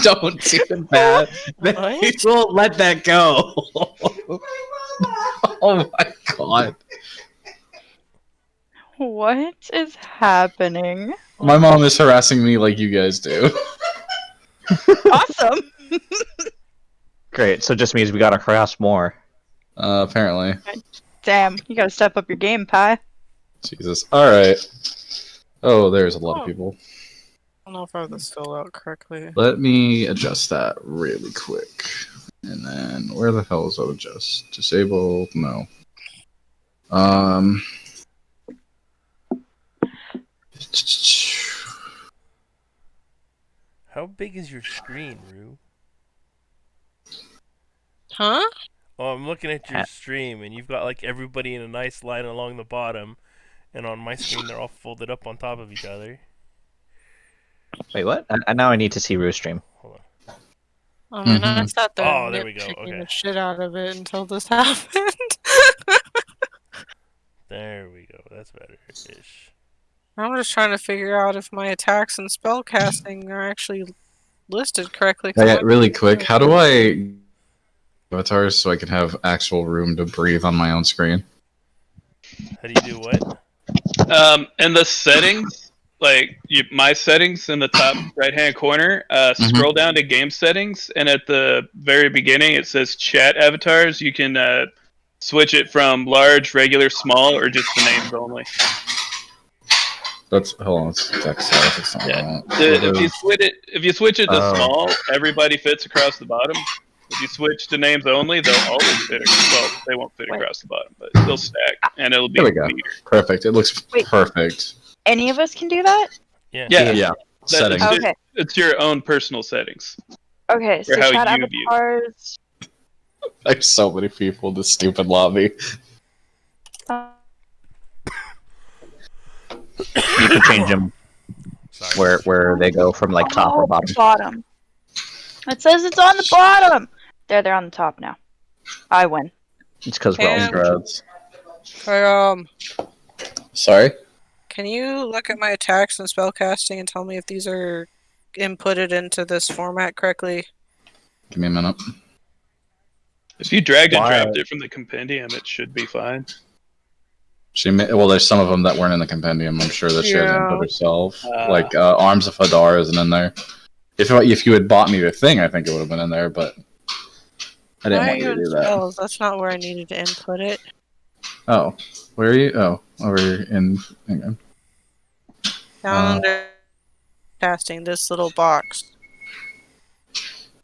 Don't do that. They won't let that go. Oh my god. What is happening? My mom is harassing me like you guys do. Awesome. Great. So it just means we gotta harass more. Apparently. Damn, you gotta step up your game, Pi. Jesus. Alright. Oh, there's a lot of people. I don't know if I have this filled out correctly. Let me adjust that really quick. And then, where the hell is that adjust? Disable? No. How big is your screen, Rue? Huh? Oh, I'm looking at your stream, and you've got like everybody in a nice line along the bottom, and on my screen they're all folded up on top of each other. Wait, what? Now I need to see Roostream. Hold on. I mean, I sat there Oh, there we go. nitpicking Okay. the shit out of it until this happened. There we go. That's better-ish. I'm just trying to figure out if my attacks and spellcasting are actually listed correctly. Yeah, really quick. How do I avatars so I can have actual room to breathe on my own screen? How do you do what? In the settings, my settings in the top right-hand corner, scroll down to game settings, and at the very beginning it says chat avatars. You can switch it from large, regular, small, or just the names only. Hold on, it's text size. It's not Yeah. that. If you switch it to small, everybody fits across the bottom. If you switch to names only, they'll always fit. Well, they won't fit across the bottom, but they'll stack, and it'll be There we go. neater. Perfect. It looks perfect. Any of us can do that? Yeah. Settings. Okay. It's your own personal settings. Okay, so Or how chat you view. avatars. There's so many people in this stupid lobby. You can change them where they go from like top or bottom. Bottom. It says it's on the bottom. They're on the top now. I win. It's because we're all Congrats. Sorry, Sorry? can you look at my attacks and spellcasting and tell me if these are inputted into this format correctly? Give me a minute. If you dragged and dropped it from the compendium, it should be fine. Well, there's some of them that weren't in the compendium. I'm sure that she has input herself. Like Arms of Hadar isn't in there. If you had bought me the thing, I think it would have been in there, but I didn't want you to do that. Spells? That's not where I needed to input it. Oh, where are you? Oh, over in. Hang on. Down under casting, this little box.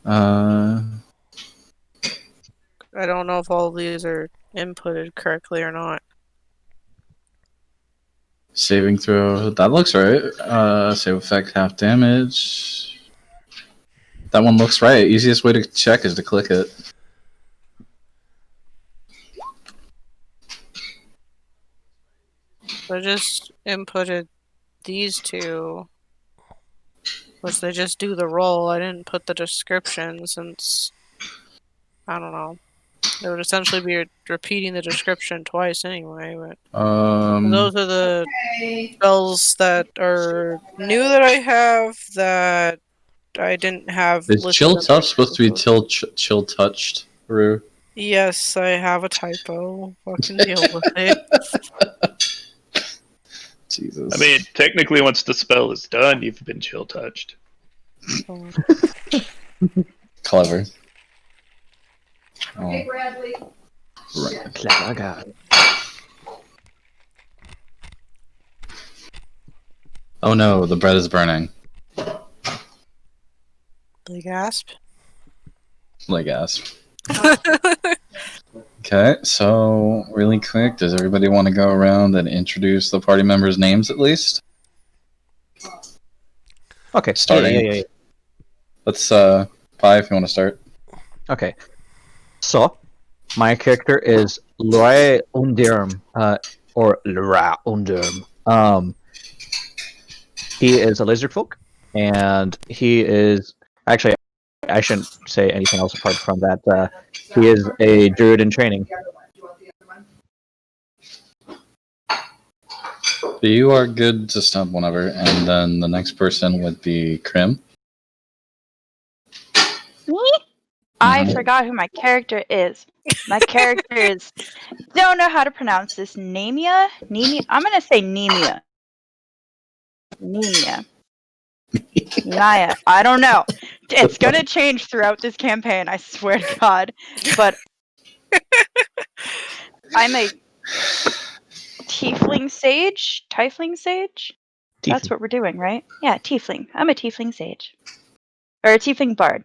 Uh. I don't know if all of these are inputted correctly or not. Saving throw. That looks right. Save effect, half damage. That one looks right. Easiest way to check is to click it. I just inputted these two, which they just do the roll. I didn't put the description since, I don't know. It would essentially be repeating the description twice anyway, but those are the spells that are new that I have that I didn't have. Is Chill Touch supposed to be Chill Touched, Rue? Yes, I have a typo. Fucking deal with it. Jesus. I mean, technically, once the spell is done, you've been chill touched. Clever. Okay, Bradley. Right. Clever guy. Oh no, the bread is burning. They gasp. Like gasp. Okay, so really quick, does everybody want to go around and introduce the party members' names at least? Okay, starting. Yeah. Let's Pi, if you want to start. Okay, so my character is Loy Underm, or Lra Underm. He is a lizard folk, and he is actually. I shouldn't say anything else apart from that. He is a druid in training. You are good to stump whenever, and then the next person would be Krim. Me? I Mhm. forgot who my character is. My character is. Don't know how to pronounce this. Nemia? Nemia? I'm gonna say Nemia. Nemia. Naya. I don't know. It's gonna change throughout this campaign, I swear to God. But I'm a tiefling sage? Tiefling sage? That's Tiefling. what we're doing, right? Yeah, tiefling. I'm a tiefling sage. Or a tiefling bard.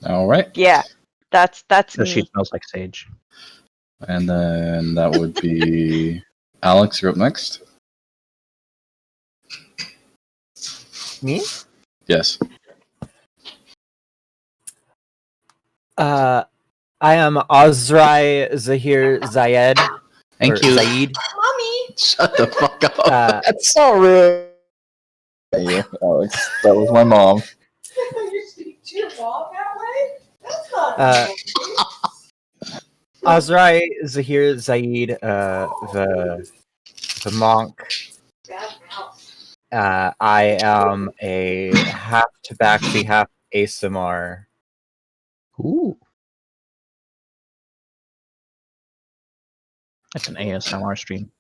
All right. Yeah. That's So she me. smells like sage. And then that would be Alex. You're up next. Me? Yes. I am Azrai Zahir Zayed. Thank you. Zaid. Shut the fuck up. That's so rude. Yeah, Alex. That was my mom. You speak to your mom that way? That's not Azrai Zahir Zaid, the monk. I am a half tabaxi, half ASMR. Ooh. That's an ASMR stream.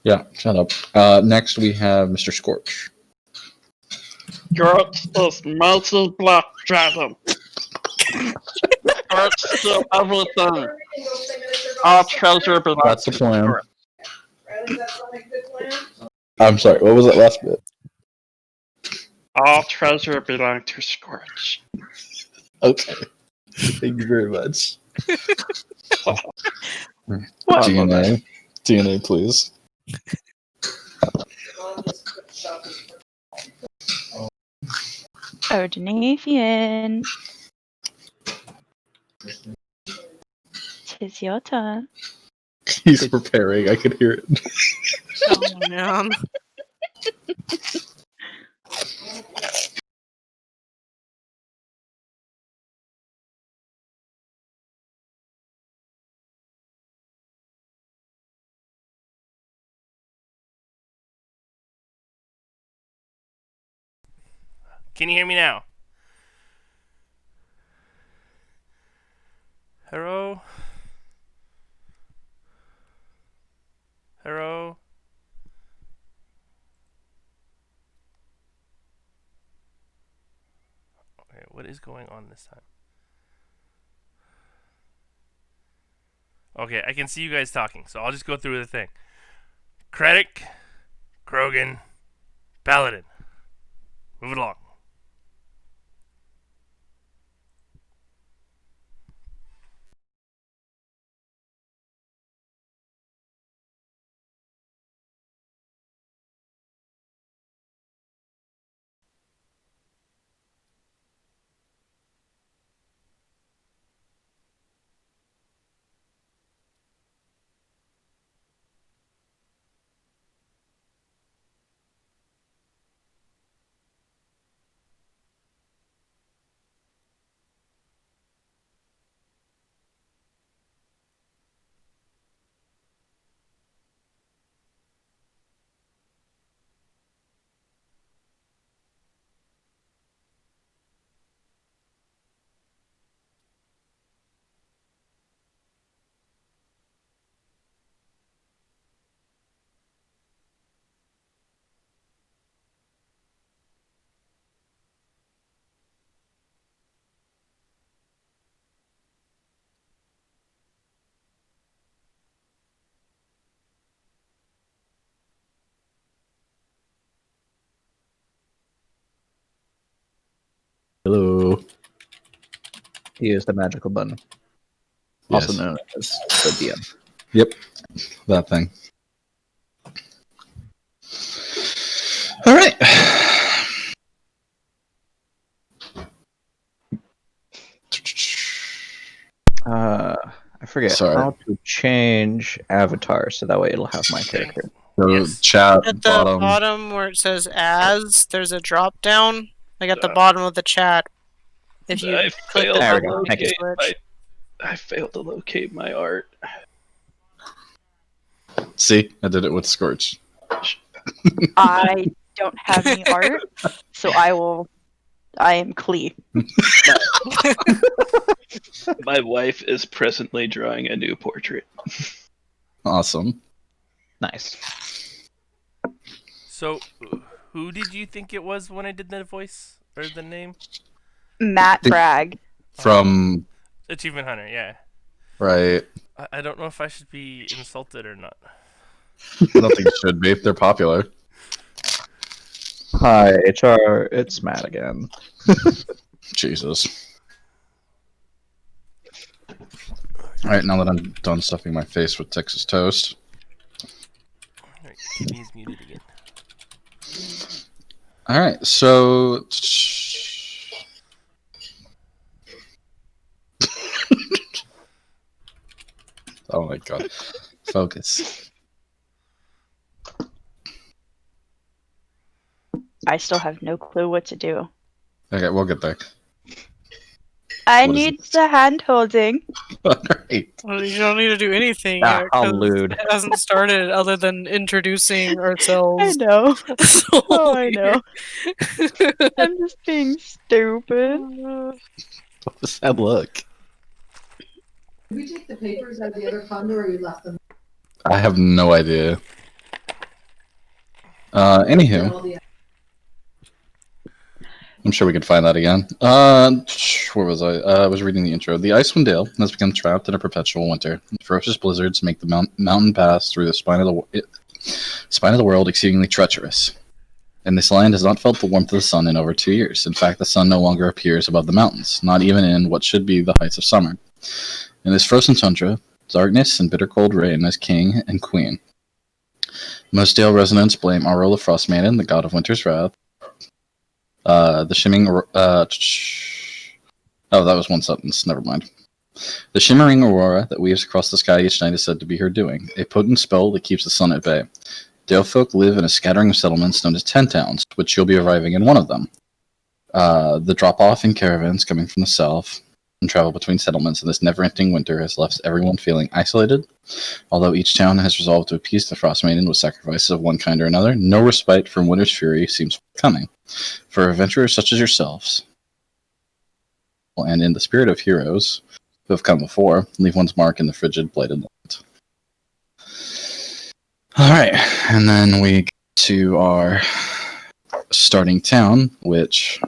Yeah, shut up. Next we have Mr. Scorch. Girls is melted black dragon. Girls do everything. All treasure belongs That's the to plan. her. Riley, that sound like a good plan? I'm sorry, what was that last bit? All treasure belongs to Scorch. Okay. Thank you very much. What? DNA, please. Odinafian. Tis your turn. He's preparing, I can hear it. Oh man. Can you hear me now? Hello? Hello? Okay, what is going on this time? Okay, I can see you guys talking, so I'll just go through the thing. Krennic, Krogan, Paladin. Move it along. Hello. He is the magical button, Yes. also known as the DM. Yep. That thing. Alright. I forget Sorry. how to change avatar so that way it'll have my character. So Yes. chat At the bottom where it says "as," there's a drop down. Like at the bottom of the chat. If you I click failed the There we to go. button, Thank you you. locate switch. I failed to locate my art. See, I did it with Scorch. I don't have any art, so I will I am Klee. My wife is presently drawing a new portrait. Awesome. Nice. So, who did you think it was when I did the voice or the name? Matt Bragg. From Achievement Hunter. Yeah. right. I don't know if I should be insulted or not. I don't think it should be. They're popular. Hi, HR. It's Matt again. Jesus. Alright, now that I'm done stuffing my face with Texas toast. Alright, TV's muted again. Alright, so... oh my god. Focus. I still have no clue what to do. Okay, we'll get there. I What is need the hand holding. Alright. Well, you don't need to do anything Ah, yet, how 'cause lewd. it hasn't started other than introducing I ourselves. know. So Oh, I know. weird. I'm just being stupid. What does that look? Did we take the papers out of the other condo or you left them? I have no idea. Anywho. All the- I'm sure we could find that again. Where was I? I was reading the intro. The Icewind Dale has become trapped in a perpetual winter. Ferocious blizzards make the mountain pass through the spine of the world exceedingly treacherous. And this land has not felt the warmth of the sun in over 2 years. In fact, the sun no longer appears above the mountains, not even in what should be the heights of summer. In this frozen tundra, darkness and bitter cold reign as king and queen. Most Dale residents blame Aurora Frostmaiden, the god of winter's wrath. The shimmering... oh, that was one sentence. Never mind. The shimmering aurora that weaves across the sky each night is said to be her doing, a potent spell that keeps the sun at bay. Dale folk live in a scattering of settlements known as 10 towns, which you'll be arriving in one of them. The drop-off in caravans coming from the south and travel between settlements in this never-ending winter has left everyone feeling isolated. Although each town has resolved to appease the Frostmaiden with sacrifices of one kind or another, no respite from winter's fury seems coming. For adventurers such as yourselves, and in the spirit of heroes who have come before, leave one's mark in the frigid, blighted land. Alright, and then we get to our starting town, which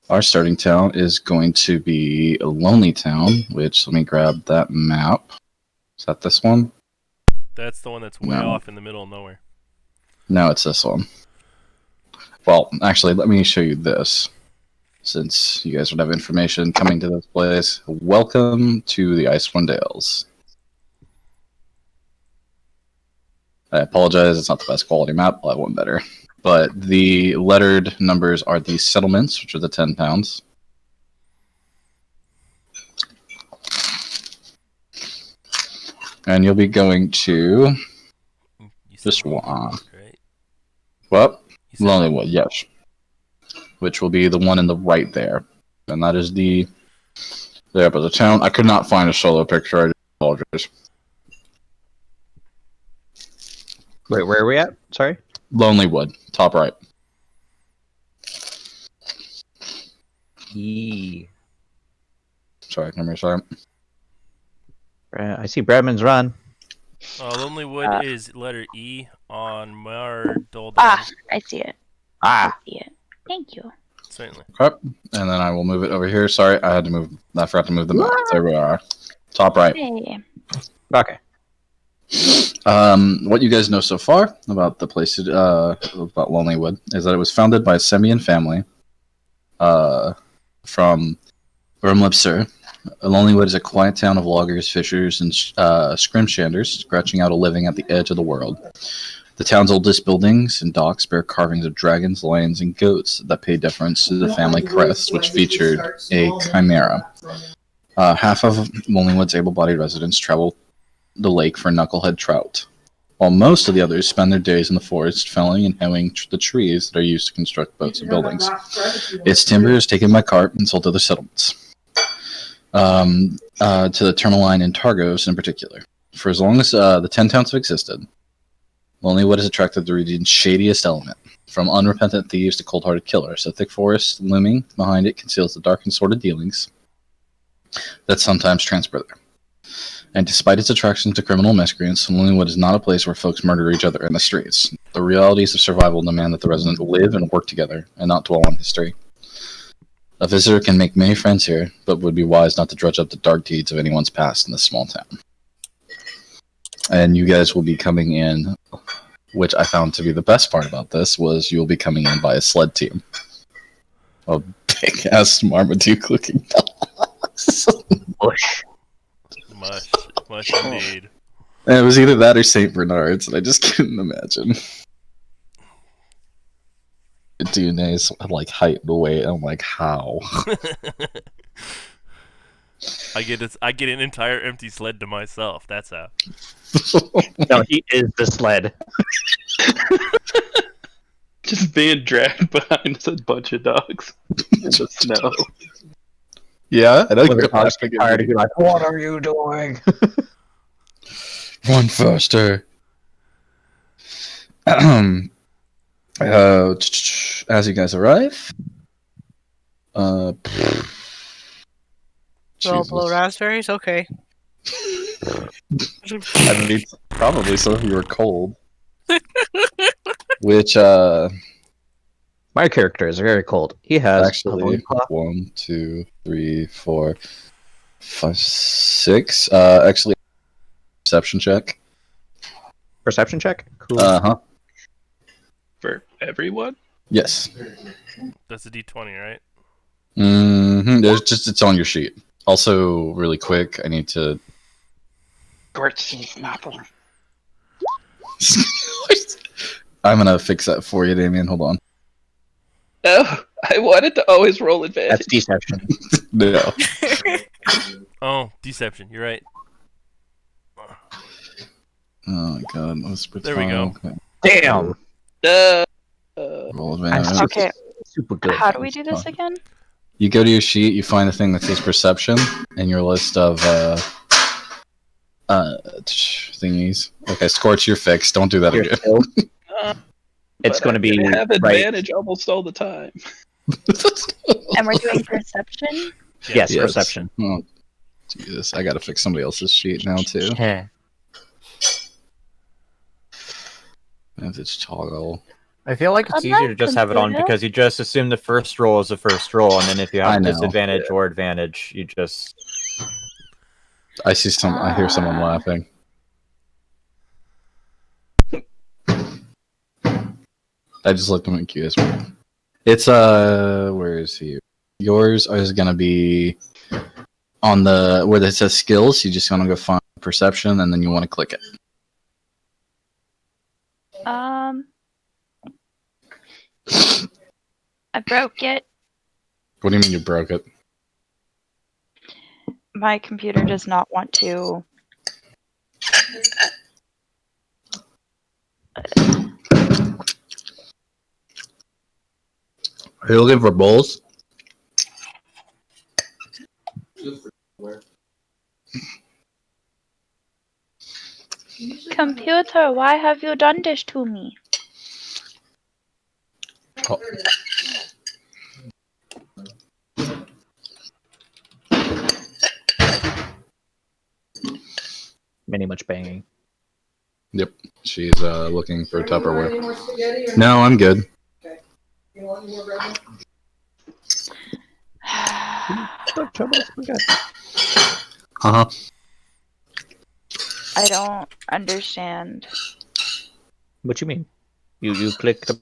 our starting town is going to be a Lonely Town, which, let me grab that map. Is that this one? That's the one that's way No. off in the middle of nowhere. No, it's this one. Well, actually, let me show you this, since you guys would have information coming to this place. Welcome to the Icewind Dales. I apologize, it's not the best quality map, I'll have one better. But the lettered numbers are the settlements, which are the 10 towns. And you'll be going to You said this Lonelywood, one. right? What? You said Lonelywood, yes. Which will be the one in the right there. And that is the up of the town. I could not find a solo picture, I apologize. Wait, where are we at? Sorry? Lonelywood, top right. Sorry, give me a second. I see Bradman's Run. Lonelywood is letter E on Mar Doldan. Ah, I see it. Ah, I see it. Thank you. Certainly. Okay, and then I will move it over here. Sorry, I forgot to move the map. There we are. Top right. Hey. okay. What you guys know so far about the place, about Lonelywood, is that it was founded by a Semian family from Urmlipsur. Lonelywood is a quiet town of loggers, fishers, and scrimshanders scratching out a living at the edge of the world. The town's oldest buildings and docks bear carvings of dragons, lions, and goats that pay deference to the family crest, which featured a chimera. Half of Lonelywood's able-bodied residents travel the lake for knucklehead trout, while most of the others spend their days in the forest felling and hewing the trees that are used to construct boats and buildings. Its timber is taken by cart and sold to the settlements, to the Tourmaline and Targos in particular. For as long as the 10 towns have existed, Lonelywood has attracted the region's shadiest element, from unrepentant thieves to cold-hearted killers. A thick forest looming behind it conceals the dark and sordid dealings that sometimes transpire there. And despite its attraction to criminal miscreants, Lilywood is not a place where folks murder each other in the streets. The realities of survival demand that the residents live and work together, and not dwell on history. A visitor can make many friends here, but would be wise not to drudge up the dark deeds of anyone's past in this small town. And you guys will be coming in, which I found to be the best part about this, was you'll be coming in by a sled team. A big-ass Marmaduke-looking dogs. Much indeed. And it was either that or St. Bernard's, and I just couldn't imagine. Dune's like height and weight. I'm like, how? I get an entire empty sled to myself. That's how. No, he is the sled. Just being dragged behind a bunch of dogs in the snow. Yeah, I know When you're the dogs get tired of laughing. you, like, what are you doing? Run faster. As you guys arrive, Well, Jesus. blow raspberries? Okay. I mean, probably some of you are cold. Which, My character is very cold. He has actually, a loincloth. 1, 2, 3, 4, 5, 6. Actually, perception check. Perception check? Cool. Uh-huh. For everyone? Yes. That's a D20, right? It's on your sheet. Also, really quick, I need to... I'm gonna fix that for you, Damien. Hold on. Oh, I wanted to always roll advantage. That's deception. No. Oh, deception. You're right. Oh my god. There we go. Damn! Roll advantage. Okay, Super good. how do we do this again? You go to your sheet, you find the thing that says perception in your list of thingies. Okay, Scorch, you're fixed. Don't do that You're again. still- It's But going to be I have right. advantage almost all the time. And we're doing perception? Yes, Yes. perception. Oh, Jesus, I gotta fix somebody else's sheet now too. Yeah. If it's toggle. I feel like it's I'm easier not to just have it on computer. because you just assume the first roll is the first roll, and then if you I have know. disadvantage or advantage, you just. I hear someone laughing. I just let them make you guys work. It's where is he? Yours is gonna be on the where it says skills. You just wanna go find perception and then you wanna click it. I broke it. What do you mean you broke it? My computer does not want to. Are you looking for bowls? Computer, why have you done this to me? Oh. Many much banging. Yep. She's looking for Tupperware. Any more spaghetti or No, I'm good. you want any more bread? Uh-huh. I don't understand. What you mean? You click the...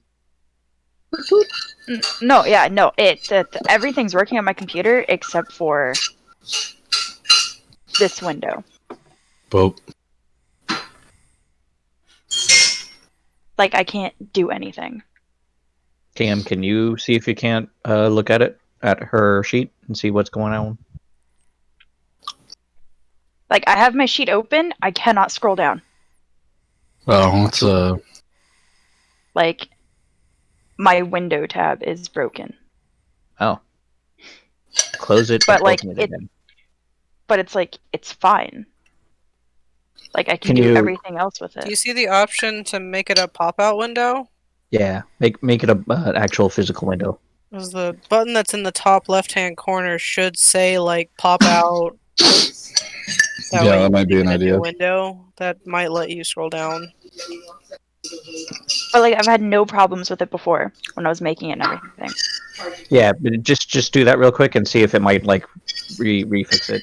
No, yeah, no. Everything's working on my computer except for this window. Boop. Like, I can't do anything. Cam, can you see if you can't look at it, at her sheet, and see what's going on? Like, I have my sheet open, I cannot scroll down. Oh, it's Like, my window tab is broken. Oh. Close it, But, and like, open it again. But it's like, it's fine. Like, I can Can do you- everything else with Do you it. see the option to make it a pop-out window? Yeah, make it a an actual physical window. Because the button that's in the top left-hand corner should say like "pop out." Yeah, way that you might be make an it a new idea. window that might let you scroll down. But like I've had no problems with it before when I was making it and everything. Yeah, but just do that real quick and see if it might like refix it.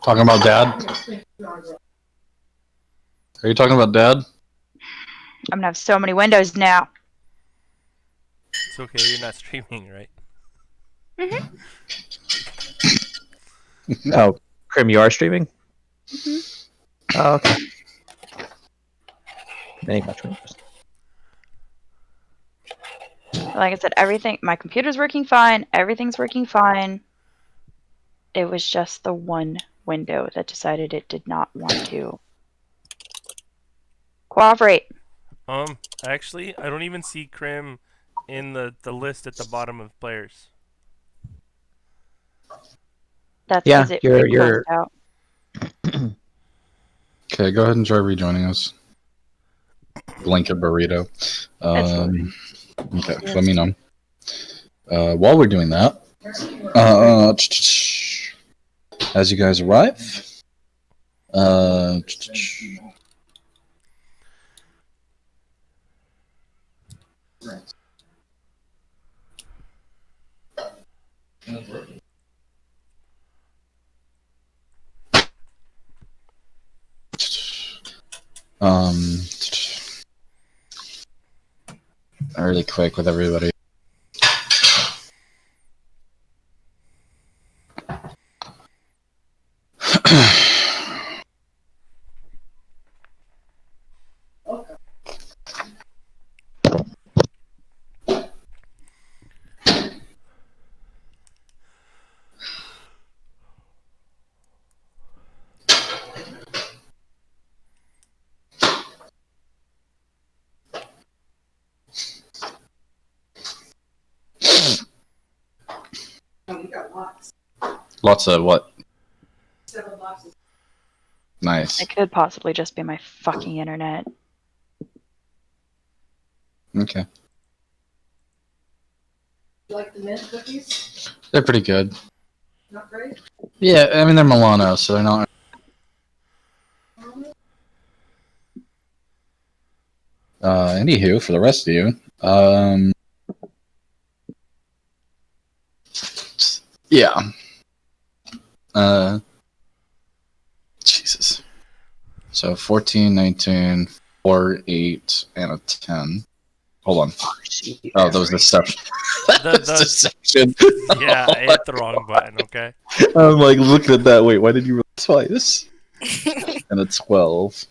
Talking about Dad? Are you talking about Dad? I'm gonna have so many windows now. It's okay, you're not streaming, right? Oh, Krim, you are streaming? Oh, okay. Then you got windows. Like I said, everything. My computer's working fine. Everything's working fine. It was just the one window that decided it did not want to cooperate. Actually, I don't even see Krim in the list at the bottom of players. That's Yeah, because it you're- closed out. Okay, go ahead and try rejoining us. Blanket burrito. Okay, let me know. While we're doing that, as you guys arrive, really quick with everybody. Lots of what? Nice. It could possibly just be my fucking internet. Okay. You like the mint cookies? They're pretty good. Not great? Yeah, I mean, they're Milano, so they're not. Anywho, for the rest of you, yeah. Jesus. So 14, 19, 4, 8, and a 10. Hold on. Oh, that was deception. That's deception. Yeah, I hit the wrong button, okay? I'm like looking at that. Wait, why did you roll twice? And a 12.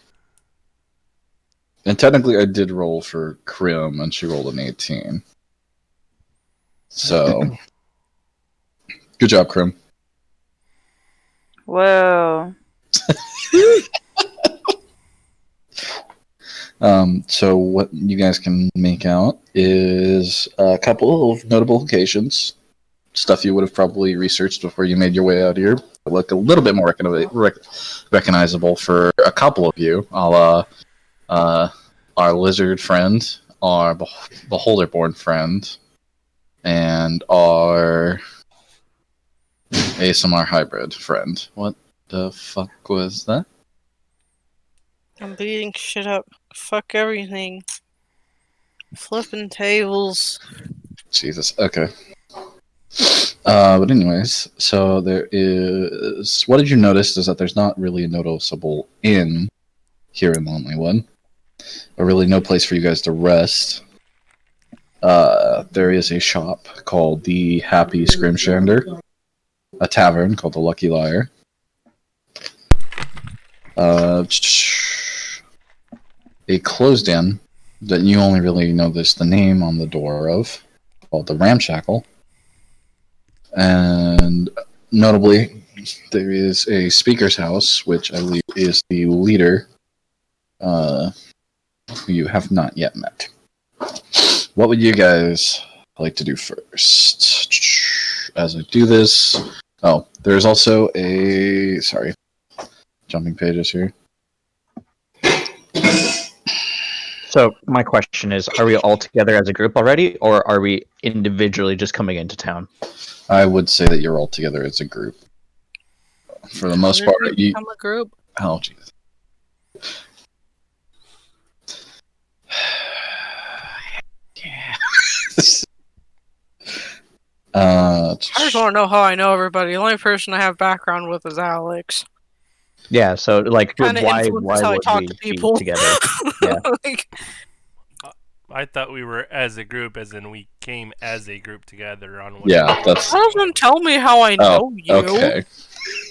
And technically, I did roll for Krim, and she rolled an 18. So, good job, Krim. Whoa. So what you guys can make out is a couple of notable locations, stuff you would have probably researched before you made your way out here. Look a little bit more recognizable for a couple of you, a la our lizard friend, our beholderborn friend, and our ASMR hybrid friend. What the fuck was that? I'm beating shit up. Fuck everything. Flipping tables. Jesus. Okay. But anyways, so there is. What did you notice is that there's not really a noticeable inn here in Lonelywood, or really no place for you guys to rest. There is a shop called the Happy Scrimshander, a tavern called the Lucky Liar. A closed inn that you only really notice the name on the door of, called the Ramshackle. And notably, there is a speaker's house, which I believe is the leader, who you have not yet met. What would you guys like to do first? As I do this, There's also a jumping pages here. So my question is, are we all together as a group already, or are we individually just coming into town? I would say that you're all together as a group. For the most part, you become a group. Oh, jeez. Yeah. I just want to know how I know everybody. The only person I have background with is Alex. Yeah, so like, Kinda why influences how I would talk we to be people. together? Yeah. Like, I thought we were as a group, as in we came as a group together on one. Yeah, that's. that doesn't tell me how I know you. Okay.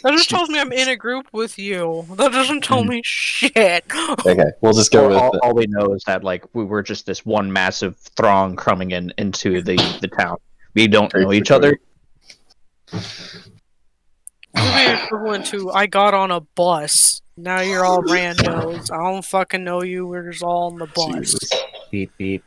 That just tells me I'm in a group with you. That doesn't tell me shit. Okay, we'll just go Or with all we know is that like we were just this one massive throng coming into the town. We don't know each other. This would be equivalent to I got on a bus. Now you're all randos. I don't fucking know you. We're just all on the bus. Jesus. Beep beep.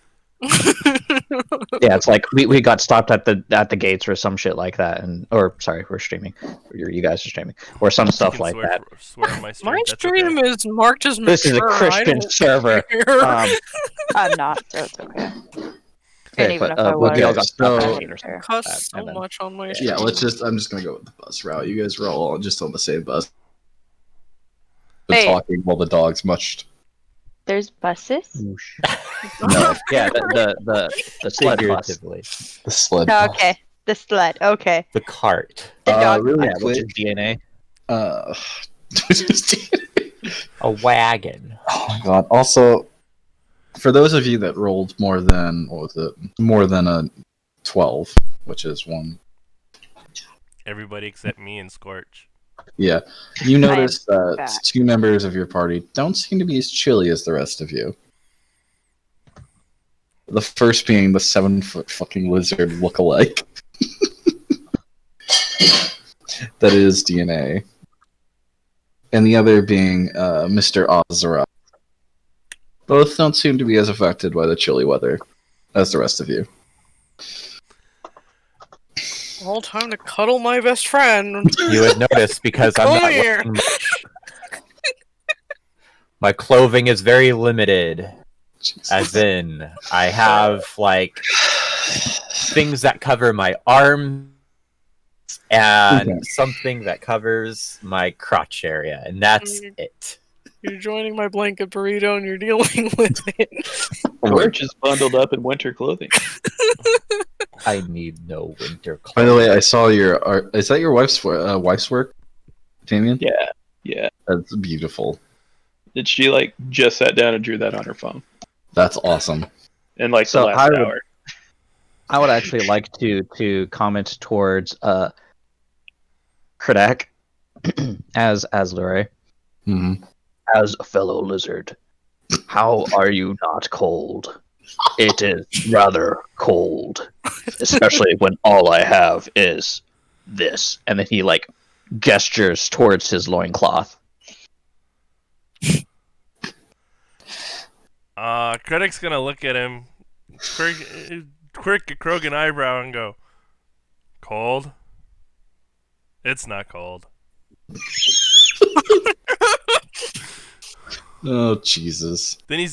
Yeah, it's like we got stopped at the gates or some shit like that, or sorry, we're streaming. You guys are streaming, or some You stuff can like that. swear on my stream. My That's stream okay. is marked as mature. This is a Christian I don't server. care. I'm not, so it's okay. Okay, And even but if I was, we all got stopped so- at the gate or something. Cuss like that, so and then- much on my stream. Yeah, I'm just gonna go with the bus route. You guys are all just on the same bus. Wait. Talking while the dogs mushed. there's buses? No, yeah, the sled bus. Figuratively. The sled. Oh, bus. okay, the sled. Okay, The cart. the dog. Really Yeah, which quick. is DNA. Oh A wagon. my god. Also, for those of you that rolled more than a 12, which is one. Everybody except me and Scorch. Yeah, you notice that back. 2 members of your party don't seem to be as chilly as the rest of you. The first being the 7-foot fucking lizard look-alike. That is DNA. And the other being Mr. Ozra. Both don't seem to be as affected by the chilly weather as the rest of you. All time to cuddle my best friend. You would notice because I'm Come not here. wearing much. My clothing is very limited. As in, I have like things that cover my arm and something that covers my crotch area, and that's it. You're joining my blanket burrito and you're dealing with it. George is bundled up in winter clothing. I need no winter clothes. By the way, I saw your art. Is that your wife's work, Damien? Yeah. That's beautiful. Did she like just sat down and drew that on her phone That's awesome. in like So the last hour? I would actually like to comment towards Kradak as Luray. Mm-hmm. As a fellow lizard, how are you not cold? It is rather cold, especially when all I have is this. And then he like gestures towards his loincloth. Critic's gonna look at him, quirk a Krogan eyebrow, and go, "Cold? It's not cold." Oh Jesus! Then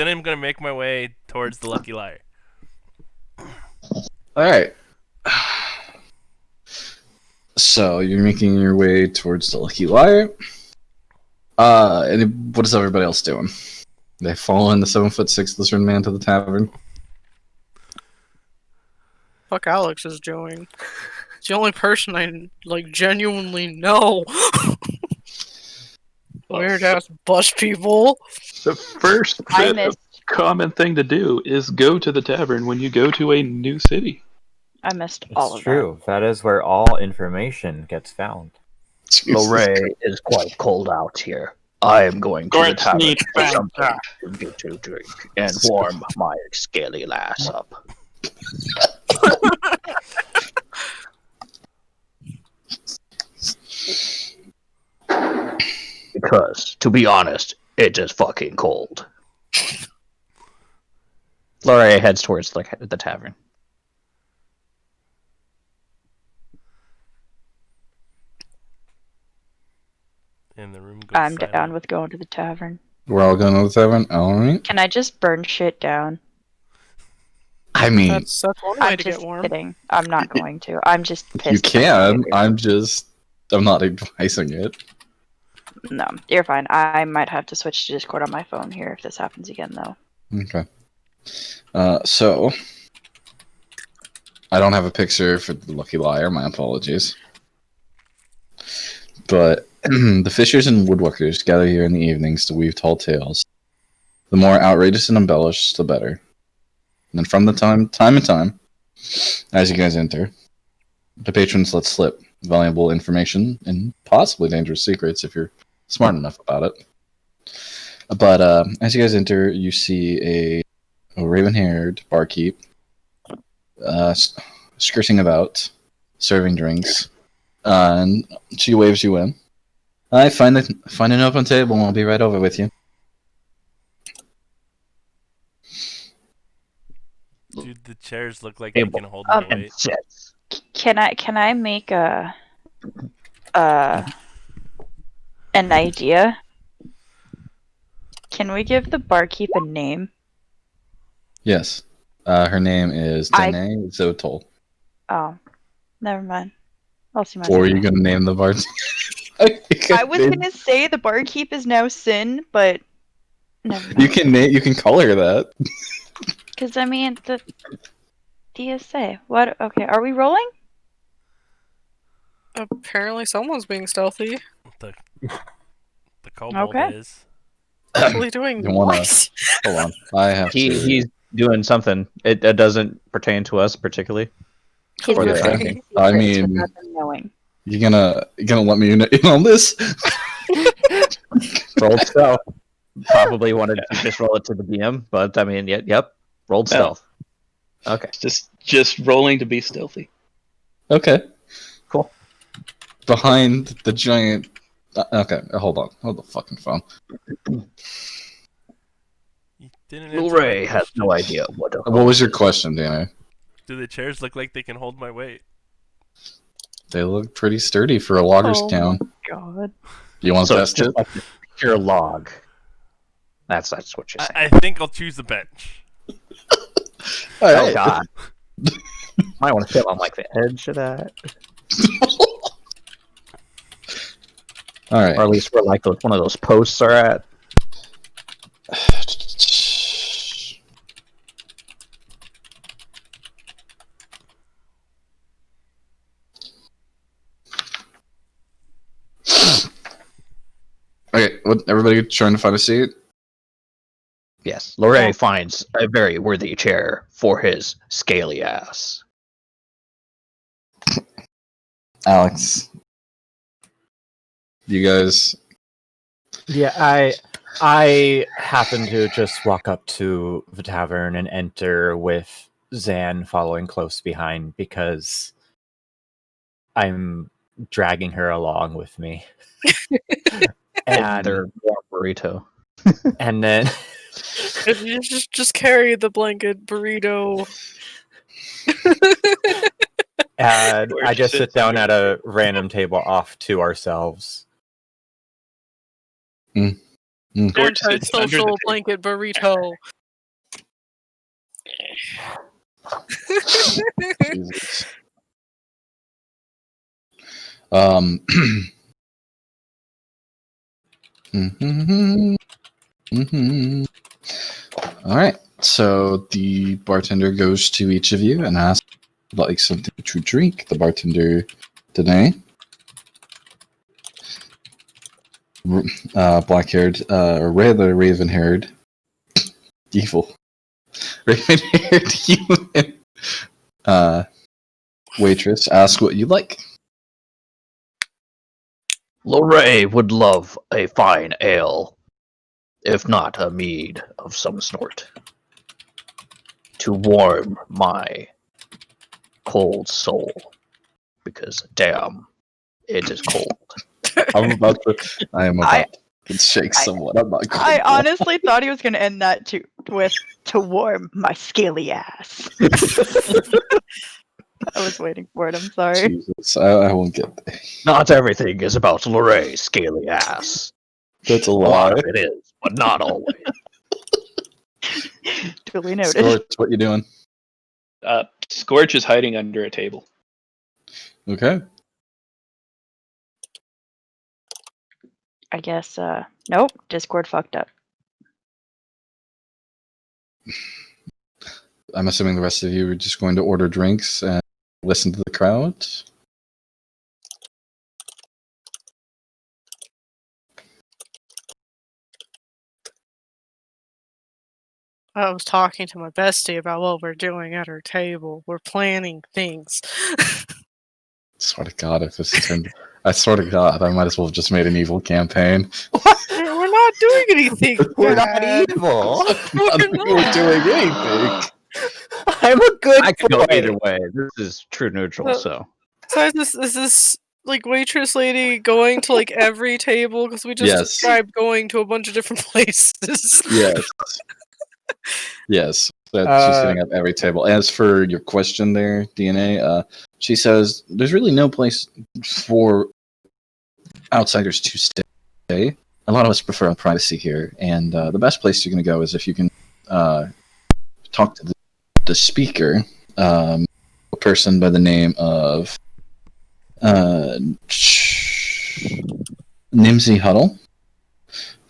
I'm gonna make my way towards the Lucky Liar. All right. So you're making your way towards the Lucky Liar. And what is everybody else doing? They following the 7'6" lizard man to the tavern. Fuck Alex is doing. It's the only person I like genuinely know. Weird ass bus people. The first I bit of missed. common thing to do is go to the tavern when you go to a new city. I missed all It's of true. That is where all information gets found. Luray is quite cold out here. I am going to the Gorge tavern needs for Fanta. something to get to drink and warm my scaly ass up. Because, to be honest, it is fucking cold. Luray heads towards the tavern. And the room goes I'm silent. down with going to the tavern. We're all going to the tavern? Alright. Can I just burn shit down? I mean, That's one way I'm to just get warm. kidding. I'm not going to. I'm just pissed. you can. about I'm not advising it. No, you're fine. I might have to switch to Discord on my phone here if this happens again, though. Okay. So, I don't have a picture for the Lucky Liar. My apologies. But the fishers and woodworkers gather here in the evenings to weave tall tales. The more outrageous and embellished, the better. And then from the time and time, as you guys enter, the patrons let slip valuable information and possibly dangerous secrets if you're smart enough about it. But as you guys enter, you see a raven-haired barkeep skirting about, serving drinks, and she waves you in. I find an open table and I'll be right over with you. Dude, the chairs look like they can hold my weight. Can I make an idea? Can we give the barkeep a name? Yes. Her name is Danae Zotol. Oh, never mind. I'll see my. Or are you gonna name the bar? I was gonna say the barkeep is now Sin, but never mind. You can call her that. Because I mean the DSA. What? Okay, are we rolling? Apparently, someone's being stealthy. The kobold is. Actually doing what? Hold on. I have to. He's doing something. It doesn't pertain to us particularly. Or the Okay. I mean, knowing. you gonna let me in on this? Rolled stealth. Probably wanted to just roll it to the DM, but I mean, yep. Rolled stealth. Okay. Just rolling to be stealthy. Okay. Cool. Behind the giant. Okay, hold on. Hold the fucking phone. Blu-ray has no idea what. What was your question, Dana? Do the chairs look like they can hold my weight? They look pretty sturdy for a logger's town. Oh my god. You want to test it? Like your log. That's what you're saying. I think I'll choose the bench. Oh god. Might want to sit on like the edge of that. All right. Or at least where like one of those posts are at. Okay, everybody trying to find a seat? Yes, Lorray finds a very worthy chair for his scaly ass. Alex, you guys. Yeah, I happen to just walk up to the tavern and enter with Zan following close behind because I'm dragging her along with me. And their warm burrito. And then You just carry the blanket burrito. and I just sit down at a random table off to ourselves. Anti-social blanket burrito. Jesus. All right. So the bartender goes to each of you and asks, like, something to drink. The bartender today, black-haired, or rather raven-haired, evil, raven-haired human waitress asks what you like. Lorray would love a fine ale, if not a mead of some sort, to warm my cold soul, because damn, it is cold. I am about to shake someone. I'm not going I honestly thought he was gonna end that with to warm my scaly ass. I was waiting for it. I'm sorry. Jesus, I won't get there. Not everything is about Lorraine's scaly ass. That's a A lie. lot of it is, but not always. Duly noted. Scorch, what you doing? Scorch is hiding under a table. Okay. I guess, nope. Discord fucked up. I'm assuming the rest of you are just going to order drinks and listen to the crowd. I was talking to my bestie about what we're doing at her table. We're planning things. Swear to God, if this turned, I swear to God, I might as well have just made an evil campaign. We're not doing anything. We're not bad. evil. We're doing anything. I'm a good I could go boy. either way. This is true neutral, so. So is this like waitress lady going to like every table? Because we just Yes. described going to a bunch of different places. Yes. Yes. She's sitting at every table. As for your question there, DNA, she says there's really no place for outsiders to stay. A lot of us prefer privacy here, and the best place you're going to go is if you can talk to the speaker, a person by the name of Nimsy Huddle.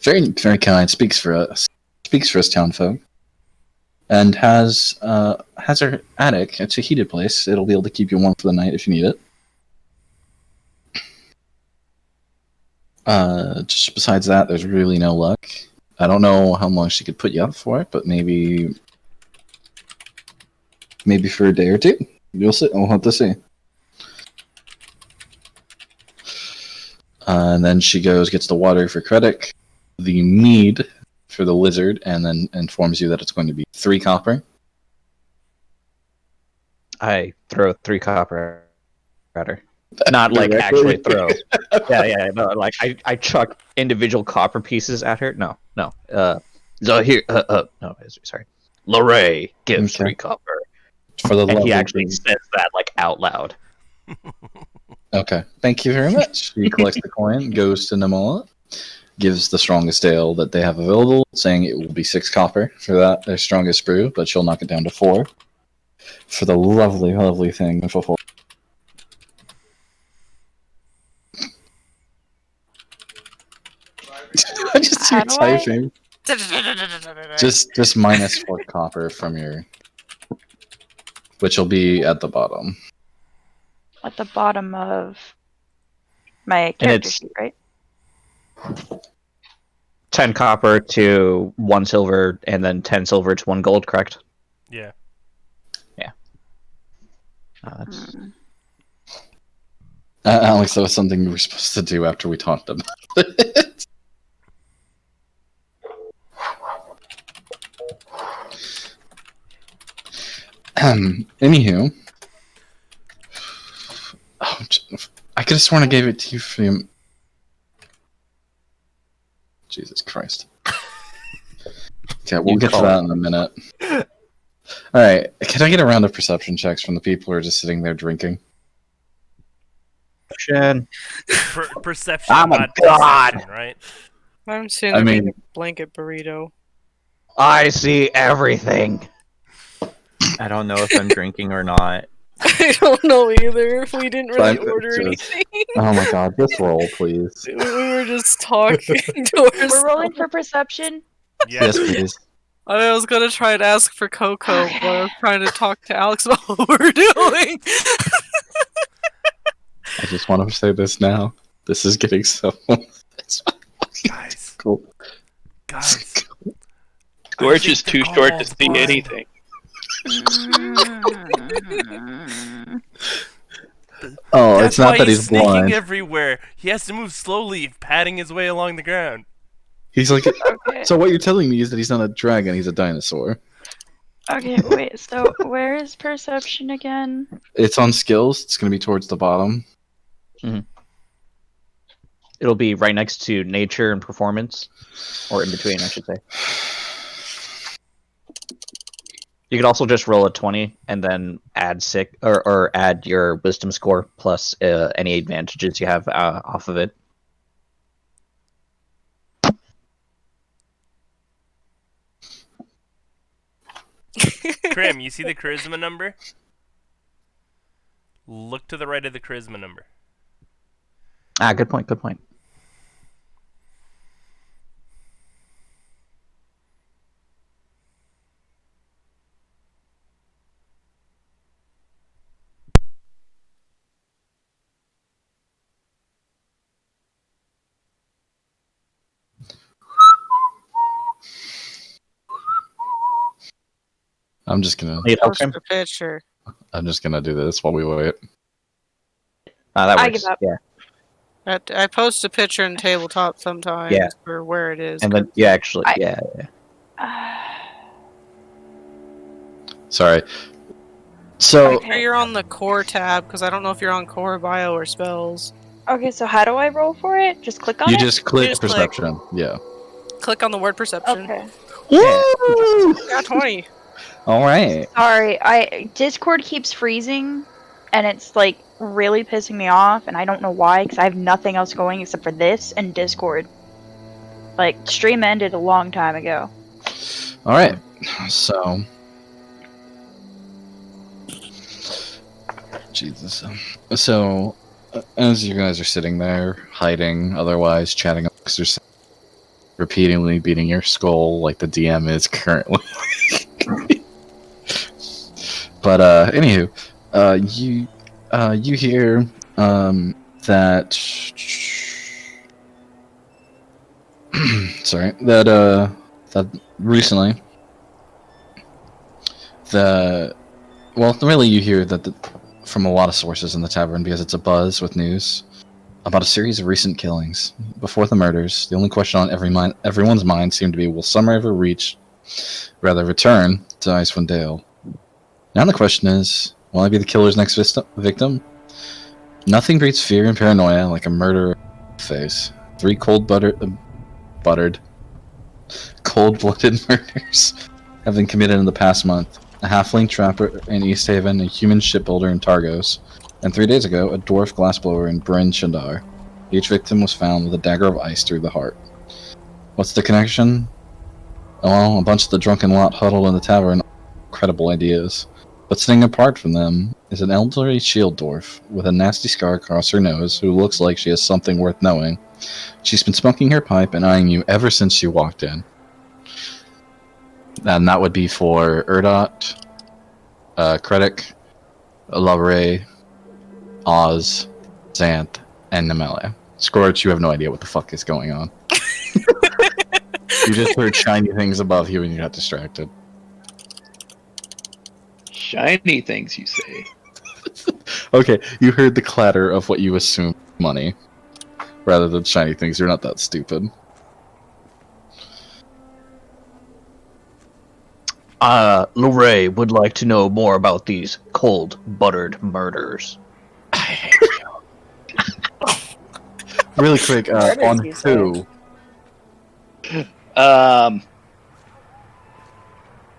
Very, very kind. Speaks for us townfolk. And has her attic. It's a heated place. It'll be able to keep you warm for the night if you need it. Just besides that, there's really no luck. I don't know how long she could put you up for it, but maybe for a day or two. You'll see. We'll have to see. And then she gets the water for Kredek, the mead for the lizard, and then informs you that it's going to be 3 copper. I throw 3 copper at her. Not like Directly? actually throw. Yeah. No, like I chuck individual copper pieces at her. No. So here, no, sorry. Lorraine gives Okay. 3 copper. For the And love he of actually the- says that like out loud. Okay, thank you very much. He collects the coin, goes to Namola, gives the strongest ale that they have available, saying it will be 6 copper for that, their strongest brew, but she'll knock it down to 4 for the lovely, lovely thing of a 4. I just hear How do I- typing. Just minus 4 copper from your, which will be at the bottom. At the bottom of my character it's- sheet, right? 10 copper to 1 silver, and then 10 silver to 1 gold, correct? Yeah. That's... Alex, that was something we were supposed to do after we talked about it. Anywho, I could have sworn I gave it to you for the... Jesus Christ. Okay, we'll get to that in a minute. Alright, can I get a round of perception checks from the people who are just sitting there drinking? Perception, Oh my not God. perception, right? I'm sitting there I being mean- a blanket burrito. I see everything. I don't know if I'm drinking or not. I don't know either. We didn't really Fine, order just- anything. Oh my god, just roll, please. We were just talking to We're ourselves. rolling for perception. Yes, please. I was gonna try and ask for Coco, but I was trying to talk to Alex about what we're doing. I just want to say this now. This is getting so... Guys, cool. guys. Scorch think is the too short to kobold's see blind. anything. Oh, That's it's not why that he's he's sneaking blind. everywhere. He has to move slowly, padding his way along the ground. He's like... Okay. So what you're telling me is that he's not a dragon, he's a dinosaur. Okay, wait. So where is perception again? It's on skills. It's going to be towards the bottom. It'll be right next to nature and performance, or in between, I should say. You could also just roll a 20 and then add or add your wisdom score plus any advantages you have off of it. Krim, you see the charisma number? Look to the right of the charisma number. Good point, good point. I'm just gonna. Post the picture. I'm just gonna do this while we wait. That works. I give up. Yeah. I post a picture in tabletop sometimes for where it is. And then yeah. Sorry. So You're on the core tab because I don't know if you're on core bio or spells. Okay, so how do I roll for it? Just click on it? you just click just perception. Yeah. Click on the word perception. Okay. Woo! Got 20. All right. Sorry, Discord keeps freezing, and it's like really pissing me off, and I don't know why, because I have nothing else going except for this and Discord. Like, stream ended a long time ago. All right. So. Jesus. So, as you guys are sitting there, hiding, otherwise chatting amongst yourselves, repeatedly beating your skull like the DM is currently. But anywho, you hear that sorry, that recently really you hear that from a lot of sources in the tavern, because it's a buzz with news about a series of recent killings. Before the murders, the only question on everyone's mind seemed to be, will Summer ever return to Icewind Dale? Now the question is, will I be the killer's next victim? Nothing breeds fear and paranoia like a murderer face. 3 cold-blooded murders have been committed in the past month. A halfling trapper in East Haven, a human shipbuilder in Targos, and 3 days ago, a dwarf glassblower in Bryn Shandar. Each victim was found with a dagger of ice through the heart. What's the connection? Well, a bunch of the drunken lot huddled in the tavern. Incredible ideas. But sitting apart from them is an elderly shield dwarf with a nasty scar across her nose who looks like she has something worth knowing. She's been smoking her pipe and eyeing you ever since she walked in. And that would be for Erdot, Kredek, Lavray, Oz, Xanth, and Nemele. Scorch, you have no idea what the fuck is going on. You just heard shiny things above you and you got distracted. Shiny things, you say? Okay, you heard the clatter of what you assume money, rather than shiny things. You're not that stupid. Lorray would like to know more about these cold-buttered murders. Really quick, on who?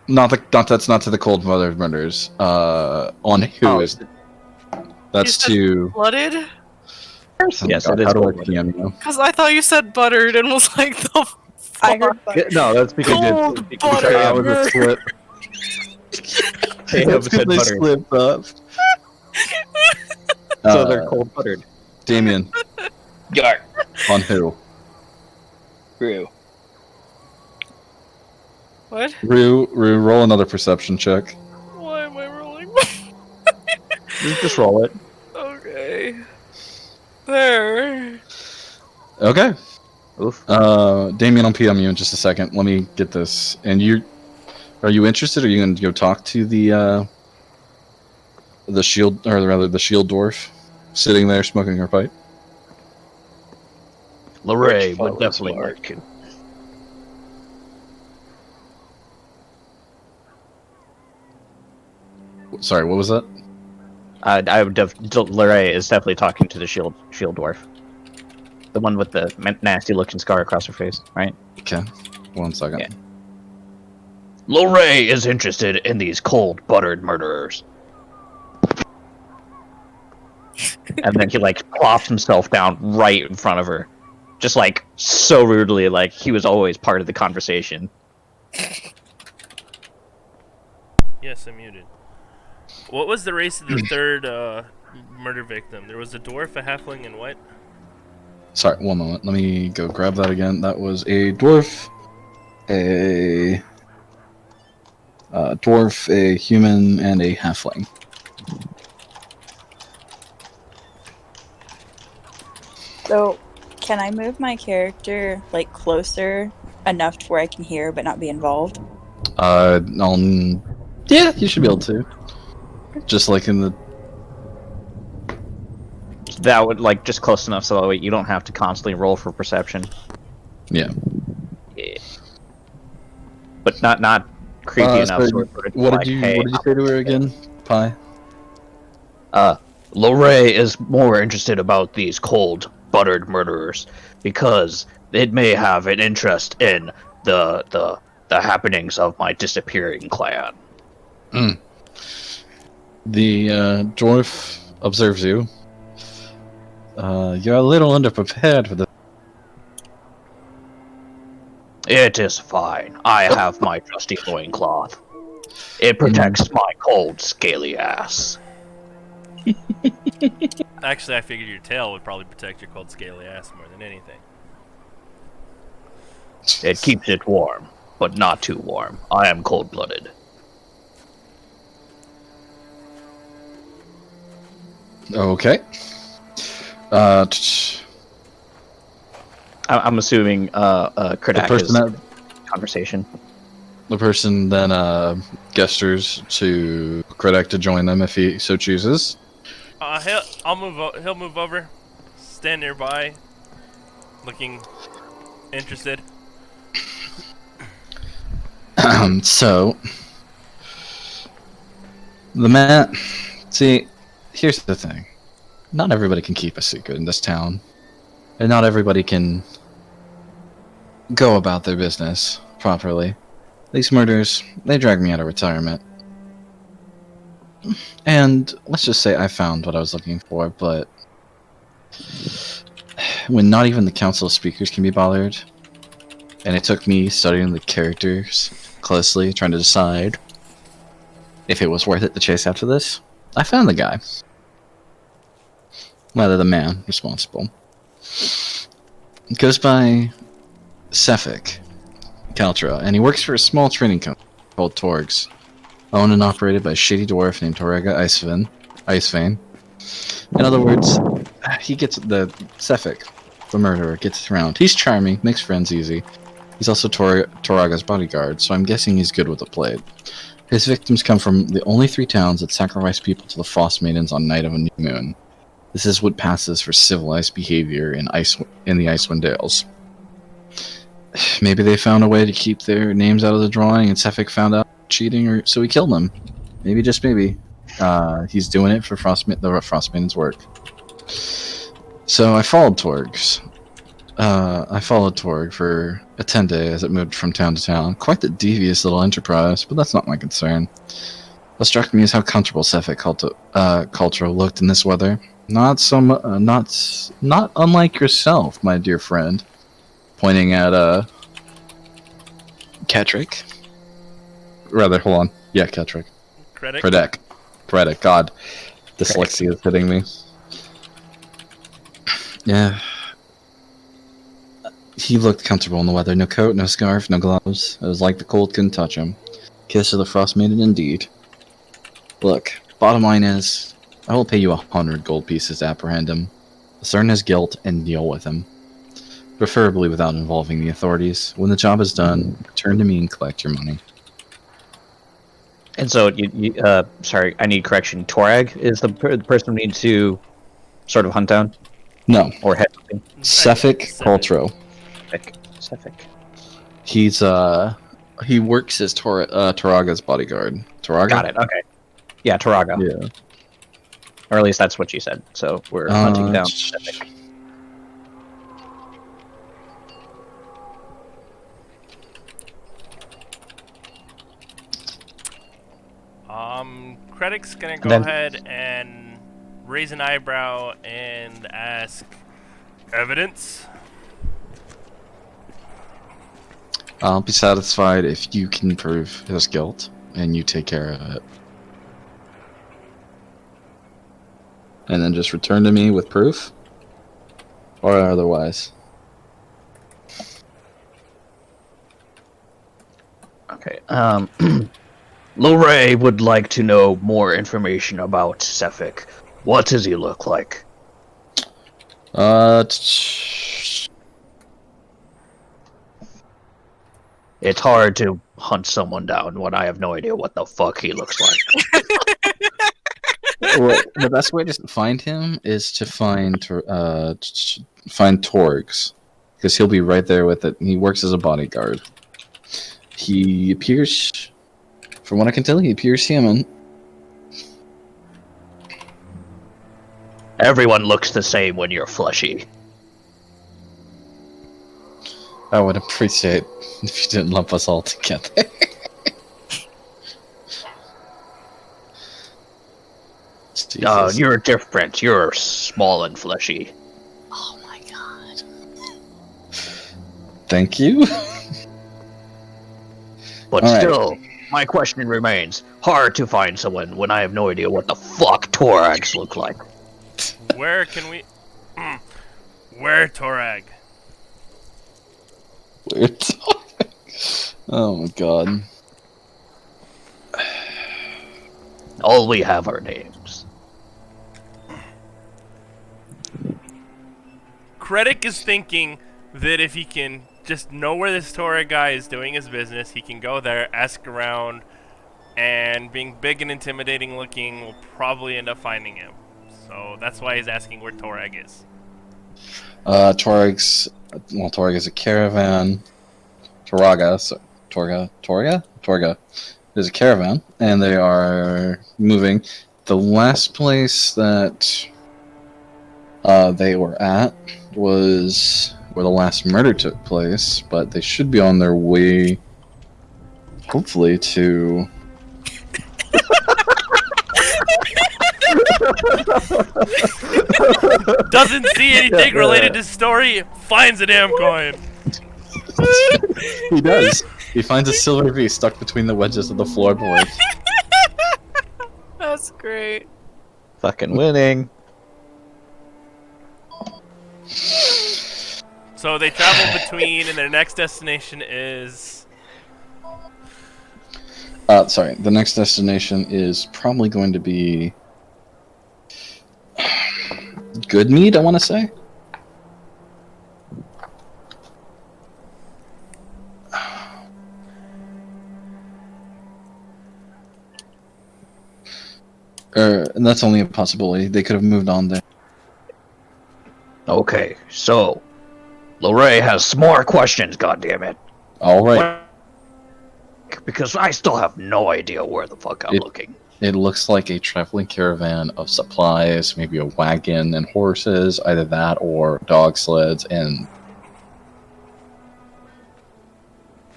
That's not to the cold-buttered murders. On who is? That's to blooded. Yes, God, it is. how do I PM you? Because I thought you said buttered and was like the. I heard buttered. No, that's because Cold butter. That was a slip. That's because they slipped up. So they're cold-buttered. Damien. Yar. On who? Rue. What? Rue, roll another perception check. Why am I rolling? Just roll it. Okay. There. Okay. Oof. Damien, I'll PM you in just a second. Let me get this. And are you interested? Or are you going to go talk to the shield, or rather the shield dwarf, sitting there smoking her pipe? Lorray would definitely like to. Sorry, what was that? Lorray is definitely talking to the shield dwarf. The one with the nasty looking scar across her face, right? Okay. 1 second. Yeah. Lorray is interested in these cold-buttered murderers. And then he, like, plops himself down right in front of her. Just, like, so rudely, like, he was always part of the conversation. Yes, I'm muted. What was the race of the third murder victim? There was a dwarf, a halfling, and what? Sorry, one moment. Let me go grab that again. That was a dwarf, a human, and a halfling. So, can I move my character, like, closer enough to where I can hear but not be involved? Yeah, you should be able to. Just like in the... That would, like, just close enough so that way you don't have to constantly roll for perception. Yeah. Yeah. But not creepy enough. So what did you say to her again, Pi? Lorray is more interested about these cold-buttered murderers because it may have an interest in the happenings of my disappearing clan. The dwarf observes you. You're a little underprepared for this. It is fine. I have my trusty loincloth. It protects my cold, scaly ass. Actually, I figured your tail would probably protect your cold, scaly ass more than anything. It keeps it warm, but not too warm. I am cold-blooded. Okay. I'm assuming Kradak is conversation. The person then gestures to Kradak to join them if he so chooses. He'll move over, stand nearby, looking interested. So the man. See, here's the thing. Not everybody can keep a secret in this town, and not everybody can go about their business properly. These murders, they drag me out of retirement. And let's just say I found what I was looking for, but when not even the council of speakers can be bothered, and it took me studying the characters closely, trying to decide if it was worth it to chase after this, I found the guy. Rather, the man responsible. It goes by Cephik Kaltra, and he works for a small trading company called Torgs, owned and operated by a shady dwarf named Torega Icevane. In other words, he gets the Cephik, the murderer, gets around. He's charming, makes friends easy. He's also Toraga's bodyguard, so I'm guessing he's good with a blade. His victims come from the only 3 towns that sacrifice people to the Frost Maidens on night of a new moon. This is what passes for civilized behavior in the Icewind Dales. Maybe they found a way to keep their names out of the drawing, and Cephik found out cheating, or so he killed them. Maybe, just maybe, he's doing it for the Frost Maiden's work. So I followed Torg. For a 10-day as it moved from town to town. Quite the devious little enterprise, but that's not my concern. What struck me is how comfortable Cephik culture looked in this weather. Not unlike yourself, my dear friend. Pointing at Ketrick. Rather, hold on. Yeah, Ketrick. Kradak. God, dyslexia is hitting me. Yeah. He looked comfortable in the weather. No coat, no scarf, no gloves. It was like the cold couldn't touch him. Kiss of the Frost Maiden indeed. Look, bottom line is, I will pay you 100 gold pieces to apprehend him, discern his guilt, and deal with him. Preferably without involving the authorities. When the job is done, return to me and collect your money. And so, sorry, I need correction. Torag is the person we need to sort of hunt down? No. Or head hunting? Cephik Coltro. Cephik. He works as Toraga's bodyguard. Toraga? Got it, okay. Yeah, Toraga. Yeah. Or at least that's what you said. So we're hunting down Cephik. Kredic's gonna go ahead and raise an eyebrow and ask evidence. I'll be satisfied if you can prove his guilt and you take care of it. And then just return to me with proof? Or otherwise? Okay, Lorray would like to know more information about Sefik. What does he look like? It's hard to hunt someone down when I have no idea what the fuck he looks like. Well, the best way to find him is to find Torgs, because he'll be right there with it. He works as a bodyguard. He appears, from what I can tell, he appears human. Everyone looks the same when you're fleshy. I would appreciate if you didn't lump us all together. You're different. You're small and fleshy. Oh my god. Thank you. But still, my question remains. Hard to find someone when I have no idea what the fuck Torags look like. Where can we... Where, Torag? Where, Torag? Oh my god. All we have are names. Kreddick is thinking that if he can just know where this Torag guy is doing his business, he can go there, ask around, and being big and intimidating looking will probably end up finding him. So that's why he's asking where Torag is. Torag is a caravan. Torga is a caravan, and they are moving. The last place that they were at was where the last murder took place, but they should be on their way, hopefully, to... Doesn't see anything related to story, finds a damn coin. He does. He finds a silver V stuck between the wedges of the floorboard. That's great. Fucking winning. So they travel between, and their next destination is... Sorry, the next destination is probably going to be... Goodmead, I want to say? And that's only a possibility. They could have moved on there. Okay, so Lorray has some more questions, goddammit. Alright. Because I still have no idea where the fuck I'm looking. It looks like a traveling caravan of supplies, maybe a wagon and horses, either that or dog sleds and...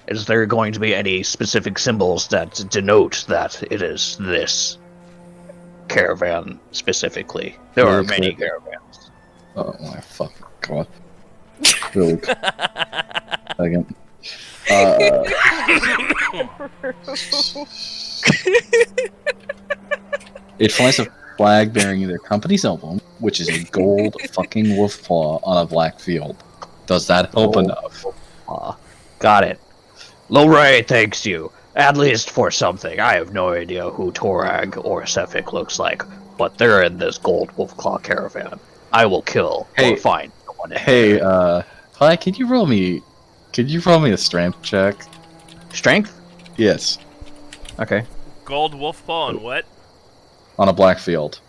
Is there going to be any specific symbols that denote that it is this caravan specifically? There are many caravans. Oh my fucking god. Really? Second. It flies a flag bearing their company's emblem, which is a gold fucking wolf paw on a black field. Does that help enough? Got it. Lorray thanks you. At least for something. I have no idea who Torag or Sefik looks like, but they're in this gold wolfclaw caravan. I will kill or find someone in there. Hi, could you roll me a strength check? Strength? Yes. Okay. Gold wolf paw on what? On a black field.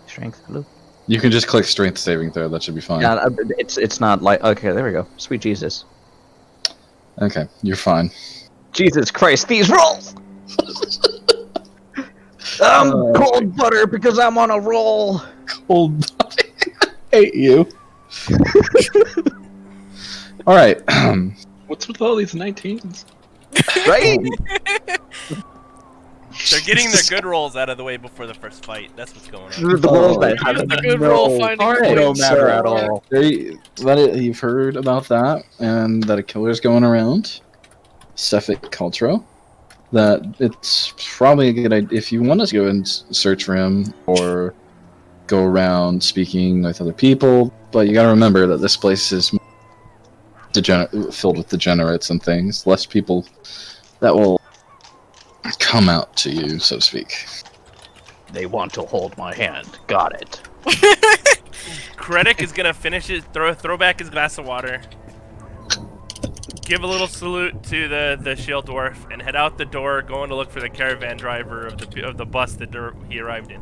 Strength, hello? You can just click strength saving throw, that should be fine. Yeah, it's not like... Okay, there we go. Sweet Jesus. Okay, you're fine. Jesus Christ, these rolls! I'm cold butter because I'm on a roll. Cold butter. I hate you. Alright. What's with all these 19s? Right? They're getting their good rolls out of the way before the first fight. That's what's going on. The rolls that Use have the good roll no, finding no points. matter at all. You've heard about that, and that a killer's going around. Suffolk Cultural. That it's probably a good idea if you want to go and search for him or go around speaking with other people. But you got to remember that this place is filled with degenerates and things. Less people that will come out to you, so to speak. They want to hold my hand. Got it. Krennic is gonna finish it. Throw back his glass of water. Give a little salute to the shield dwarf and head out the door, going to look for the caravan driver of the bus that he arrived in.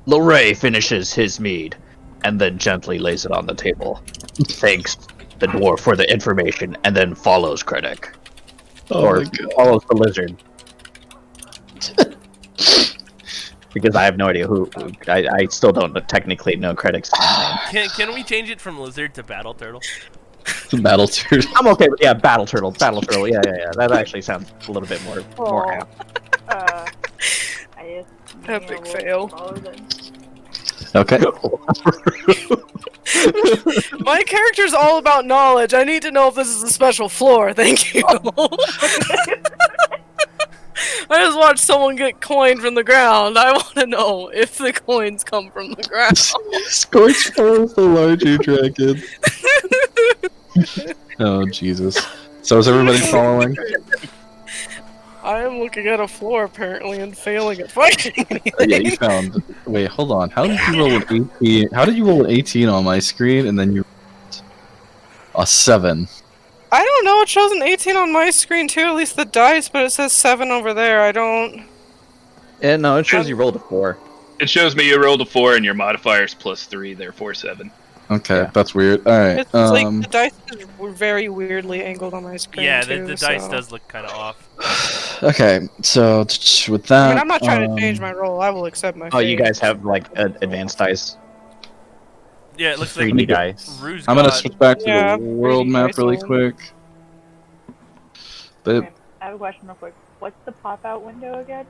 Lorray finishes his mead and then gently lays it on the table. Thanks the dwarf for the information and then follows Krennic. Or follows the lizard. Because I have no idea who. I still don't technically know Krennic's name. Can we change it from lizard to battle turtle? Battle turtle. I'm okay with battle turtle. Battle turtle. Yeah. That actually sounds a little bit more apt. Epic fail. Okay. My character's all about knowledge. I need to know if this is a special floor. Thank you. I just watched someone get coin from the ground. I want to know if the coins come from the ground. Scorch follows the larger dragon. Oh, Jesus. So is everybody following? I am looking at a floor apparently and failing at finding anything. Yeah, you found. Wait, hold on. How did you roll an 18? How did you roll an 18 on my screen and then you a 7? I don't know. It shows an 18 on my screen too. At least the dice, but it says 7 over there. I don't. Yeah, no, it shows you rolled a 4. It shows me you rolled a 4 and your modifier's +3, therefore 7. Okay, that's weird. All right. It's like the dice were very weirdly angled on my screen. Yeah, too, the dice so. does look kind of off. Okay, so with that. I mean, I'm not trying to change my roll. I will accept my. Oh, you fate. guys have like advanced dice. Yeah, it looks like 3D dice. Rue's I'm gonna got- switch back to Yeah, the world 3D map dice really roll. quick. Okay, I have a question real quick. What's the pop-out window again?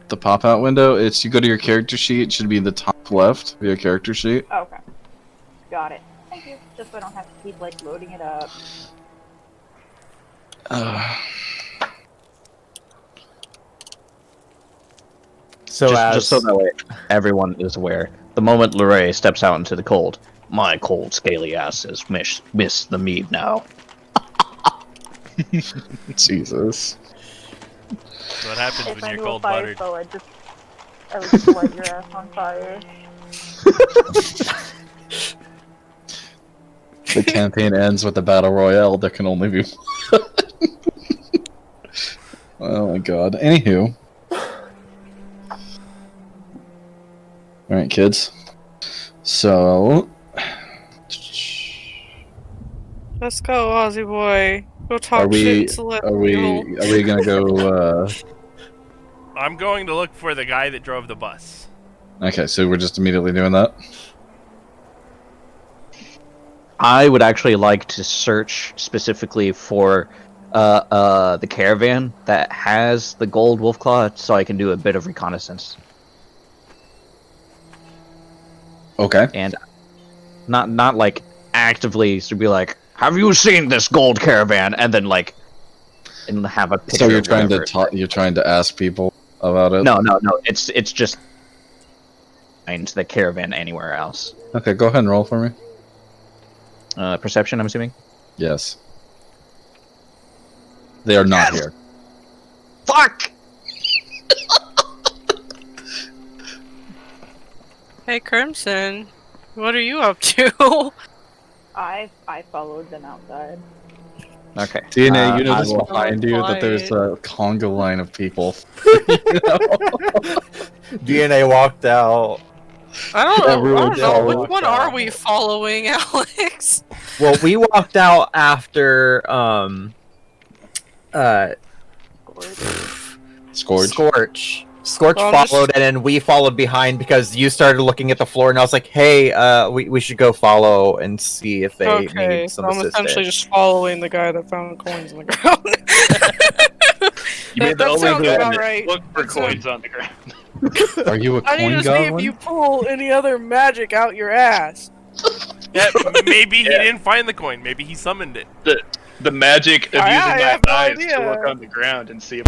The pop-out window. It's you go to your character sheet. It should be in the top left of your character sheet. Oh, okay. Got it. Thank you. Just so I don't have to keep, like, loading it up. So just so that way everyone is aware. The moment Lorray steps out into the cold, my cold, scaly ass has missed the mead now. Jesus. That's what happens If when I you're knew a cold fire blooded. spell, I would just light your ass on fire. The campaign ends with the battle royale. There can only be one. Oh my god. Anywho. Alright, kids. So. Let's go, Aussie boy. Go talk Are we? shit to let Are we gonna go? I'm going to look for the guy that drove the bus. Okay, so we're just immediately doing that. I would actually like to search specifically for the caravan that has the gold wolf claw, so I can do a bit of reconnaissance. Okay. And not like actively to be like, have you seen this gold caravan? And then like, and have a picture. So you're of trying whatever. to you're trying to ask people about it. No. It's just find the caravan anywhere else. Okay, go ahead and roll for me. Perception, I'm assuming. Yes. They are not here. Fuck. Hey, Crimson. What are you up to? I followed them outside. Okay. DNA, you know I this will- behind you that there's a conga line of people. DNA walked out. I don't know. Everyone's following. Which one are we following, Alex? Well, we walked out after Scourge. Scorch. Scorch Well, I'm followed, and then we followed behind because you started looking at the floor, and I was like, "Hey, we should go follow and see if they Okay, need so some I'm essentially assistance." just following the guy that found coins on the ground. You mean the that only sounds guy about that right. looked for That sounds- coins on the ground. Are you a I need coin to see if goblin? you pull any other magic out your ass. Yeah, maybe he Yeah. didn't find the coin. Maybe he summoned it. The magic of I using have my no eyes idea. to look on the ground and see.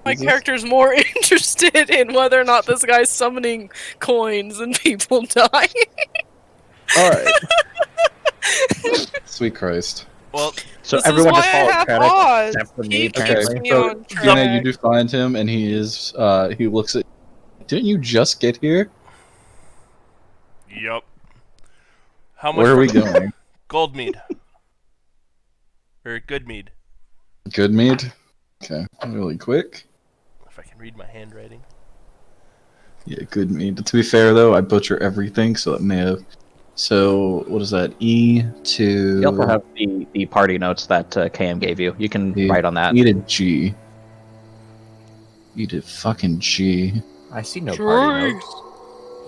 My character's more interested in whether or not this guy's summoning coins and people dying. All right. Sweet Christ. Well, So This is everyone why just I followed have Kraddock odds. except for me, He keeps apparently. me So on Gina, you track. do find him, and he is. He looks at. Didn't you just get here? yup. How much Where are for we the going? gold mead? Or good mead, Good mead. Okay, really quick. if I can read my handwriting. Yeah, good mead. To be fair though, I butcher everything, so that may have. So what is that? E to. You also have the party notes that KM gave you. You can E- write on that. E to G. E to fucking G. I see no party notes.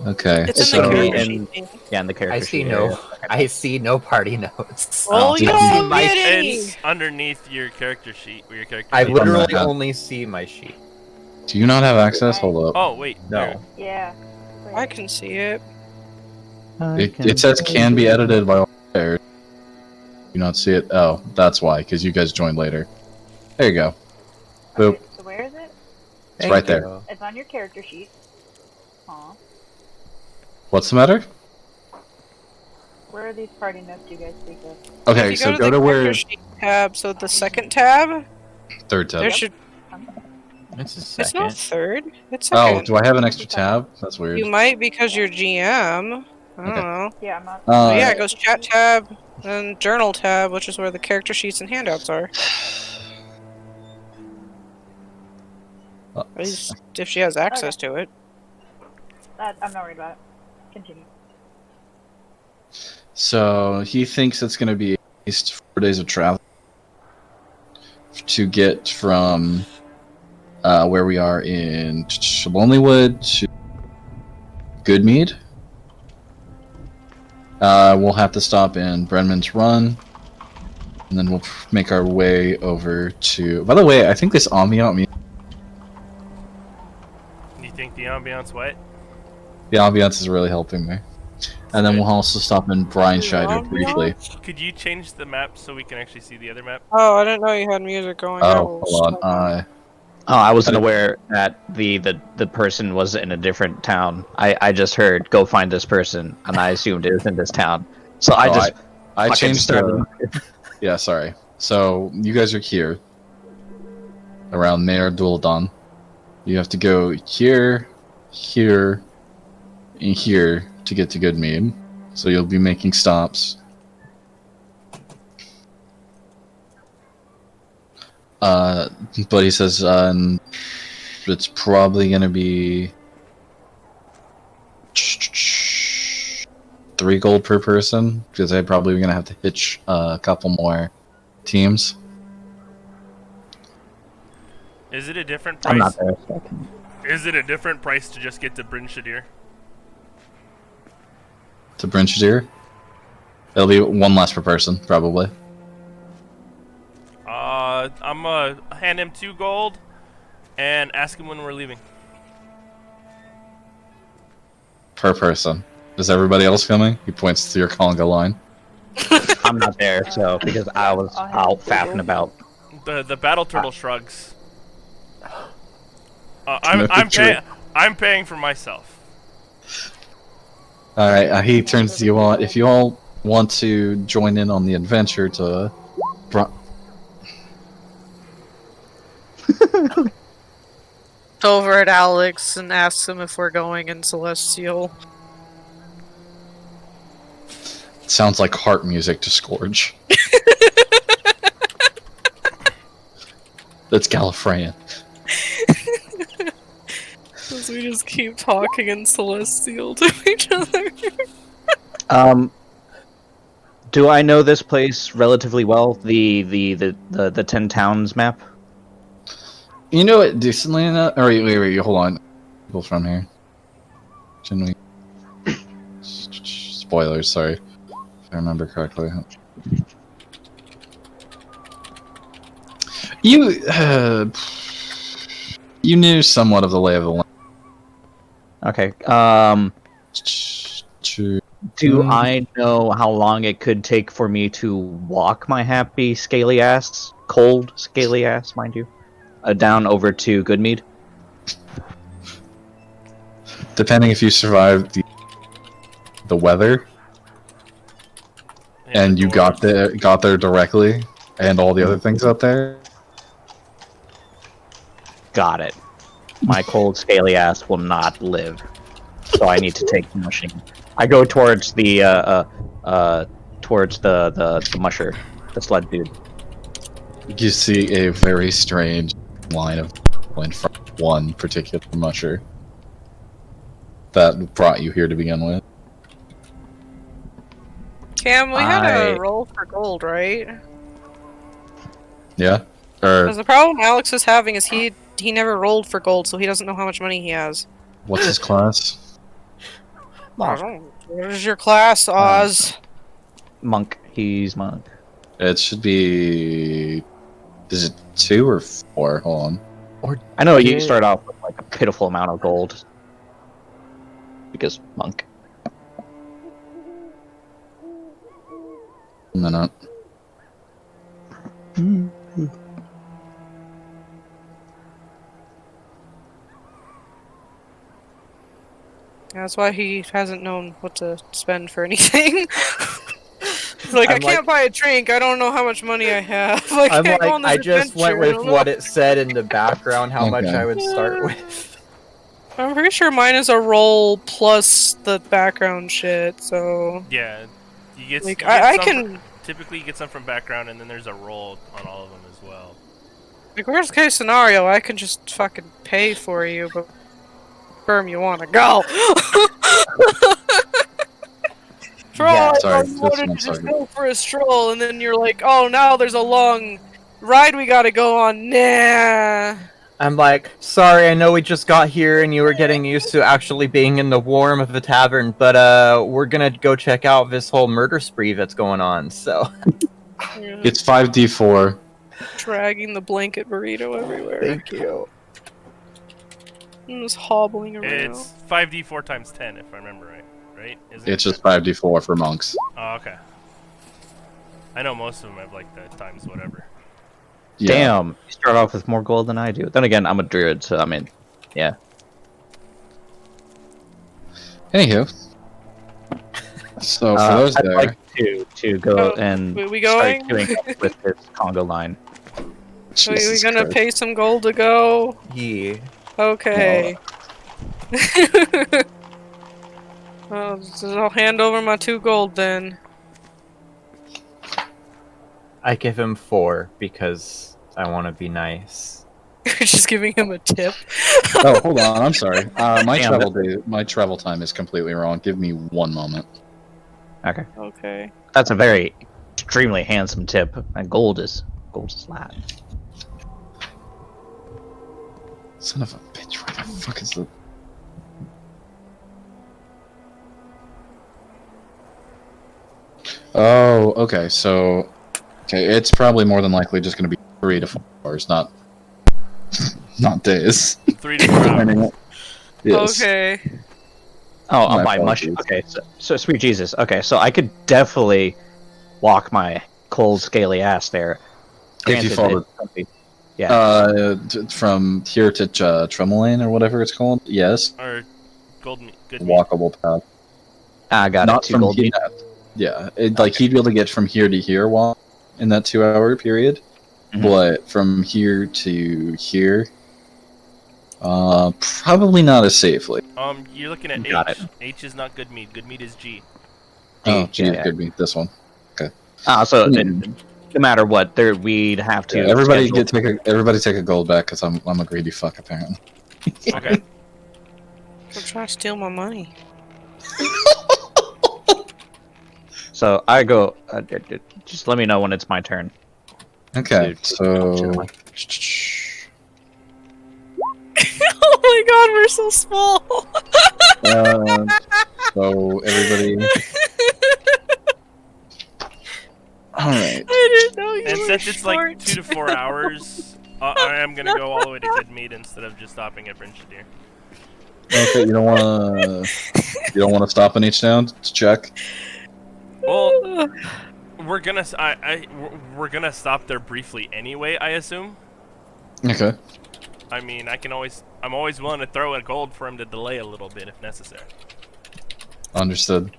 Okay. It's in so, the character in- sheet thing. Yeah, in the character I see sheet. no. Yeah. I see no party notes. Well, you did don't you- get any. It's underneath your character sheet. Where your character I sheet. literally Yeah. only see my sheet. Do you not have access? Hold up. Oh wait, No. Yeah. I can see it. It says can be edited by all players. You not see it? Oh, that's why, because you guys joined later. There you go. Boop. Okay, so where is it? It's right there. you. It's on your character sheet. Aw. What's the matter? Where are these party notes you guys speak of? Okay, If you so go go to to the where character sheet tab, so the second tab, third tab. there should. It's a It's not second. third. It's Oh, second. do I have an extra tab? That's weird. You might because you're GM. I don't Okay. know. Yeah, I'm not. But yeah, it goes chat tab, then journal tab, which is where the character sheets and handouts are. At least if she has access to it. I'm not worried about it. Continue. So he thinks it's going to be at least 4 days of travel to get from where we are in Lonelywood to Goodmead. We'll have to stop in Brenman's Run, and then we'll make our way over to. By the way, I think this ambient music. you think the ambiance what? The ambiance is really helping me. And then we'll also stop in Brian Scheider briefly. Could you change the map so we can actually see the other map? Oh, I didn't know you had music going. Oh, hold on. Oh, I wasn't aware that the person was in a different town. I just heard go find this person, and I assumed it was in this town. So I just I fucking changed started. Yeah, sorry. So you guys are here around Mayor Duldon. You have to go here, here, and here to get to Goodmead. So you'll be making stops. But he says it's probably gonna be 3 gold per person because they're probably gonna have to hitch a couple more teams. Is it a different I'm price? not there. Is it a different price to just get to Bryn Shadir? To Brinchadir. It'll be 1 less per person, probably. I'm gonna hand him 2 gold and ask him when we're leaving. Per person. Is everybody else coming? He points to your Conga line. I'm not there, so because I was out faffing about. The battle turtle shrugs. I'm paying for myself. Alright, he turns to you all. If you all want to join in on the adventure to. Over at Alex and asks him if we're going in Celestial. Sounds like heart music to Scourge. That's Gallifreyan. Because we just keep talking in Celestial to each other. Do I know this place relatively well? The 10 towns map. You know what? Decently enough. Or wait, hold on. People from here. Shouldn't we? Spoilers. Sorry, if I remember correctly. You knew somewhat of the lay of the land. Okay. Do I know how long it could take for me to walk my happy scaly ass, cold scaly ass, mind you, down over to Goodmead? Depending if you survive the weather, and you got there directly, and all the other things out there. Got it. My cold scaly ass will not live, so I need to take the machine. I go towards the musher, the sled dude. You see a very strange line of in front of one particular musher that brought you here to begin with. Cam, we had a roll for gold, right? Yeah. Because the problem Alex is having is he never rolled for gold, so he doesn't know how much money he has. What's his class? I don't. What is your class, Oz? Monk. He's monk. It should be. Is it 2 or 4? Hold on. I know you start off with like a pitiful amount of gold. Because monk. A minute. That's why he hasn't known what to spend for anything. It's like, I can't buy a drink, I don't know how much money I have. I just went with what it said in the background, how much I would start with. I'm pretty sure mine is a roll plus the background shit, so... Yeah, you get, like, you get I can... Typically you get some from background, and then there's a roll on all of them as well. Like, worst case scenario, I can just fucking pay for you, but... Firm, you wanna go! For all I wanted to just go for a stroll, and then you're like, oh, now there's a long ride we gotta go on, nah... I'm like, sorry, I know we just got here and you were getting used to actually being in the warm of the tavern, but we're gonna go check out this whole murder spree that's going on, so... It's 5d4. Dragging the blanket burrito everywhere. Thank you. I'm just hobbling around. It's 5d4 times 10, if I remember right? Isn't It's just 5d4 for monks. Oh, okay. I know most of them have like the times whatever. Yeah. Damn, you start off with more gold than I do. Then again, I'm a druid, so I mean, yeah. Anywho. So for those I'd there... like to go and we going? start doing up with this Congo line. Are we gonna pay some gold to go? Yeah. Okay. Well, I'll hand over my 2 gold then. I give him 4 because I want to be nice. You're just giving him a tip. Oh, hold on. I'm sorry. My travel time is completely wrong. Give me 1 moment. Okay. Okay. That's a very extremely handsome tip. And gold is flat. Son of a bitch! Where the fuck is the? Oh, okay. So, it's probably more than likely just going to be 3 to 4 hours, not days. 3 to 4 hours. Yes. Okay. Oh, my mush. Okay, so sweet Jesus. Okay, so I could definitely walk my cold, scaly ass there. If you follow, from here to Tremolane or whatever it's called. Yes. Or Good walkable path. I got not it. From here, yeah, he'd be able to get from here to here while in that 2-hour period, but from here to here, probably not as safely. You're looking at Got H. it. H is not good meat. Good meat is G. Oh, G is good meat. This one. Okay. So no matter what, we'd have to. Everybody take a gold back because I'm a greedy fuck apparently. Okay. Don't try to steal my money. So I go. Just let me know when it's my turn. Okay. So so small. So everybody. All right. I didn't know you And were since it's like short. 2 to 4 hours, I am gonna go all the way to Goodmead instead of just stopping at Brinchadir. Okay, you don't wanna stop in each town to check. Well, we're gonna we're gonna stop there briefly anyway, I assume. Okay. I mean, I'm always willing to throw a gold for him to delay a little bit if necessary. Understood.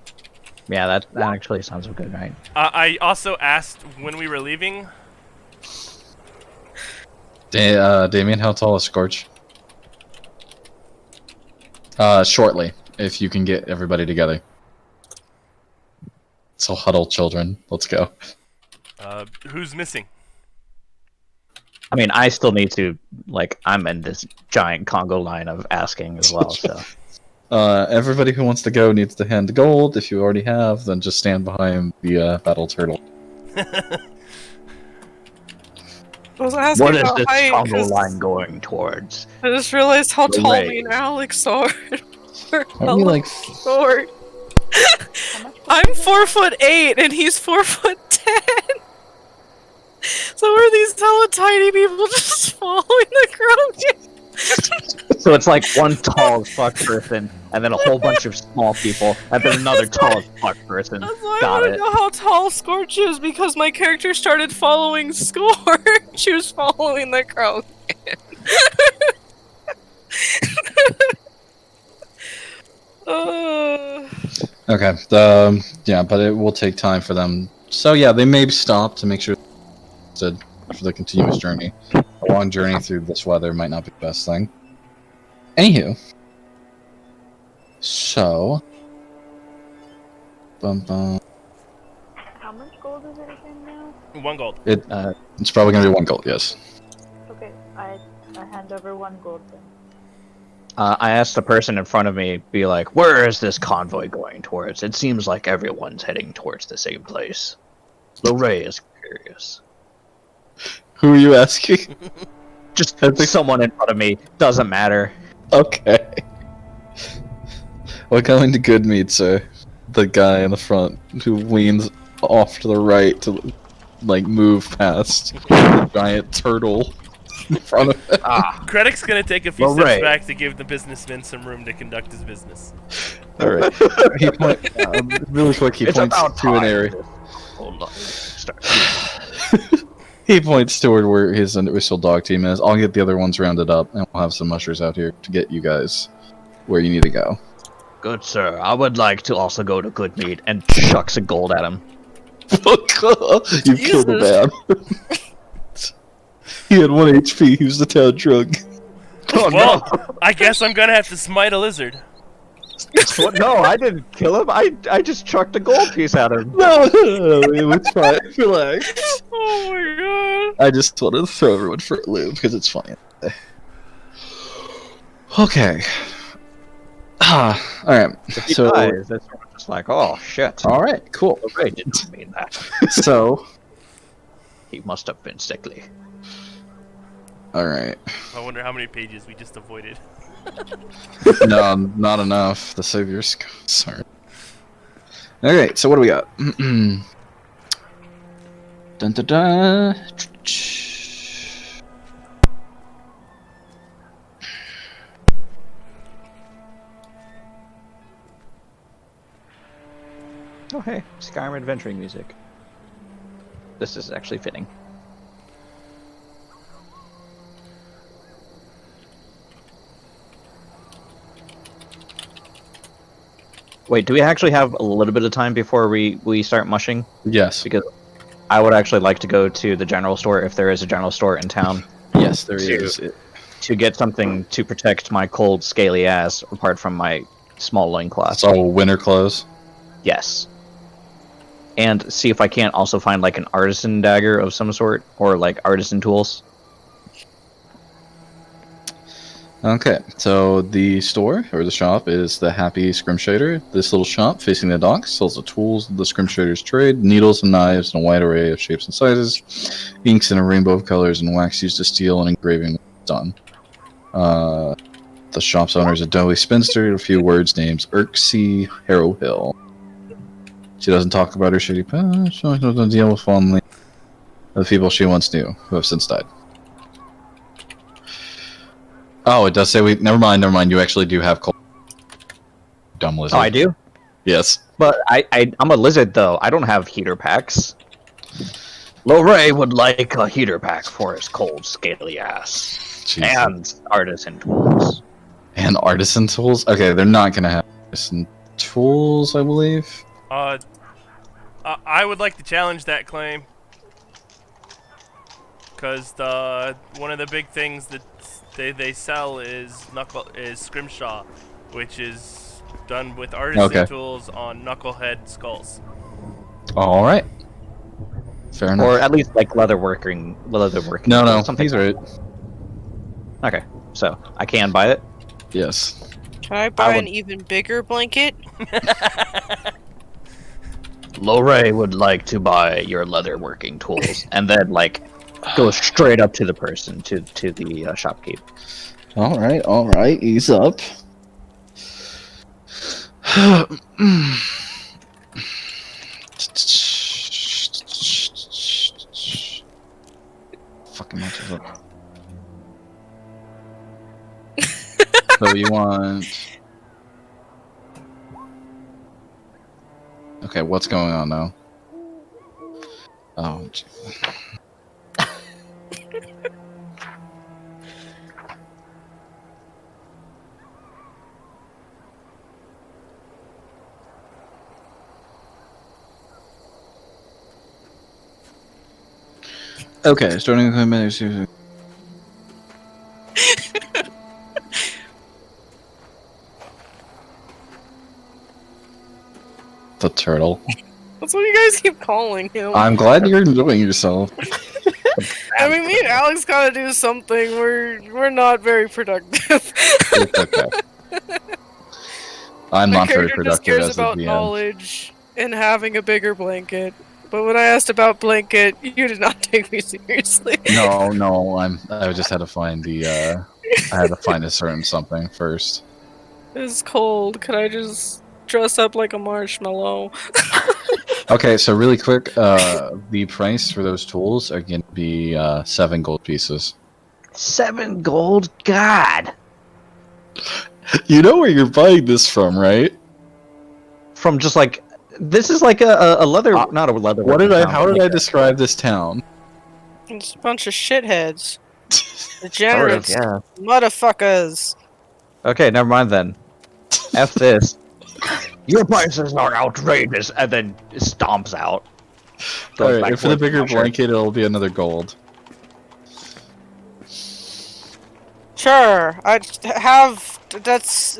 Yeah, that actually sounds good, right? I also asked when we were leaving. Damien, how tall is Scorch? Shortly, if you can get everybody together. So huddle, children. Let's go. Who's missing? I mean, I still need to, like, I'm in this giant Congo line of asking as well, so. Everybody who wants to go needs to hand the gold. If you already have, then just stand behind the battle turtle. I was asking What is about this height, Congo 'cause line going towards? I just realized how The tall ray. me and Alex are. Aren't we like short. I'm 4'8" and he's 4'10". So are these hella tiny people just following the ground? So it's like one tall as fuck person, and then a whole bunch of small people, and then another tall as fuck person. That's why I Got want to it. know how tall Scorch is, because my character started following Scorch. She was following the crowd. Okay. Yeah, but it will take time for them. So yeah, they may stop to make sure for the continuous journey. A long journey through this weather might not be the best thing. Anywho, so How much gold is it again now? 1 gold. It's probably gonna be 1 gold. Yes. Okay, I hand over 1 gold then. I asked the person in front of me, be like, where is this convoy going towards? It seems like everyone's heading towards the same place. Lorray is curious. Who are you asking? Just someone in front of me. Doesn't matter. Okay. We're going to Goodmead, sir. The guy in the front who leans off to the right to, like, move past the giant turtle in front of him. Krennic's gonna take a few Well, steps right. back to give the businessman some room to conduct his business. Alright. He really quick, he It's points about to an time. area. Hold on. Start. He points toward where his initial dog team is. I'll get the other ones rounded up, and we'll have some mushers out here to get you guys where you need to go. Good sir, I would like to also go to Goodmead, and chucks a gold at him. You killed a man. He had 1 HP. He was the town drug. Oh Well, I guess I'm gonna have to smite a lizard. no! No, I didn't kill him. I just chucked a gold piece at him. No, it was fine. Relax. Oh my god. I just wanted to throw everyone for a loop because it's funny. Okay. Alright. If he So, dies, that's just like, oh shit. alright, cool. Lorray didn't mean that. So, He must have been sickly. alright. I wonder how many pages we just avoided. No, not enough. The Savior's sorry. Alright, so what do we got? Dun dun dun. Oh hey, Skyrim adventuring music. This is actually fitting. Wait, do we actually have a little bit of time before we start mushing? Yes. Because I would actually like to go to the general store, if there is a general store in town, Yes, there is. to get something to protect my cold, scaly ass, apart from my small loincloth. So, winter clothes. Yes. And see if I can't also find like an artisan dagger of some sort, or like artisan tools. Okay, so the store, or the shop, is the Happy Scrimshader. This little shop facing the docks sells the tools of the Scrimshader's trade, needles and knives in a wide array of shapes and sizes, inks in a rainbow of colors, and wax used to steel and engraving done. The shop's owner is a doughy spinster. A few words, names Irksy Harrow Hill. She doesn't talk about her shitty past. She doesn't deal with fondly the people she once knew, who have since died. Oh, it does say we. Never mind. You actually do have cold. Dumb lizard. Oh, I do? Yes. But I'm a lizard, though. I don't have heater packs. Lorray would like a heater pack for his cold, scaly ass. Jesus. And artisan tools. And artisan tools? Okay, they're not gonna have artisan tools, I believe. I would like to challenge that claim. Because one of the big things that they sell is scrimshaw, which is done with artisan tools on knucklehead skulls. All right. Fair enough. Or at least like leatherworking. No, something. He's right. Okay, so I can buy it. Yes. Can I buy an even bigger blanket? Lorray would like to buy your leatherworking tools, and then like go straight up to the person, to the shopkeep. All right. Ease up. Fucking matches up. So you want? Okay, what's going on now? Oh, geez. Okay, starting with minutes. The turtle. That's what you guys keep calling him. I'm glad you're enjoying yourself. I mean, me and Alex gotta do something. We're not very productive. It's okay. I'm My not very character productive just cares as the about DM. knowledge and having a bigger blanket. But when I asked about blanket, you did not take me seriously. No, I just had to find the I had to find a certain something first. It's cold. Could I just dress up like a marshmallow? Okay, so really quick, the price for those tools are going to be 7 gold pieces. 7 gold? God! You know where you're buying this from, right? From just like this is like a leather, not a leather. How did I describe this town? It's a bunch of shitheads. Degenerates. Yeah. Motherfuckers. Okay, never mind then. F this. Your prices are outrageous, and then stomps out. Alright, and for the bigger blanket, it'll be another gold. Sure, that's...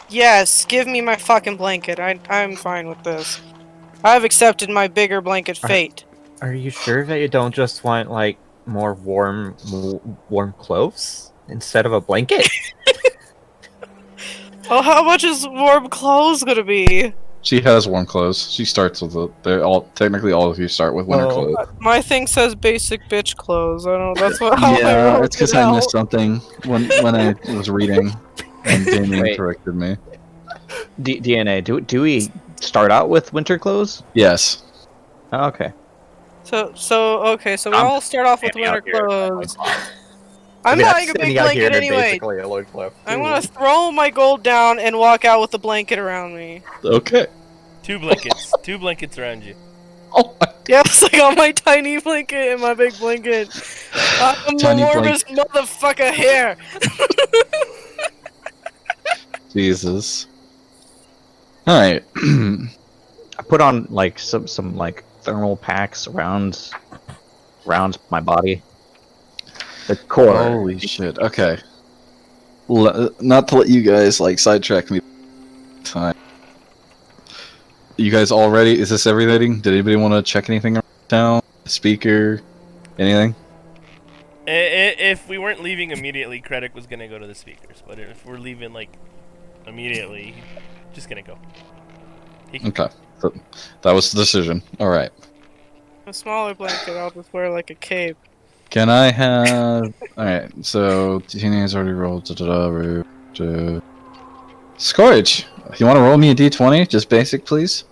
Yes, give me my fucking blanket. I'm fine with this. I've accepted my bigger blanket fate. Are you sure that you don't just want, like, more warm clothes instead of a blanket? Well, how much is warm clothes gonna be? She has warm clothes. She starts with technically all of you start with winter clothes. My thing says basic bitch clothes. I don't know. That's what. Yeah, it's because I missed something when I was reading, and Damien corrected me. DNA. Do we start out with winter clothes? Yes. Oh, okay. So we all start off with winter clothes. I'm buying a big blanket anyway. I'm gonna throw my gold down and walk out with the blanket around me. Okay. 2 blankets. 2 blankets around you. Oh my. Yes, I got my tiny blanket and my big blanket. I'm the warmest motherfucker here. Jesus. Alright. I put on like some like thermal packs around my body. The core. Holy shit. Okay. Not to let you guys like sidetrack me. Time. You guys all ready? Is this everything? Did anybody want to check anything around town? Speaker? Anything? If we weren't leaving immediately, Kredek was gonna go to the speakers. But if we're leaving like immediately, just gonna go. Okay. So, that was the decision. Alright. A smaller blanket, I'll just wear like a cape. Can I have... Alright, so... Teenage already rolled... Scourge, you want to roll me a d20? Just basic, please?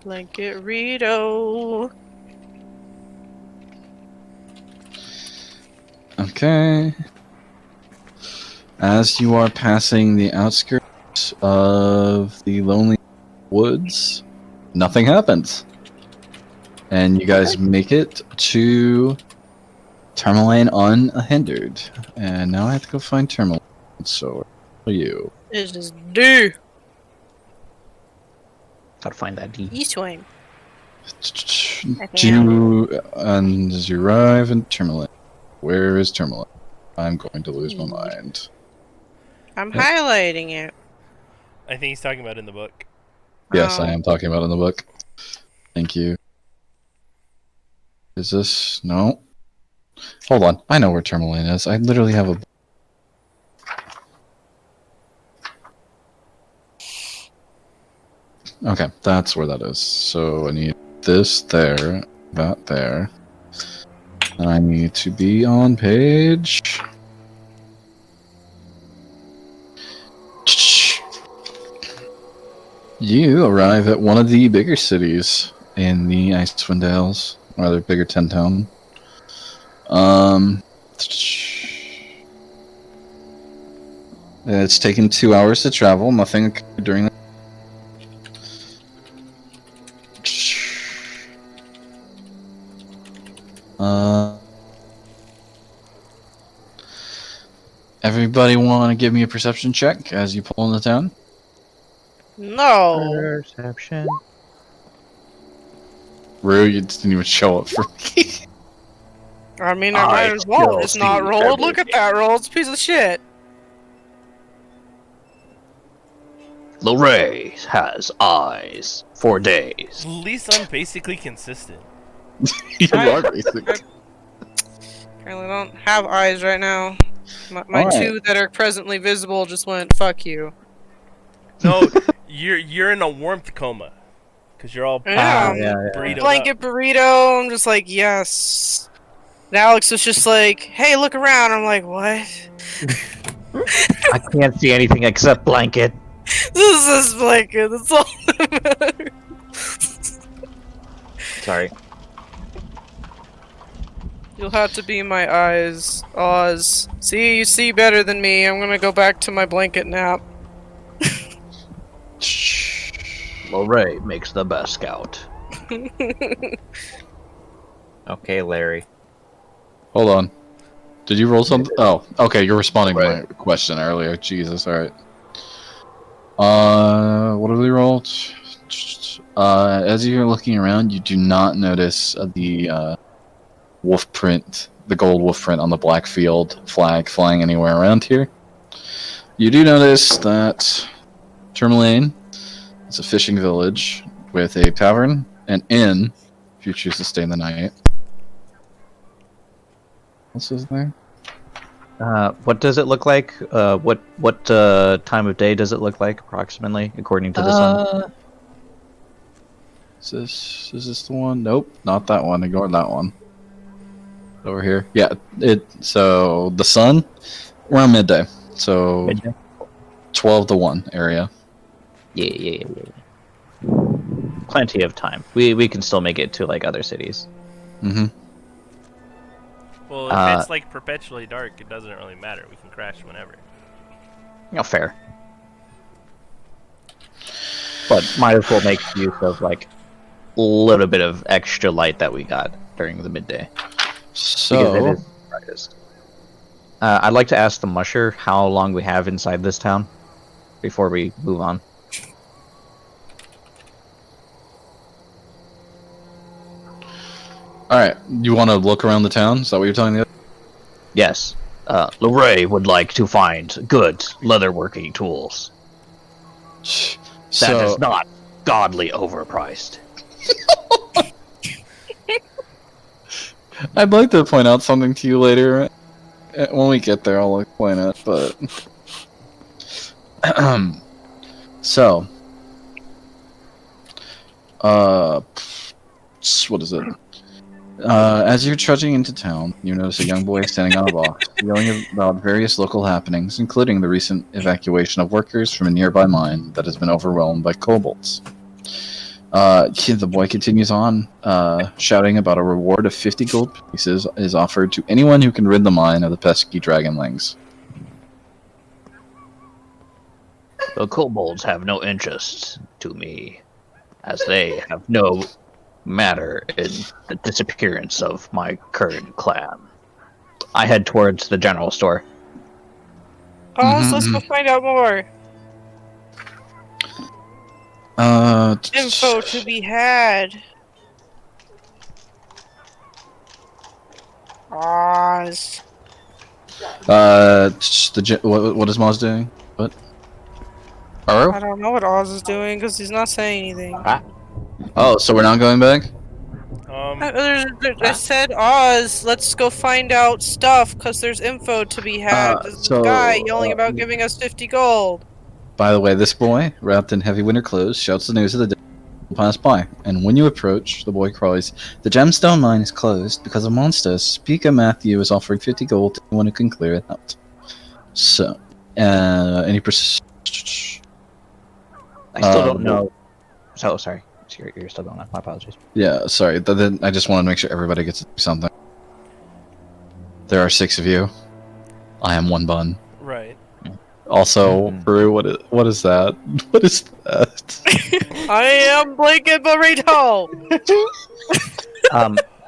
Blanket Rito. Okay. As you are passing the outskirts of the lonely woods, nothing happens. And you guys make it to Tourmaline unhindered. And now I have to go find Tourmaline. So, where are you? It's just do. Gotta find that D. East Wing. And as you arrive in Tourmaline, where is Tourmaline? I'm going to lose my mind. I'm highlighting it. I think he's talking about in the book. Yes, Oh. I am talking about in the book. Thank you. Is this... No. Hold on. I know where Tourmaline is. I literally have a... Okay, that's where that is. So I need this there, that there. And I need to be on page... You arrive at one of the bigger cities in the Icewind Dales, or rather bigger 10 town. It's taken 2 hours to travel. Nothing occurred during that. Everybody want to give me a perception check as you pull into town? No. Perception. Rue, you didn't even show up for me. I mean, I might as well. It's not rolled. Look at that roll. It's a piece of shit. Lorray has eyes for days. At least I'm basically consistent. You are basic. Apparently don't have eyes right now. My Alright. two that are presently visible just went, fuck you. No, you're in a warmth coma. Because you're all Yeah. burritoed Blanket up. burrito. I'm just like, yes. And Alex was just like, hey, look around. I'm like, what? I can't see anything except blanket. This is blanket. That's all that matters. Sorry. You'll have to be my eyes, Oz. See, you see better than me. I'm gonna go back to my blanket nap. Lorray makes the best scout. Okay, Larry. Hold on. Did you roll something? Oh, okay, you're responding to my question earlier. Jesus, alright. What did we roll? As you're looking around, you do not notice the wolf print, the gold wolf print on the black field flag flying anywhere around here. You do notice that Tourmaline is a fishing village with a tavern, an inn, if you choose to stay in the night. What's his name? What does it look like? What time of day does it look like, approximately, according to the sun? Is this the one? Nope, not that one. Ignore that one. Over here. Yeah, so the sun, around midday. So Midday? 12 to 1 area. Yeah. Plenty of time. We can still make it to like other cities. Mm-hmm. Well, if it's like perpetually dark, it doesn't really matter. We can crash whenever. Fair. But might as well make use of like a little bit of extra light that we got during the midday. So Because it is brightest. I'd like to ask the musher how long we have inside this town before we move on. Alright, you want to look around the town? Is that what you're telling me? Yes. Lorray would like to find good leatherworking tools. That is not godly overpriced. I'd like to point out something to you later. When we get there, I'll explain it, but... So... what is it? As you're trudging into town, you notice a young boy standing on a box, yelling about various local happenings, including the recent evacuation of workers from a nearby mine that has been overwhelmed by kobolds. The boy continues on, shouting about a reward of 50 gold pieces is offered to anyone who can rid the mine of the pesky dragonlings. The kobolds have no interest to me, as they have no matter in the disappearance of my current clan. I head towards the general store. Pause, let's go find out more. Info to be had. Oz. What is Moz doing? What? Aro? I don't know what Oz is doing because he's not saying anything. Oh, so we're not going back? I said Oz, let's go find out stuff because there's info to be had. There's this guy yelling about giving us 50 gold. By the way, this boy, wrapped in heavy winter clothes, shouts the news of the day pass by, and when you approach, the boy cries, "The gemstone mine is closed because of monsters. Speaker Matthew is offering 50 gold to anyone who can clear it out." So, any I still don't know. So, sorry. You're still going on. My apologies. Yeah, sorry. Then I just want to make sure everybody gets to do something. There are 6 of you. I am one bun. Right. Also, Brew, what is that? What is that? I am Blanket Burrito!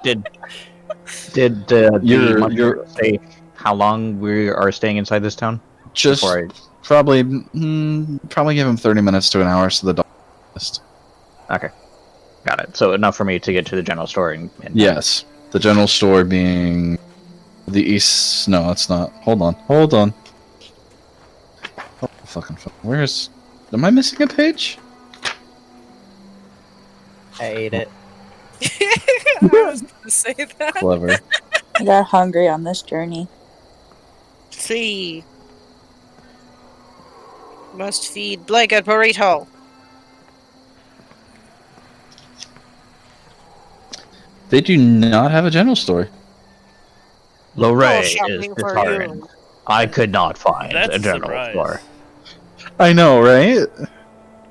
Did the say how long we are staying inside this town? Just probably give him 30 minutes to an hour to the dog list. Okay, got it. So enough for me to get to the general store and yes, the general store being the east. No, it's not. Hold on. Oh, fucking. Where's? Am I missing a page? I ate it. I was gonna say that. Clever. I got hungry on this journey. See. Must feed Blanket Burrito. They do not have a general store. Lorraine is disheartened. I could not find a general store. I know, right?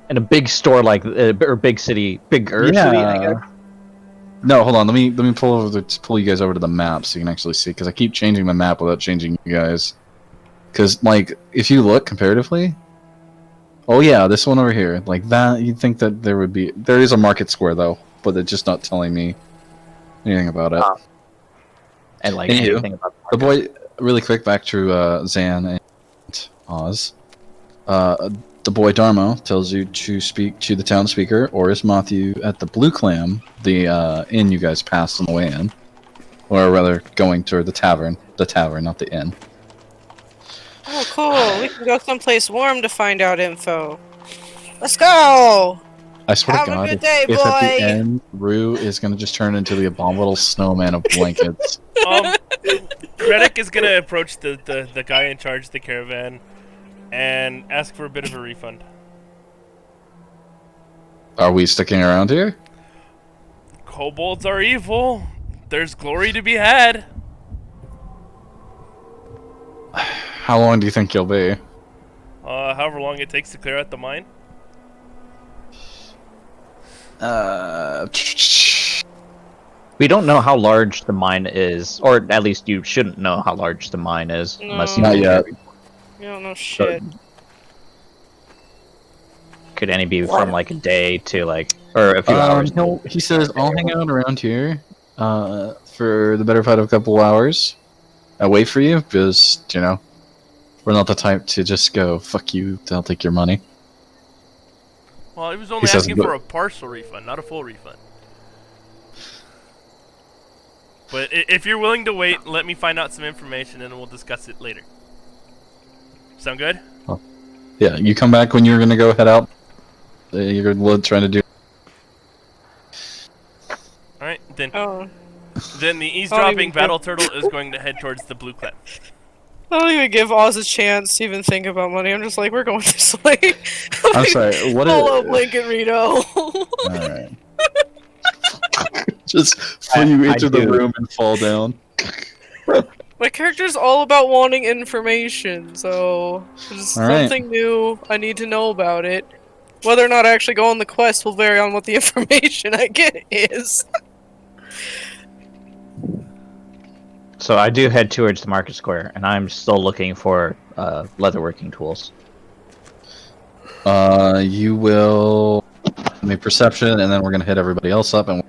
In a big store like, or big city, bigger city, I guess. No, hold on. Let me pull you guys over to the map so you can actually see. Because I keep changing the map without changing you guys. Because like, if you look comparatively, oh yeah, this one over here, like that, you'd think that there is a market square though, but it's just not telling me anything about it. And like Anywho, anything about the boy, really quick, back to Zan and Oz. The boy Darmo tells you to speak to the town speaker, or is Matthew at the Blue Clam, the inn you guys passed on the way in, or rather going toward the tavern, not the inn. Oh, cool! We can go someplace warm to find out info. Let's go! I swear Have to God, a good day, if boy. at the end Rue is gonna just turn into the abominable snowman of blankets. Krennic is gonna approach the guy in charge of the caravan and ask for a bit of a refund. Are we sticking around here? Kobolds are evil. There's glory to be had. How long do you think you'll be? However long it takes to clear out the mine. We don't know how large the mine is, or at least you shouldn't know how large the mine is. No. Unless you Not yet. You don't know shit. Could any be from like a day to like, or a few hours? No, he says I'll hang out around here for the better part of a couple hours. I'll wait for you because, you know, we're not the type to just go, fuck you, I'll take your money. Well, he was only asking for a partial refund, not a full refund. But if you're willing to wait, let me find out some information and we'll discuss it later. Sound good? Yeah, you come back when you're gonna go head out. You're trying to do. Alright, then. Oh. Then the eavesdropping battle turtle is going to head towards the blue clam. I don't even give Oz a chance to even think about money. I'm just like, we're going this way. I'm sorry, what is... Hello, Blanket Rito. Alright. Just when you enter the room and fall down. My character's all about wanting information, so there's something new. I need to know about it. Whether or not I actually go on the quest will vary on what the information I get is. So I do head towards the market square, and I'm still looking for leatherworking tools. You will make perception, and then we're gonna hit everybody else up, and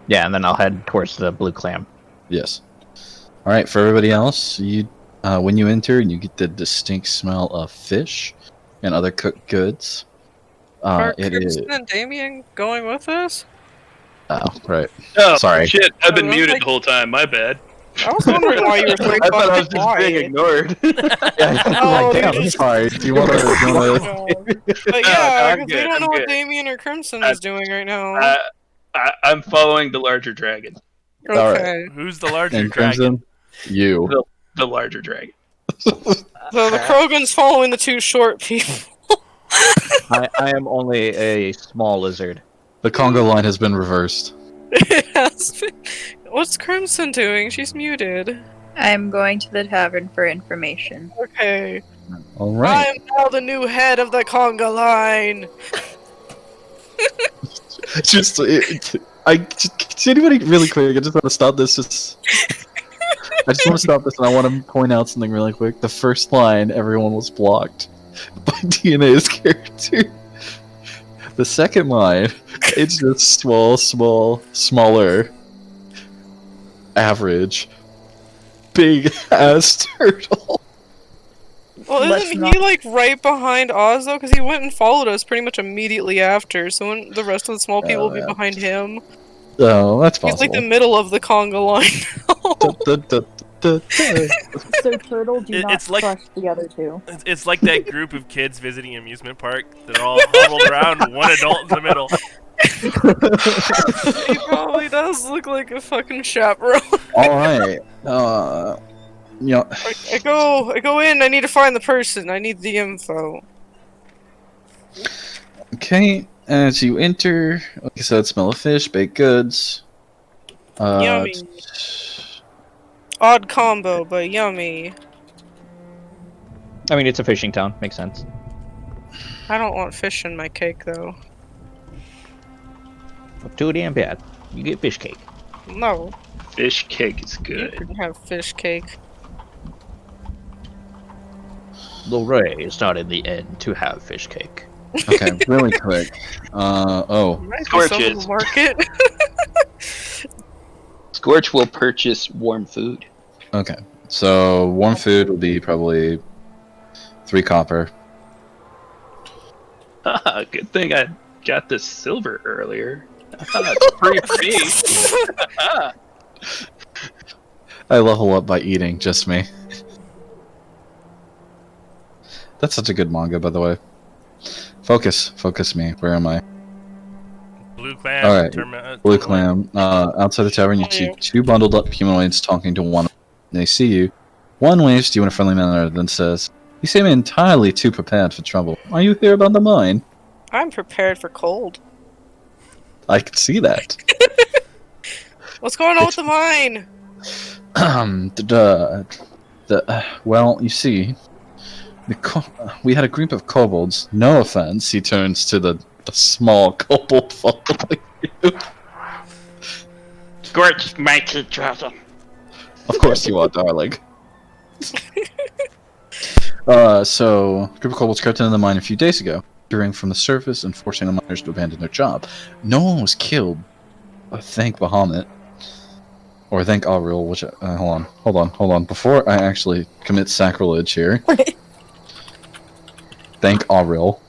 yeah, and then I'll head towards the blue clam. Yes. All right, for everybody else, you when you enter, you get the distinct smell of fish and other cooked goods. Are Kirsten and Damien going with us? Oh, right. Oh, sorry. Shit, I've been muted the whole time. My bad. I was wondering why you were so I thought I was fucking just being quiet. ignored. Oh, damn, I'm sorry. Do you want to? But yeah, I'm because we good, don't I'm know what good. Damien or Crimson is doing right now. I'm following the larger dragon. Okay. Who's the larger And dragon? Crimson, you. The larger dragon. So the Krogan's following the two short people. I am only a small lizard. The Congo line has been reversed. It has been. What's Crimson doing? She's muted. I'm going to the tavern for information. Okay. All right. I am now the new head of the conga line. Is anybody really quick? I just want to stop this. I just want to stop this, and I want to point out something really quick. The first line, everyone was blocked by DNA's character. The second line, it's just smaller, average, big ass turtle. Well, isn't he like right behind Oz though? Because he went and followed us pretty much immediately after. So when the rest of the small people will be behind him. Oh, that's possible. He's like the middle of the conga line. So Turtle, do not crush the other two. It's like that group of kids visiting an amusement park. They're all huddled around, one adult in the middle. He probably does look like a fucking chaperone. Alright. I go in, I need to find the person. I need the info. Okay, as you enter, like I said, smell of fish, baked goods. Yummy. Odd combo, but yummy. I mean, it's a fishing town. Makes sense. I don't want fish in my cake, though. Too damn bad. You get fish cake. No. Fish cake is You good. can have fish cake. Lorray is not in the inn to have fish cake. Okay, really quick. Scorches. Market. Scorch will purchase warm food. Okay, so warm food will be probably 3 copper. Good thing I got this silver earlier. It's free for me. I level up by eating, just me. That's such a good manga, by the way. Focus me. Where am I? Blue clam. Alright, blue clam. Outside the tavern, you see 2 bundled up humanoids talking to one. They see you. One waves to you in a friendly manner, then says, "You seem entirely too prepared for trouble. Are you here about the mine?" I'm prepared for cold. I can see that. What's going on with the mine? Well, you see, we had a group of kobolds. No offense, he turns to the small kobold following you. Scorch mighty dragon. Of course you are, darling. So, a group of kobolds crept into the mine a few days ago, entering from the surface and forcing the miners to abandon their job. No one was killed. Thank Bahamut. Or thank Auril, which... hold on. Before I actually commit sacrilege here... Thank Auril.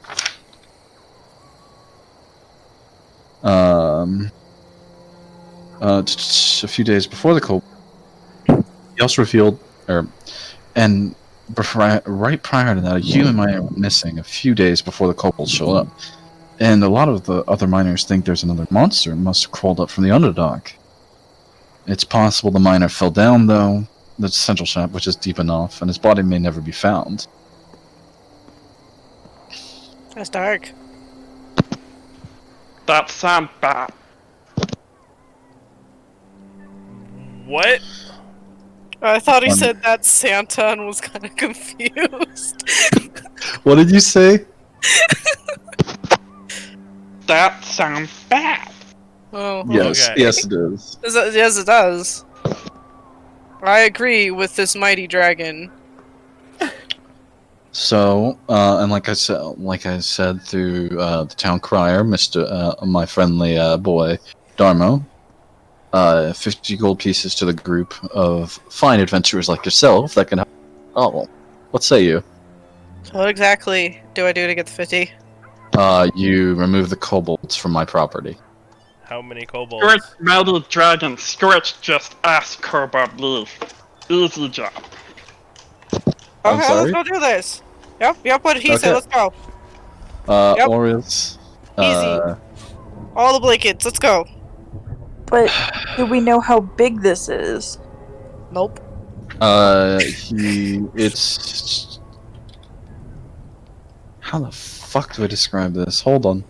A few days before the kobold, he also revealed... And right prior to that, you and I were missing a few days before the kobolds showed up. And a lot of the other miners think there's another monster must have crawled up from the Underdark. It's possible the miner fell down, though, the central shaft, which is deep enough, and his body may never be found. That's dark. That sounds bad. What? I thought he said that Santa and was kind of confused. What did you say? That sounds bad. Oh, Yes, Okay. yes it is. yes, it does. I agree with this mighty dragon. So, and like I said through the town crier, my friendly boy, Darmo, 50 gold pieces to the group of fine adventurers like yourself that can help. Oh, what say you? What exactly do I do to get the 50? You remove the kobolds from my property. How many Scorch kobolds? metal dragon. Scorch just ask her about leave. Easy job. I'm Okay, sorry? let's go do this. Yep, what he said, Okay. let's go. Yep. Aureus. Easy. All the blankets, let's go. But do we know how big this is? Nope. It's... How the fuck do I describe this? Hold on.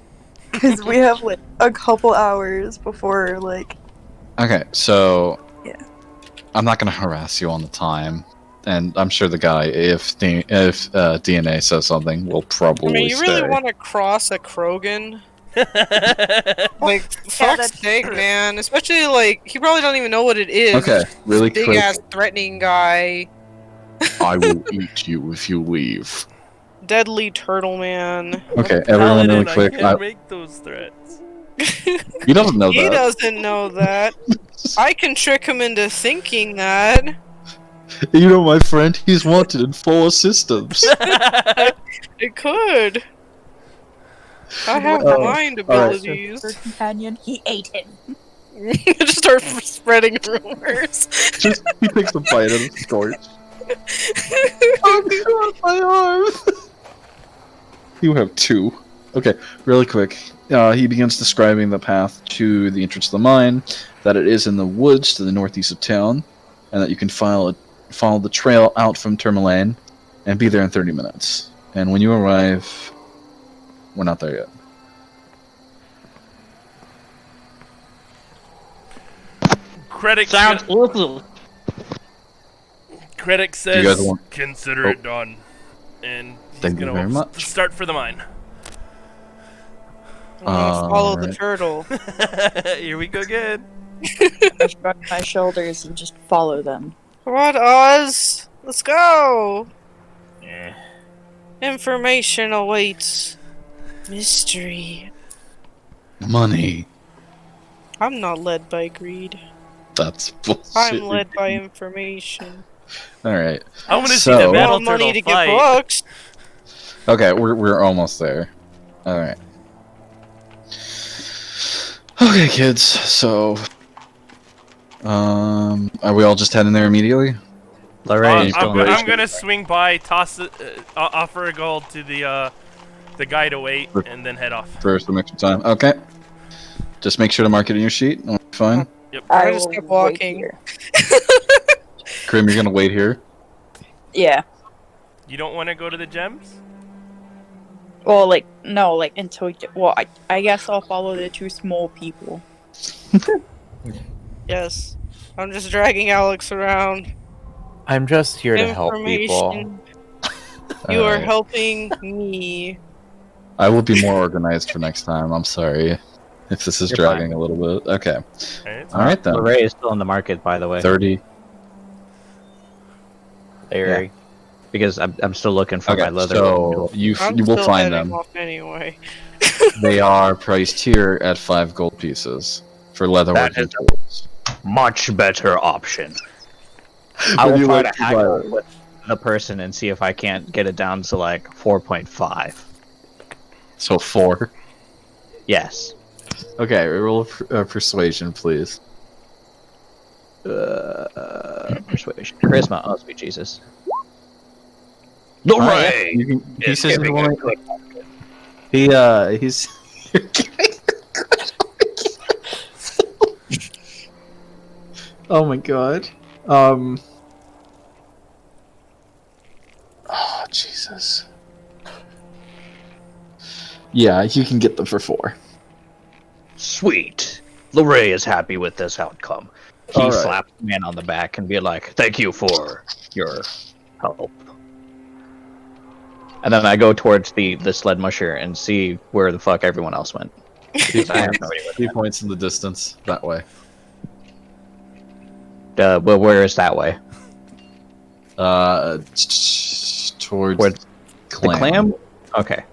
Because we have like a couple hours before like. Okay, so... Yeah. I'm not gonna harass you on the time. And I'm sure the guy, if DNA says something, will probably I mean, you really stay. want to cross a Krogan? Like, fuck's sake, true. man. Especially, like, he probably don't even know what it is. Okay, really Big quick. ass threatening guy. I will eat you if you leave. Deadly turtle man. Okay, everyone really Paladin, quick. I can't make those threats. He doesn't know He that. doesn't know that. I can trick him into thinking that. You know, my friend, he's wanted in 4 systems. It could. I have mind abilities. Her companion, he ate him. Just start spreading rumors. Just, he takes a bite of the scorch. Oh god, my arm! You have 2. Okay, really quick. He begins describing the path to the entrance of the mine, that it is in the woods to the northeast of town, and that you can follow the trail out from Tourmaline and be there in 30 minutes. And when you arrive, we're not there yet. Credit Sounds awful. Credit You guys says want- consider it done. And he's Thank you gonna very much. start for the mine. I'm gonna follow the Alright. turtle. Here we go again. I shrug my shoulders and just follow them. Come on, Oz! Let's go! Eh. Information awaits. Mystery. Money. I'm not led by greed. That's bullshit. I'm led by information. Alright. I want to see So- the I battle want money turtle to fight. get books. Okay, we're almost there. Alright. Okay, kids, so... are we all just heading there immediately? Lorraine is I'm, still in I'm gonna swing by, toss it, offer a gold to the guy to wait, and then head off. For some extra time. Okay. Just make sure to mark it in your sheet. Fine. Yep. I I just will kept wait walking. here. Grim, you're gonna wait here? Yeah. You don't want to go to the gems? Well, like no, like until well, I guess I'll follow the 2 small people. Yes. I'm just dragging Alex around. I'm just here to help people. Information. You are Alright. helping me. I will be more organized for next time. I'm sorry if this is You're dragging a little bit. Okay. Alright. Alright then. Lorraine is still in the market, by the way. 30. Larry. Because I'm still looking for Okay, my leather. so you I'm will still find heading them. off anyway. They are priced here at 5 gold pieces for leatherworking That is- tools. Much better option. I Would will you try like to to haggle buy- with the person and see if I can't get it down to like 4.5. So 4. Yes. Okay, roll a persuasion, please. Persuasion. Charisma. Oh, sweet Jesus. Lorraine! He is says giving he a won't- quick- he's Oh my god. Oh Jesus. Yeah, you can get them for 4. Sweet. Lorraine is happy with this outcome. He All right. slaps the man on the back and be like, "Thank you for your help." And then I go towards the sled musher and see where the fuck everyone else went. I have no idea where 3 points in the distance that way. well, where is that way? Towards Towards clam. the clam? Okay.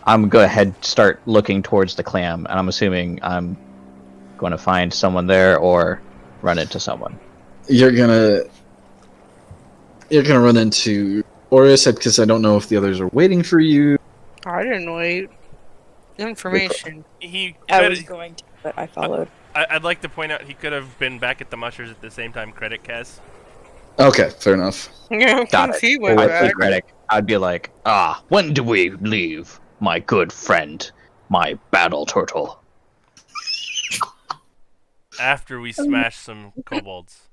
I'm gonna go ahead start looking towards the clam, and I'm assuming I'm going to find someone there or run into someone. You're gonna run into Oris because I don't know if the others are waiting for you. I didn't wait. Information. He I was could, going to, but I followed. I'd like to point out he could have been back at the mushers at the same time Credit has. Okay, fair enough. Yeah, Got it. he went I'd back. say Krennic. I'd be like, when do we leave, my good friend, my battle turtle? After we smash some kobolds.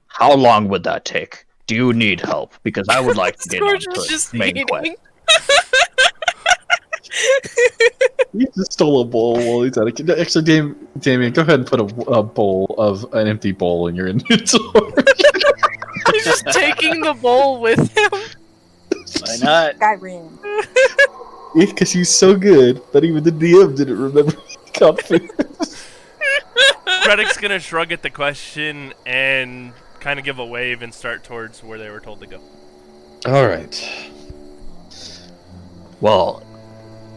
How long would that take? Do you need help? Because I would like to get on Scourge was to just the main eating. quest. He just stole a bowl while he's at it. Actually, Damien, go ahead and put a bowl of an empty bowl in your inventory. He's just taking the bowl with him. Why not? Skyrim. Because he's so good that even the DM didn't remember comfort. Credit's gonna shrug at the question and kind of give a wave and start towards where they were told to go. All right. Well,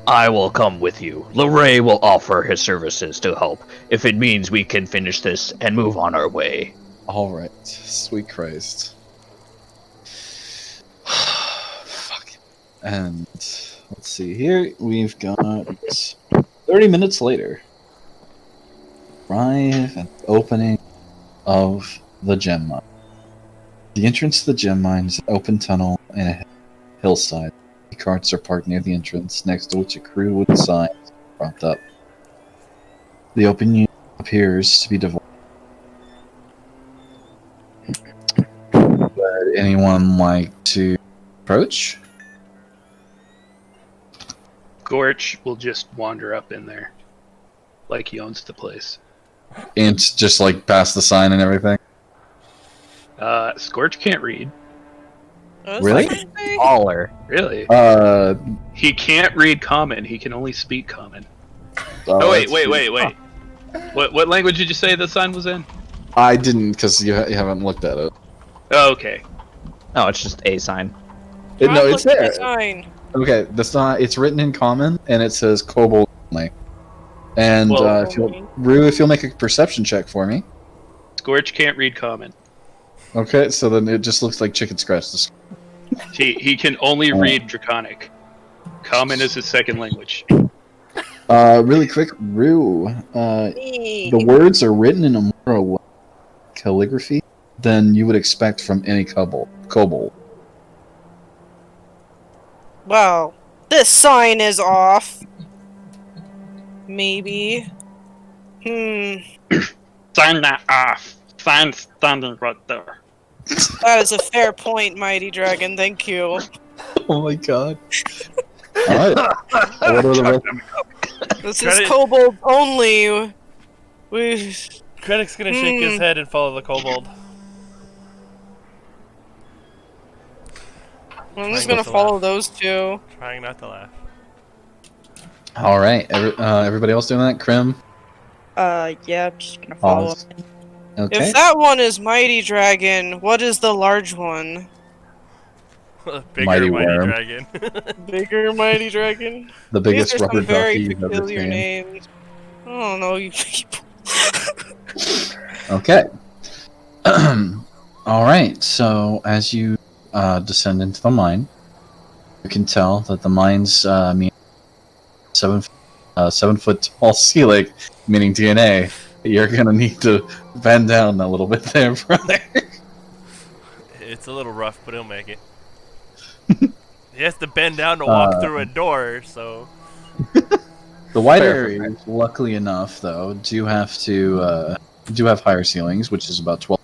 I will come with you. Lorray will offer his services to help if it means we can finish this and move on our way. All right. Sweet Christ. Fuck. And let's see here. We've got 30 minutes later. Arrive at the opening of the gem mine. The entrance to the gem mine is an open tunnel in a hillside. The carts are parked near the entrance, next to which a crude wooden sign is propped up. The opening appears to be devoid. Would anyone like to approach? Gorch will just wander up in there, like he owns the place. And just like past the sign and everything? Scorch can't read. Really? Baller. Really? He can't read common. He can only speak common. Oh wait. What language did you say the sign was in? I didn't, because you haven't looked at it. Oh, okay. No, it's just a sign. No, it's there. Sign. Okay, the sign. It's written in common, and it says kobold only. And Well, if you'll make a perception check for me. Scorch can't read common. Okay, so then it just looks like chicken scratch. He can only read Draconic. Common is his second language. Really quick, Rue. The words are written in a more calligraphy than you would expect from any kobold. Well, this sign is off. Maybe. Sign that off. Sign standing right there. That is a fair point, Mighty Dragon. Thank you. Oh my god. Alright. What are the rest? This is kobold only. Credit's gonna shake his head and follow the kobold. I'm just gonna follow those two. Trying not to laugh. Alright, everybody else doing that? Crim? Yeah, I'm just gonna follow Oz. him. Okay. If that one is Mighty Dragon, what is the large one? Bigger Mighty Mighty Worm. Dragon. Bigger Mighty Dragon? The biggest These are rubber some very ducky you've ever peculiar seen. names. I don't know, you people. Okay. Alright, so as you descend into the mine, you can tell that the mine's mean 7 foot tall ceiling, meaning DNA. You're gonna need to bend down a little bit there, brother. It's a little rough, but he'll make it. He has to bend down to walk through a door, so... The wide areas, luckily enough, though, do have higher ceilings, which is about 12.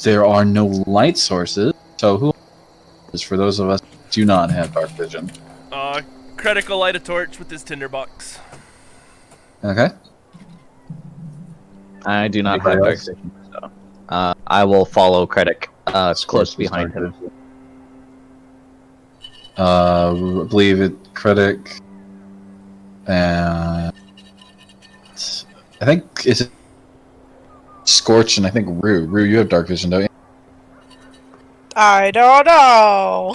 There are no light sources, so who is for those of us who do not have dark vision? Credit will light a torch with his tinderbox. Okay. I do not have dark vision, so I will follow Critic close behind him. I believe it Critic, and I think it's Scorch, and I think Rue. Rue, you have dark vision, don't you? I don't know.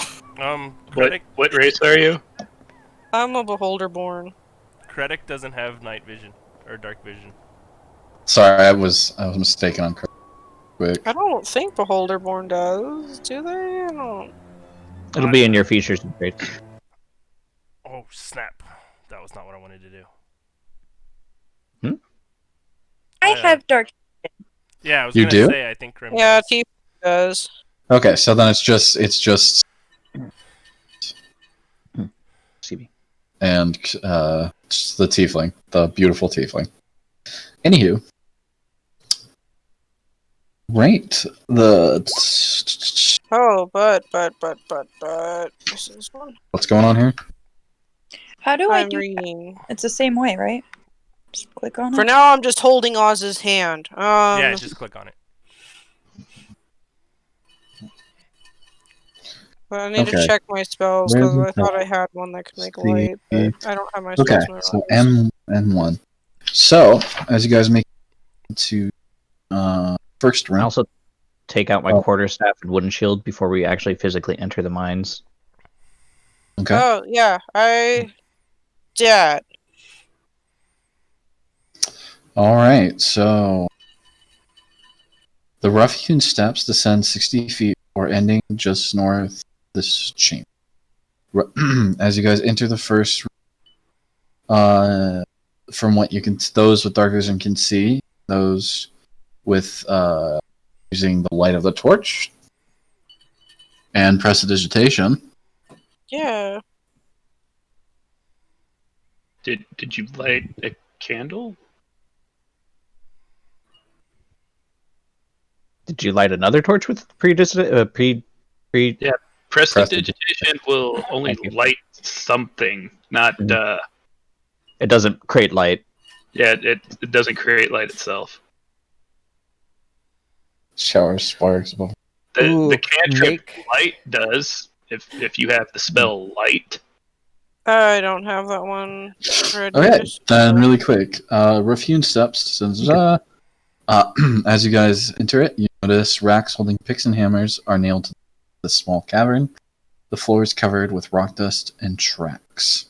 Critic. What race are you? I'm a beholder born. Critic doesn't have night vision or dark vision. Sorry, I was mistaken on Critic. Quick. I don't think beholder born does. Do they? I don't. It'll be in your features and traits. Oh snap! That was not what I wanted to do. I have dark. Yeah, I was You gonna do? say I think Grim Yeah, does. T does. Okay, so then it's just CB. and just the tiefling, the beautiful tiefling. Anywho, right, Oh, but. This is one. what's going on here? How do I I'm do reading. that? It's the same way, right? Just click on For it. now, I'm just holding Oz's hand. Yeah, just click on it. But I need to Okay. check my spells Where's because the I thought I spell? had one that could make See. light, but I don't have my Okay, spells so memorized. M1. So as you guys make it to first I round, also take out my Oh. quarterstaff and wooden shield before we actually physically enter the mines. okay. Oh, yeah, I did. All right, so the rough-hewn steps descend 60 feet or ending just north of this chamber. As you guys enter the first, from what you can, those with dark vision can see, those with using the light of the torch and prestidigitation. Yeah. Did you light a candle? Did you light another torch with pre? Yeah, prestidigitation will only Thank you. light something, not It doesn't create light. yeah, it doesn't create light itself. Shower sparks above. The cantrip light does if you have the spell light. I don't have that one ready. Okay, then really quick, rough-hewn steps. As you guys enter it, you notice racks holding picks and hammers are nailed to the small cavern. The floor is covered with rock dust and tracks.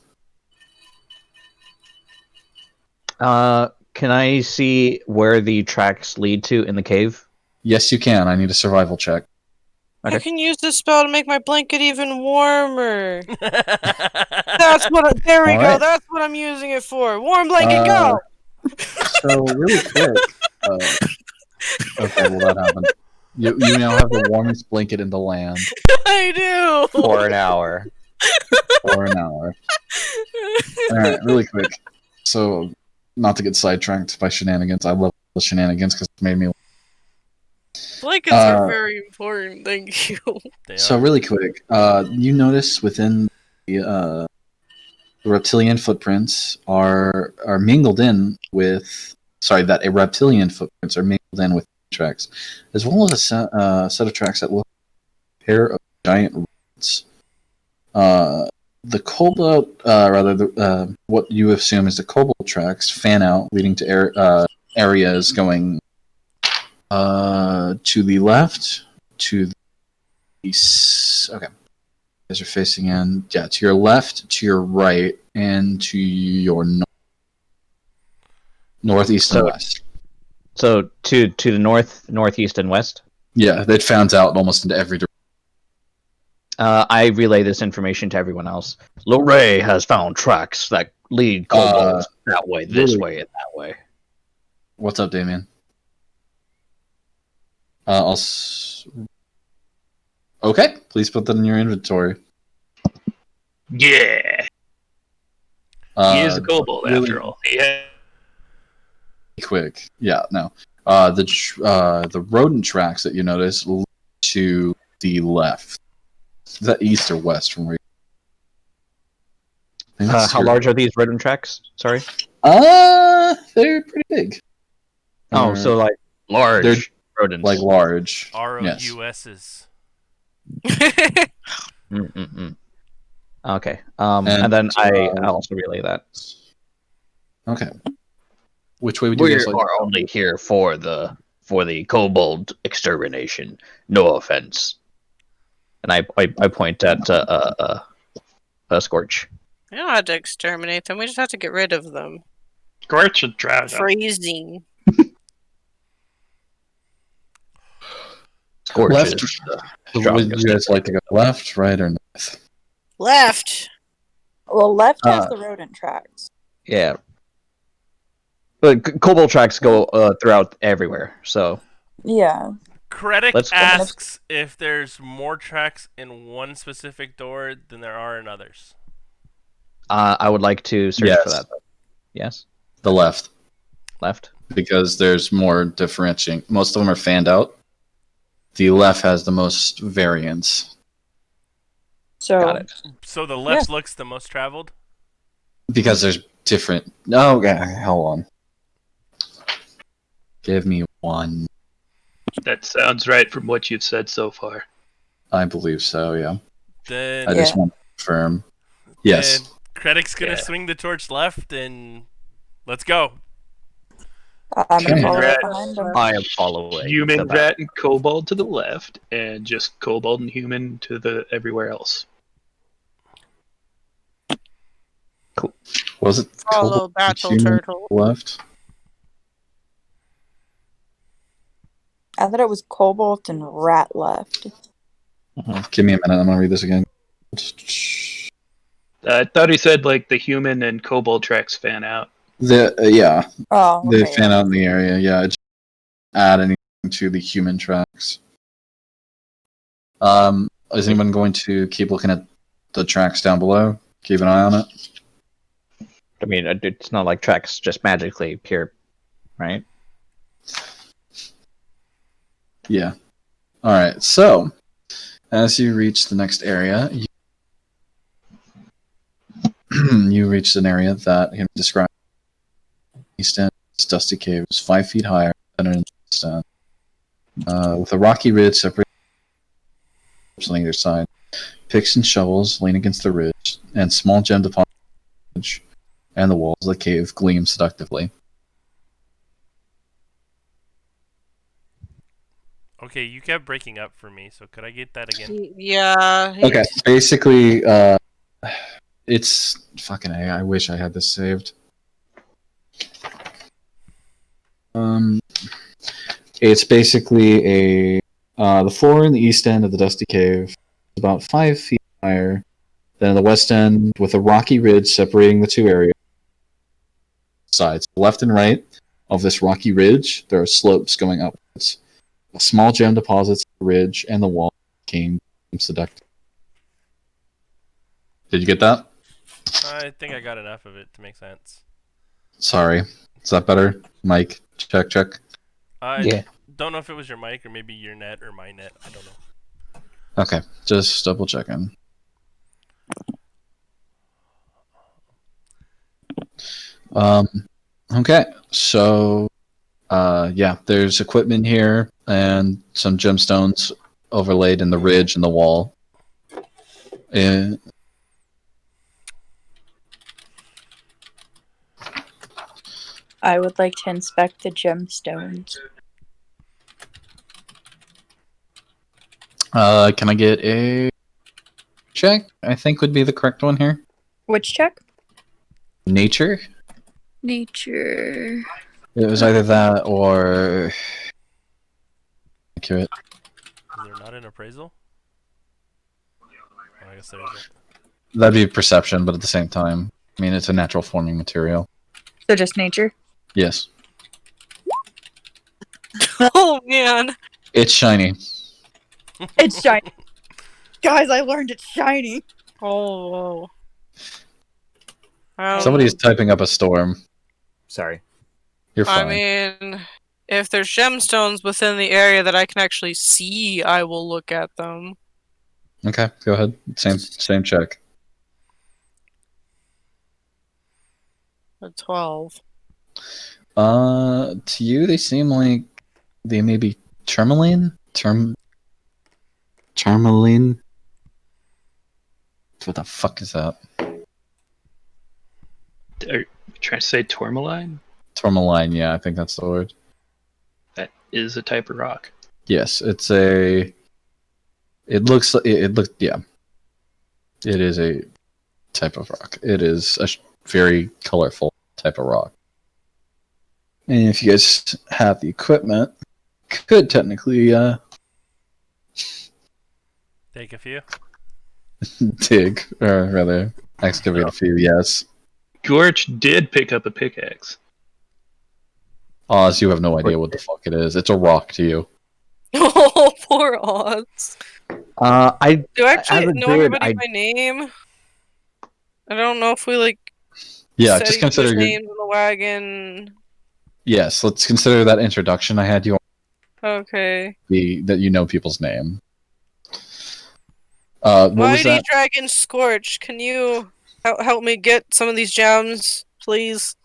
Can I see where the tracks lead to in the cave? Yes, you can. I need a survival check. I can use this spell to make my blanket even warmer. That's what. There we All go. right. That's what I'm using it for. Warm blanket, go. So really quick. Okay, well that happened. You now have the warmest blanket in the land I do. For an hour. for an hour. All right, really quick. So, not to get sidetracked by shenanigans, I love the shenanigans because it made me. Blankets are very important. Thank you. So really quick, you notice within the reptilian footprints are mingled in with. Sorry, that a reptilian footprints are mingled in with tracks, as well as a set of tracks that look like a pair of giant roots. The cobalt, what you assume is the cobalt tracks, fan out, leading to areas going to the left, to the east. Okay, you guys are facing in. Yeah, to your left, to your right, and to your northeast and west. So to the north, northeast, and west. Yeah, it fans out almost into every direction. I relay this information to everyone else. Lorray has found tracks that lead kobolds that way, this really? way, and that way. What's up, Damien? Okay, please put that in your inventory. Yeah, he is a kobold really after all. Yeah. Quick, yeah, no. The rodent tracks that you notice lead to the left. Is that east or west from where? How large are these rodent tracks? Sorry. They're pretty big. Oh, so like large They're rodents. like large. Yes. ROUSs. Mm-mm-mm. Okay. And then I also relay that. Okay. Which way would you We guys like? are only here for the kobold extermination. No offense. And I point at Scorch. We don't have to exterminate them. We just have to get rid of them. Scorch and drown them. Freezing. Scorch Left. is the Would strongest. you guys like to go left, right, or north? Left. Well, left has the rodent tracks. Yeah. But kobold tracks go throughout everywhere, so... Yeah. Critic Let's go. asks if there's more tracks in one specific door than there are in others. I would like to search Yes. for that. Yes? The left, Left? because there's more differentiating. Most of them are fanned out. The left has the most variance So Got it. So the left looks the most traveled? because there's different. Oh, okay, hold on. Give me one. That sounds right from what you've said so far. I believe so. Yeah. Then I just want to confirm. Yes. then Critic's gonna swing the torch left, and let's go. I'm gonna Okay. follow Rat. behind them. I am following. Human, the back. rat, and kobold to the left, and just kobold and human to the everywhere else. Was it Follow Kobold battle human turtle. left? I thought it was cobalt and rat left. Give me a minute. I'm gonna read this again. I thought he said like the human and kobold tracks fan out. Yeah, Oh, they okay. fan out in the area. Yeah, just add anything to the human tracks. Is anyone going to keep looking at the tracks down below? Keep an eye on it. I mean, it's not like tracks just magically appear, right? Yeah. All right. So, as you reach the next area, you reach an area that he described. East end, this dusty cave is 5 feet higher than an east end, with a rocky ridge separating on either side. Picks and shovels lean against the ridge, and small gem deposits and the walls of the cave gleam seductively. Okay, you kept breaking up for me, so could I get that again? Yeah. Okay, basically, it's fucking A. I wish I had this saved. It's basically the floor in the east end of the dusty cave is about 5 feet higher than the west end, with a rocky ridge separating the two areas. Sides, left and right of this rocky ridge, there are slopes going upwards. Small gem deposits on the ridge and the wall became seductive. Did you get that? I think I got enough of it to make sense. Sorry. Is that better? Mike, check. I don't know if it was your mic or maybe your net or my net. I don't know. Okay, just double checking. Okay, so there's equipment here and some gemstones overlaid in the ridge and the wall. And I would like to inspect the gemstones. can I get a check? I think would be the correct one here. Which check? Nature? Nature. It was either that or accurate. Is there not an appraisal? Oh, I guess there isn't. That'd be perception, but at the same time, I mean, it's a natural forming material. So just nature? Yes. Oh man. It's shiny. It's shiny. Guys, I learned it's shiny. Oh. Somebody's typing up a storm. Sorry. You're fine. I mean, if there's gemstones within the area that I can actually see, I will look at them. Okay, go ahead. Same check. A 12. To you, they seem like they may be tourmaline. Tourmaline. What the fuck is that? Are you trying to say tourmaline? Tourmaline. Yeah, I think that's the word. That is a type of rock. Yes, it's a. It looks. Yeah. It is a type of rock. It is a very colorful type of rock. And if you guys have the equipment, could technically Take a few. dig, or rather excavate a few. Yes. Gorch did pick up a pickaxe. Oz, you have no idea what the fuck it is. It's a rock to you. Oh, poor Oz. I Do I actually as a know druid, everybody by name? I don't know if we like. Yeah, said just each other's consider. names in the wagon. Yes, let's consider that introduction I had you Okay. that you know people's name. What was Mighty that? Dragon Scorch, can you help me get some of these gems, please?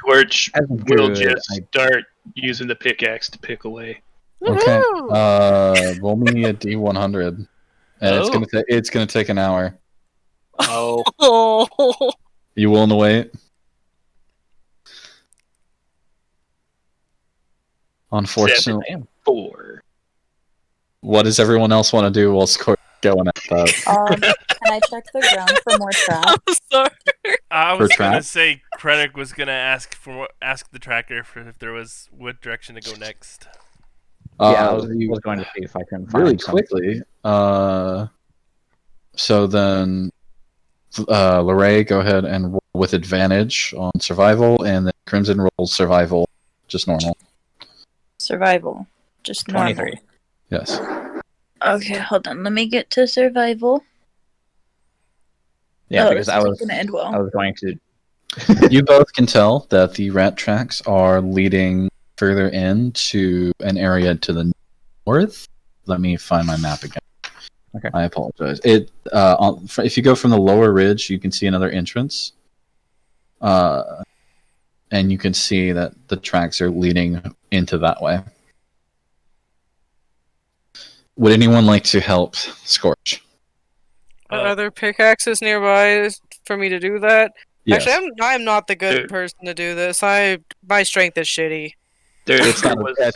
Gorch as a will druid, just start using the pickaxe to pick away. Okay. Woohoo! Roll me a D100, and it's gonna take an hour. Oh. Oh. You willing to wait? Unfortunately, 4. what does everyone else want to do while Scorch going at that? Can I check the ground for more traps? I'm sorry. I was For gonna trap? say Krennic was gonna ask the tracker for if there was what direction to go next. I was going to see if I can find really some. quickly. So then, Lorray, go ahead and roll with advantage on survival, and then Crimson rolls survival, just normal. Survival. Just normal. 23. Yes. Okay, hold on. Let me get to survival. Yeah, Oh, because this I isn't was gonna end well. I was going to. You both can tell that the rat tracks are leading further into an area to the north. Let me find my map again. Okay. I apologize. If you go from the lower ridge, you can see another entrance. And you can see that the tracks are leading into that way. Would anyone like to help Scorch? Are there pickaxes nearby for me to do that? Yes. Actually, I'm not the good person to do this. My strength is shitty. It's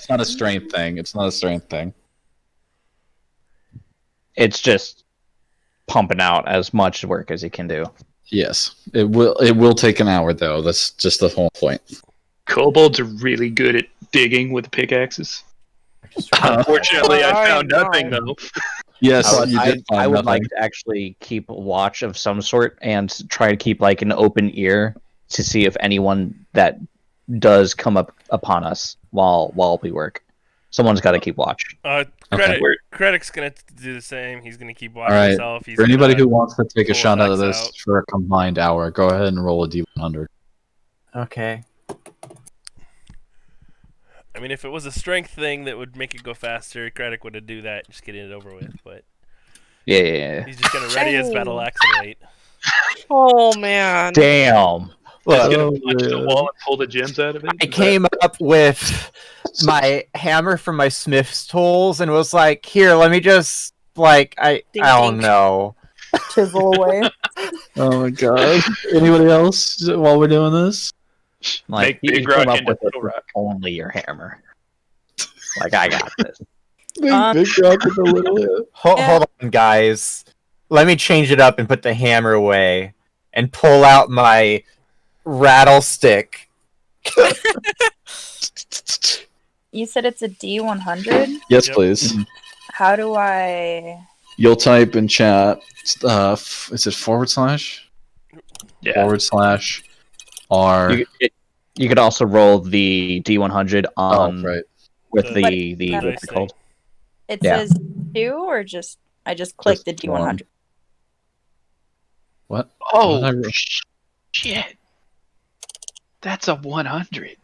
not a strength thing. It's not a strength thing. It's just pumping out as much work as he can do. Yes, it will take an hour though. That's just the whole point. Kobolds are really good at digging with pickaxes. Unfortunately, I found nothing though. Yes, I would like to actually keep watch of some sort and try to keep like an open ear to see if anyone that does come up upon us while we work. Someone's got to keep watch. Credic's gonna do the same. He's gonna keep watching All right. himself. He's For anybody gonna who wants to take a pull shot his out of axe this out. for a combined hour, go ahead and roll a D100. Okay. I mean, if it was a strength thing that would make it go faster, Credit would do that, just get it over with. But Yeah. he's just gonna ready his battle axe and wait. Oh man. Damn. Just gonna punch the wall and pull the gems out of it. I came up with my hammer from my smith's tools and was like, "Here, let me just I don't know." Chisel away. Oh my god! Anybody else while we're doing this? Like Make you big come rock up into with it little with rock. only your hammer. Like I got this. Big rock with a little hit. Hold on, guys. Let me change it up and put the hammer away and pull out my rattlestick. You said it's a D100? Yes, Yep. please. How do I... You'll type in chat. Is it /? Yeah. /R. You could also roll the D100 on right. with The the dice what's it called? It Yeah. says 2 or just... I just clicked the Just D100. one. What? Oh What did I- shit! That's a 100.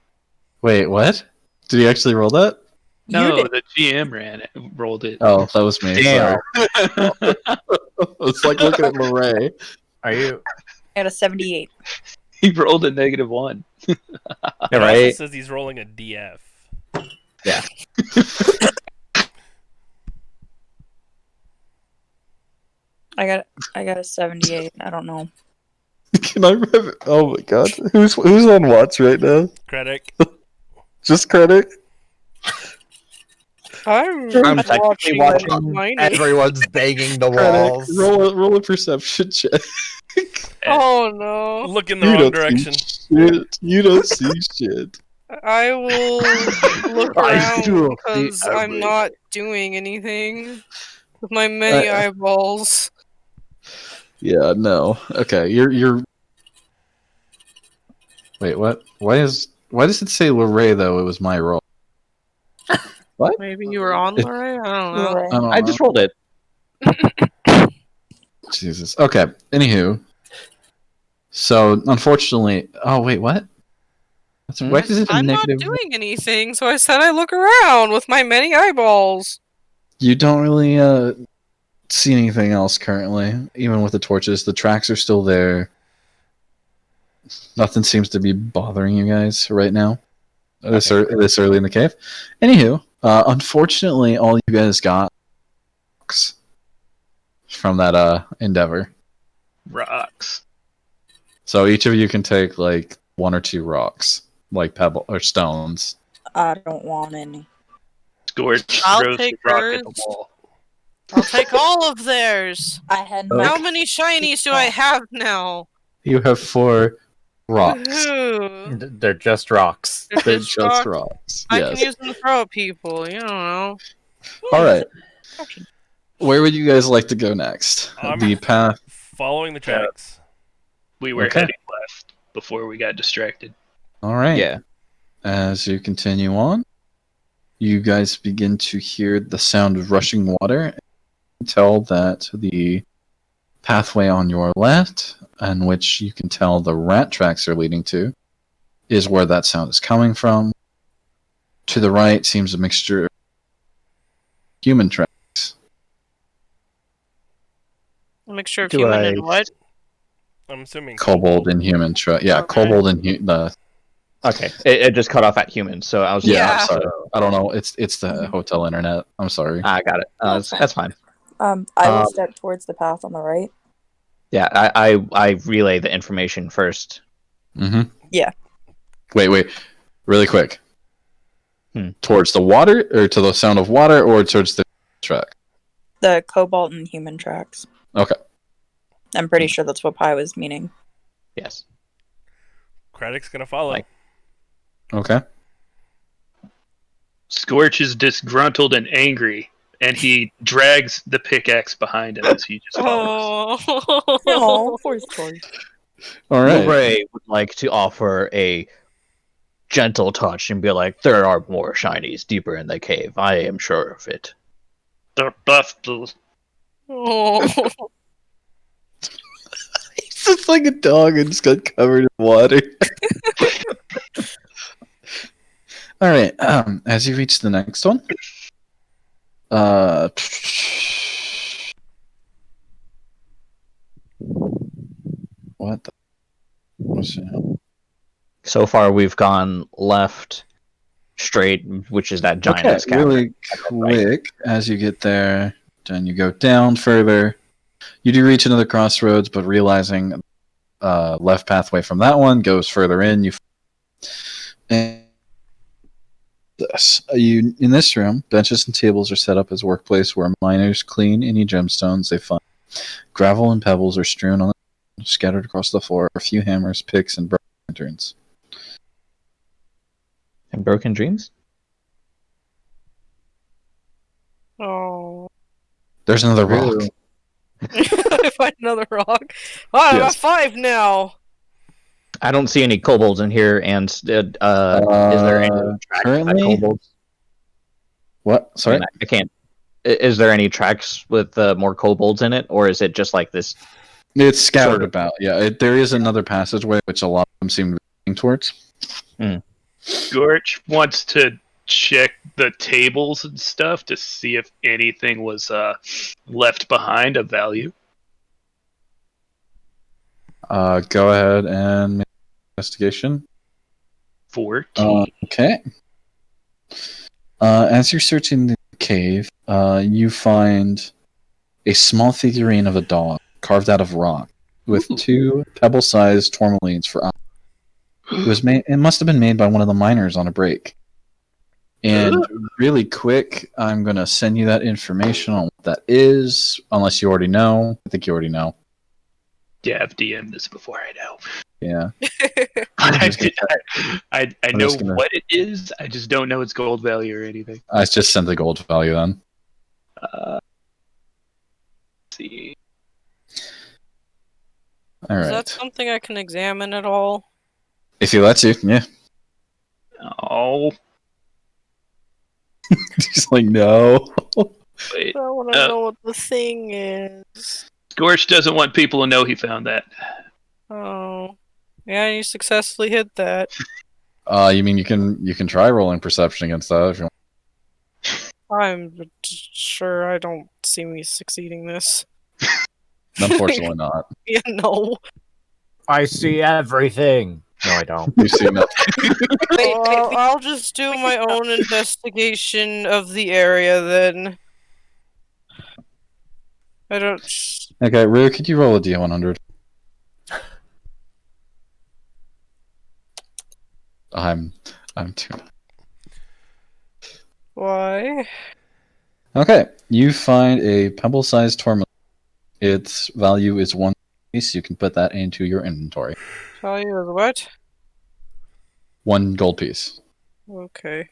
Wait, what? Did he actually roll that? No, did. the GM rolled it. Oh, that was me. Damn. Sorry. It's like looking at Lorray. Are you? I got a 78. He rolled a -1. It also right? says he's rolling a DF. Yeah. I got a 78. I don't know. Can I remember? Oh my god. Who's on watch right now? Credit. Just credit? I'm technically watching. mine. Everyone's banging the Credit. walls. Roll a perception check. Oh no. Look in the wrong direction. Shit. You don't see shit. I will look I around still because see I'm not doing anything with my many eyeballs. Yeah, no. Okay, you're. Wait, what? Why does it say Lorray though? It was my roll. What? Maybe you were on Lorray? I don't know. Right. I don't I know. just rolled it. Jesus. Okay. Anywho. So unfortunately, oh wait, what? Why is it a I'm negative? not doing anything, so I said I look around with my many eyeballs. You don't really see anything else currently, even with the torches. The tracks are still there. Nothing seems to be bothering you guys right now. This early in the cave. Anywho, unfortunately, all you guys got from that endeavor. Rocks. So each of you can take like 1 or 2 rocks, like pebble or stones. I don't want any. Scorch I'll throws take the rock at the hers. wall. I'll take all of theirs. I had How many shinies do I have now? You have 4 rocks. Woohoo. They're just rocks. They're Just just rocks. rocks. I Yes. can use them to throw at people. You don't know. All right. Where would you guys like to go next? I'm The path. following the tracks. We were Okay. heading left before we got distracted. All right. Yeah. As you continue on, you guys begin to hear the sound of rushing water. You can tell that the pathway on your left, and which you can tell the rat tracks are leading to, is where that sound is coming from. To the right seems a mixture of human tracks. A mixture of Do human I- and what? I'm assuming Kobold and human track. Yeah, Okay. kobold and the. Okay, it just cut off at humans, so I was. Yeah, Yeah. I'm sorry. I don't know. It's the hotel internet. I'm sorry. I got it. That's fine. I will step towards the path on the right. Yeah, I relay the information first. Mm-hmm. Yeah. Wait. Really quick. Hmm. Towards the water, or to the sound of water, or towards the track? The cobalt and human tracks. Okay. I'm pretty sure that's what Pi was meaning. Yes. Credit's gonna follow. Like- Okay. Scorch is disgruntled and angry, and he drags the pickaxe behind him as he just follows. Oh. poor story. All right. Ray would like to offer a gentle touch and be like, "There are more shinies deeper in the cave. I am sure of it." They're busted. Oh. He's just like a dog and just got covered in water. All right. As you reach the next one, what the? What's it? So far, we've gone left, straight, which is that giant Okay, cavern. really quick. As you get there, then you go down further. You do reach another crossroads, but realizing left pathway from that one goes further in. And you in this room, benches and tables are set up as workplace where miners clean any gemstones they find. Gravel and pebbles are strewn on the scattered across the floor. A few hammers, picks, and broken lanterns. And broken dreams. Oh. There's another rock. I find another rock. Oh, I got Yes. 5 now. I don't see any kobolds in here, and is there any tracks currently? with kobolds? What? Sorry. I can't. Is there any tracks with more kobolds in it, or is it just like this? It's scattered Sort of. about. Yeah, there is another passageway which a lot of them seem to be heading towards. Scorch wants to check the tables and stuff to see if anything was left behind of value. Go ahead and make an investigation. 14. Okay. As you're searching the cave, you find a small figurine of a dog carved out of rock with two pebble-sized tourmalines for eyes. It must have been made by one of the miners on a break. And really quick, I'm going to send you that information on what that is, unless you already know. I think you already know. Yeah, I've DM'd this before, I know. Yeah. I know what it is, I just don't know its gold value or anything. I just sent the gold value then. Let's see. All Is right. that something I can examine at all? If he lets you, yeah. Oh. He's like, no. Wait. I want to know what the thing is. Scorch doesn't want people to know he found that. Oh. Yeah, you successfully hit that. You mean you can try rolling perception against that if you want. I'm sure I don't see me succeeding this. Unfortunately not. Yeah, no. I see everything. No, I don't. You see nothing. Well, I'll just do my own investigation of the area then. I don't. Okay, Rue, could you roll a D100? I'm too. Why? Okay, you find a pebble-sized tourmaline. Its value is 1 piece. You can put that into your inventory. Value is what? 1 gold piece. Okay.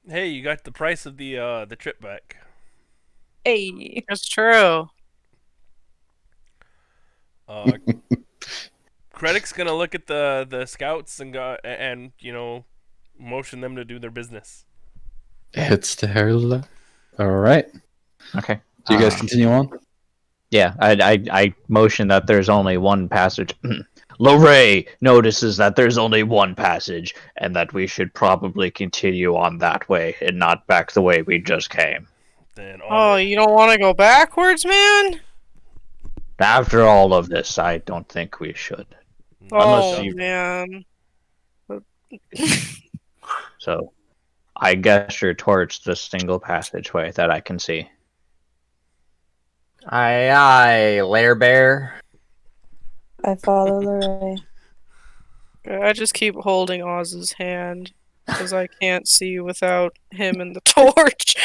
Hey, you got the price of the trip back. Hey. That's true. Kredic's gonna look at the scouts and go and motion them to do their business. It's the All right. Okay. Do you guys continue on? Yeah, I motion that there's only one passage. Lorray notices that there's only one passage, and that we should probably continue on that way and not back the way we just came. Then you don't want to go backwards, man? After all of this, I don't think we should. Oh, man. So, I gesture towards the single passageway that I can see. Aye, aye, Lair Bear. I follow Lorray. I just keep holding Oz's hand because I can't see without him and the torch.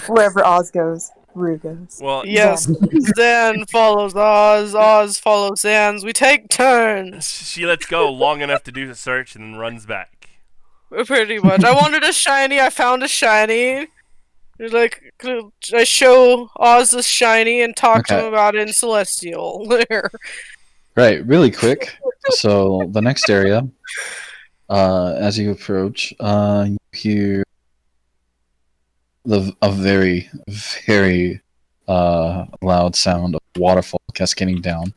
Wherever Oz goes, Rue goes. Well, Yes, Zan follows Oz, Oz follows Zan's. We take turns. She lets go long enough to do the search and then runs back. Pretty much. I wanted a shiny. I found a shiny. Like, I show Oz the shiny and talk to him about it in Celestial. Right, really quick. So the next area, as you approach, you hear a very, very loud sound of waterfall cascading down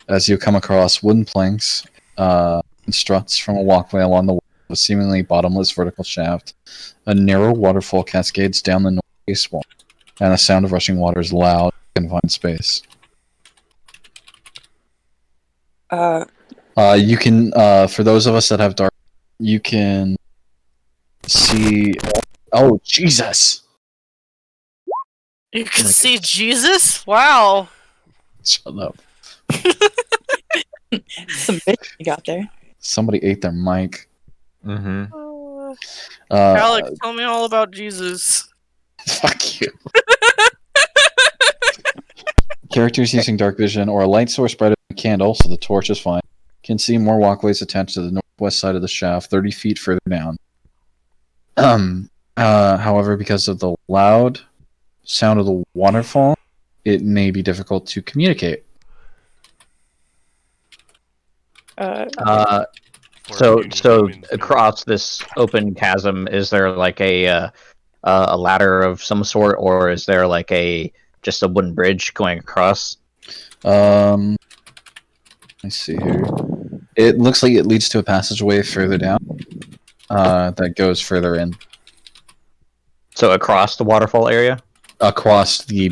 as you come across wooden planks and struts from a walkway along the wall, a seemingly bottomless vertical shaft. A narrow waterfall cascades down the northeast wall, and the sound of rushing water is loud in confined space. You can, for those of us that have dark, you can see. Oh, Jesus! You can see Jesus? Wow. Shut up. Some bitch you got there. Somebody ate their mic. Mm-hmm. Alex, tell me all about Jesus. Fuck you. Characters using dark vision or a light source brighter than a candle, so the torch is fine, can see more walkways attached to the northwest side of the shaft, 30 feet further down. However, because of the loud sound of the waterfall, it may be difficult to communicate. So across this open chasm, is there like a ladder of some sort, or is there like just a wooden bridge going across? Let's see here. It looks like it leads to a passageway further down that goes further in. So across the waterfall area? Across the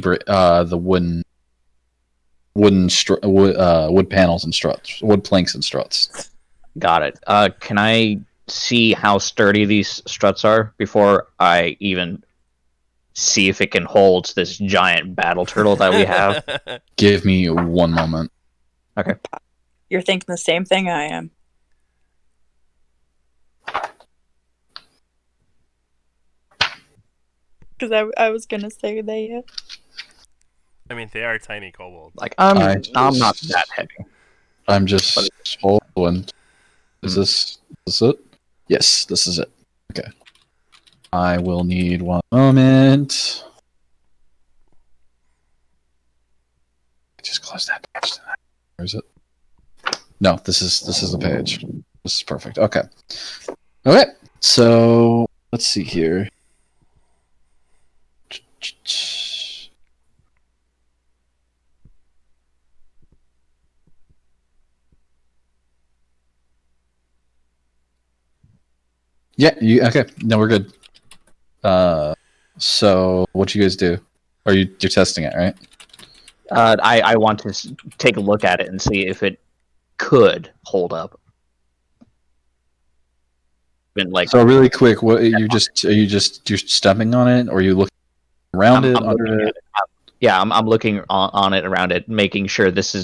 wood panels and struts, wood planks and struts. Got it. Can I see how sturdy these struts are before I even see if it can hold this giant battle turtle that we have. Give me 1 moment. Okay. You're thinking the same thing I am. Because I was gonna say they. I mean, they are tiny kobolds. Like I'm not that heavy. I'm just holding. Is this it? Yes, this is it. Okay. I will need 1 moment. Just close that page. Where is it? No, this is the page. This is perfect. Okay. Okay. So let's see here. Yeah, okay. No, we're good. So what you guys do? You're testing it, right? I want to take a look at it and see if it could hold up. Been like so really quick, what you're stepping on it, or are you looking around it, under it? I'm looking on it, around it, making sure this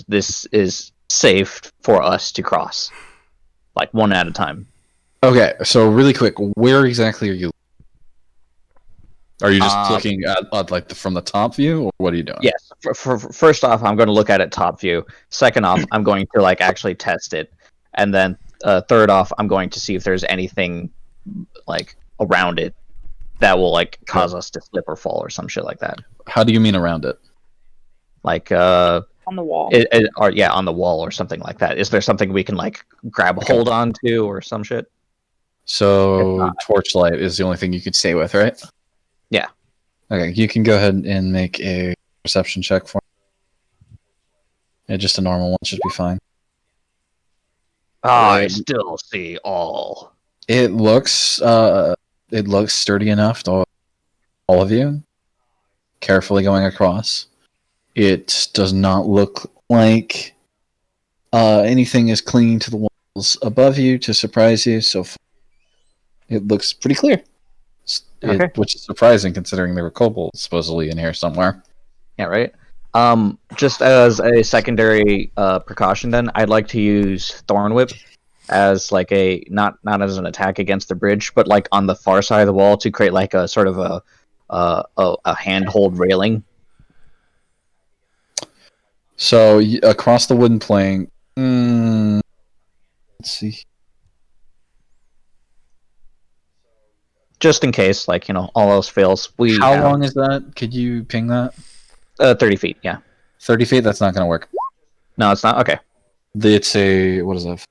is safe for us to cross, like one at a time. Okay, so really quick, where exactly are you? Are you just looking at like from the top view, or what are you doing? Yes. First off, I'm going to look at it top view. Second off, I'm going to like actually test it, and then third off, I'm going to see if there's anything like around it that will like cause us to slip or fall or some shit like that. How do you mean around it? Like on the wall. Or on the wall or something like that. Is there something we can like grab a hold on to or some shit? So torchlight is the only thing you could stay with, right? Yeah. Okay, you can go ahead and make a perception check for me. Yeah, just a normal one should be fine. I still see all. It looks sturdy enough to all of you. Carefully going across. It does not look like anything is clinging to the walls above you to surprise you, so it looks pretty clear. Which is surprising considering there were kobolds supposedly in here somewhere. Yeah, right. Just as a secondary precaution, then I'd like to use Thorn Whip as like a not as an attack against the bridge, but like on the far side of the wall to create like a sort of a handhold railing. So across the wooden plank. Let's see. Just in case, like, all else fails. How long is that? Could you ping that? 30 feet, yeah. 30 feet? That's not going to work. No, it's not? Okay. It's a... What is that?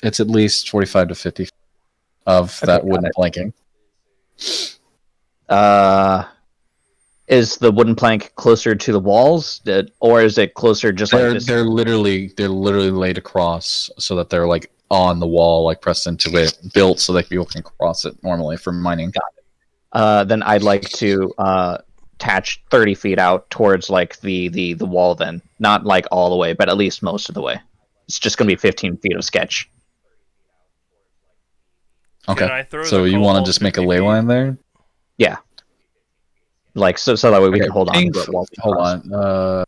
It's at least 45 to 50 of that wooden planking. Is the wooden plank closer to the walls? Or is it closer just like this? They're literally laid across so that they're, like, on the wall, like pressed into it, built so that people can cross it normally for mining. Got it. Then I'd like to attach 30 feet out towards like the wall. Then not like all the way, but at least most of the way. It's just going to be 15 feet of sketch. Okay. So you want to just make a ley line there? Yeah. Like so that way we can hold on to it while we hold cross. On.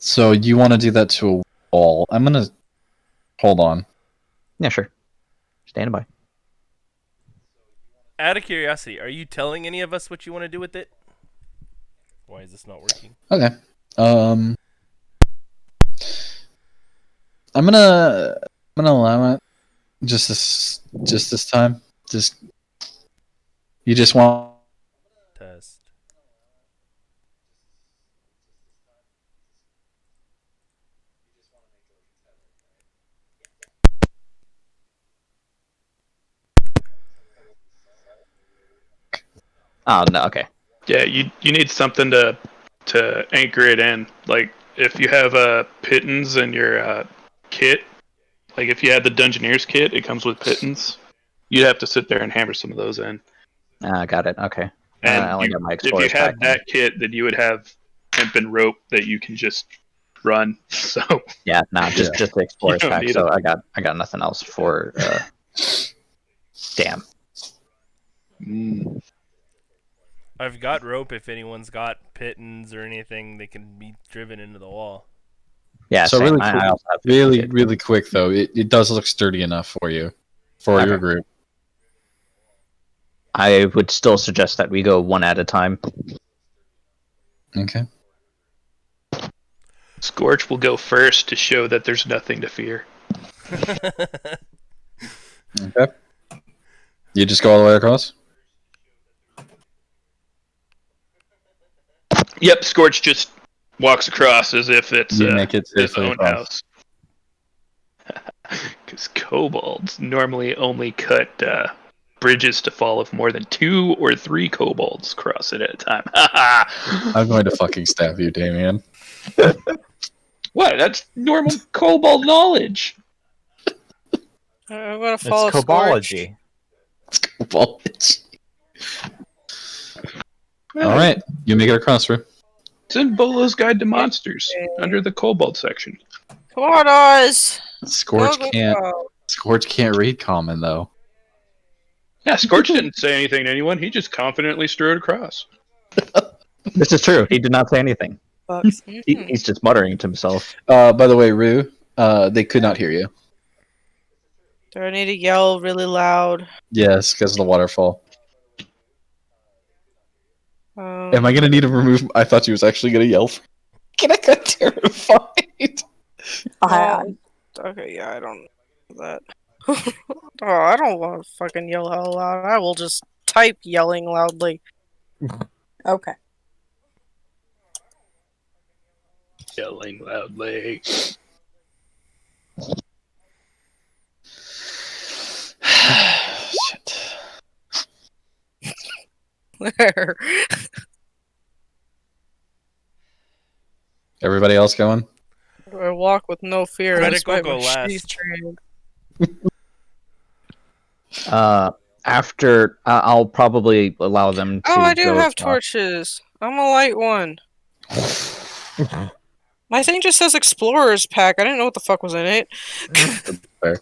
So you want to do that to a wall. I'm going to... Hold on. Yeah, sure. Standing by. Out of curiosity, are you telling any of us what you want to do with it? Why is this not working? Okay. I'm gonna allow it. Just this time. You just want... Test. Oh, no, okay. Yeah, you need something to anchor it in. Like if you have pittons in your kit, like if you had the Dungeoneer's kit, it comes with pittons. You'd have to sit there and hammer some of those in. Got it. Okay. And I only got my if you explorer's have pack. that kit, then you would have hempen rope that you can just run. So Yeah, just the explorer's You don't pack. need So it. I got nothing else for. Damn. I've got rope if anyone's got pittons or anything they can be driven into the wall. Yeah. So same. really, I also have really quick though, it does look sturdy enough for you, for your group. I would still suggest that we go one at a time. Okay. Scorch will go first to show that there's nothing to fear. Okay. You just go all the way across? Yep, Scorch just walks across as if it's You make it his safely own across. house. Because kobolds normally only cut bridges to fall if more than 2 or 3 kobolds cross it at a time. I'm going to fucking stab you, Damien. What? That's normal kobold knowledge. I'm gonna It's follow Scorch. cobology. Alright, you make it across, Rip. It's in Bolo's Guide to Monsters, under the kobold section. Come on, Oz. Scorch Go, can't. go. Scorch can't read common though. Yeah, Scorch didn't say anything to anyone. He just confidently strode across. This is true. He did not say anything. Bucks. He's just muttering to himself. By the way, Rue, they could not hear you. Do I need to yell really loud? Yes, because of the waterfall. Um, Am I gonna need to remove? I thought you was actually gonna yell. Can I got terrified? Okay, yeah, I don't know that. Oh, I don't want to fucking yell out loud. I will just type yelling loudly. Okay. Yelling loudly. Shit. There. Everybody else going? I walk with no fear. Critical despite go my last. sheath training. After I'll probably allow them to. Oh, I do go have across. torches. I'm a light one. My thing just says explorer's pack. I didn't know what the fuck was in it. Fair.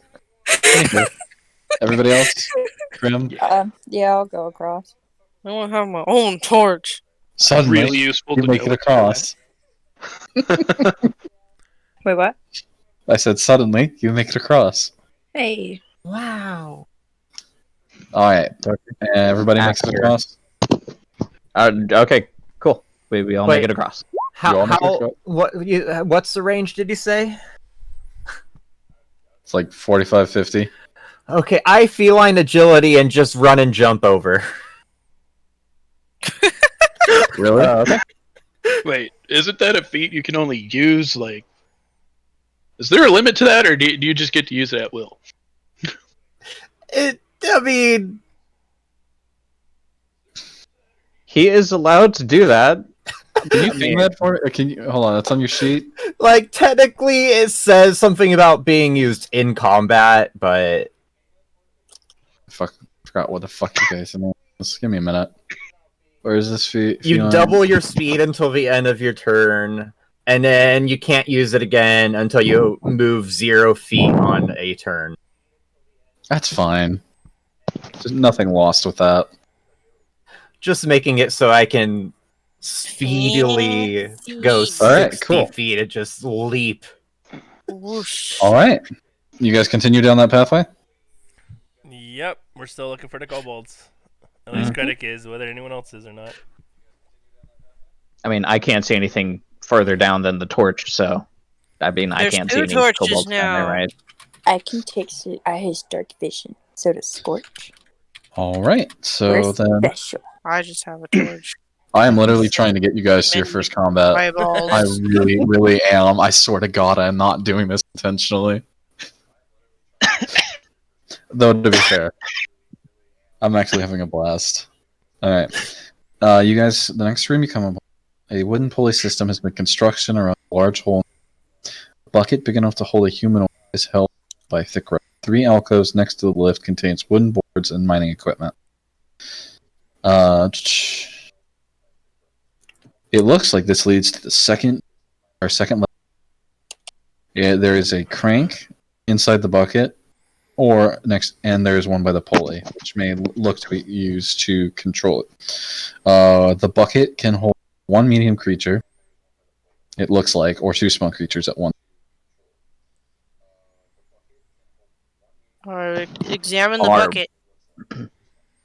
Everybody else? Grim? Yeah, I'll go across. I want to have my own torch. Suddenly, Really useful you to make know it what's going on. across. Wait, what? I said suddenly, you make it across. Hey. Wow. Alright. Everybody makes it After. across? Okay, cool. We all Wait. make it across. You all make it across? What's the range did you say? It's like 45, 50. Okay, I feline agility and just run and jump over. Really? Okay. Wait, isn't that a feat you can only use, like... Is there a limit to that, or do you just get to use it at will? I mean, He is allowed to do that. Can you think that for me? Or can you hold on? That's on your sheet. like, technically it says something about being used in combat, but Forgot what the fuck you guys said. Just give me a minute. Where is this feat? you double your speed until the end of your turn, and then you can't use it again until you move 0 feet on a turn. That's fine. There's nothing lost with that. Just making it so I can speedily go 60 Alright, cool. feet and just leap. Whoosh. Alright. You guys continue down that pathway? Yep, we're still looking for the kobolds. At least Critic is, whether anyone else is or not. I mean, I can't see anything further down than the torch, so I mean, I There's can't 2 see any torches kobolds down there, now. right? I can take his dark vision. So does Scorch. Alright, so We're then special. I just have a torch. I am literally trying to get you guys to your first combat. Eyeballs. I really, really am. I swear to God, I'm not doing this intentionally. Though, to be fair, I'm actually having a blast. Alright. You guys, the next room you come upon, a wooden pulley system has been constructed around a large hole. A bucket big enough to hold a human is held by thick rope. 3 alcoves next to the lift contains wooden boards and mining equipment. It looks like this leads to the second level there is a crank inside the bucket, or next, and there is one by the pulley, which may look to be used to control it. The bucket can hold one medium creature, it looks like, or two small creatures at once. Alright, examine the Arm. bucket.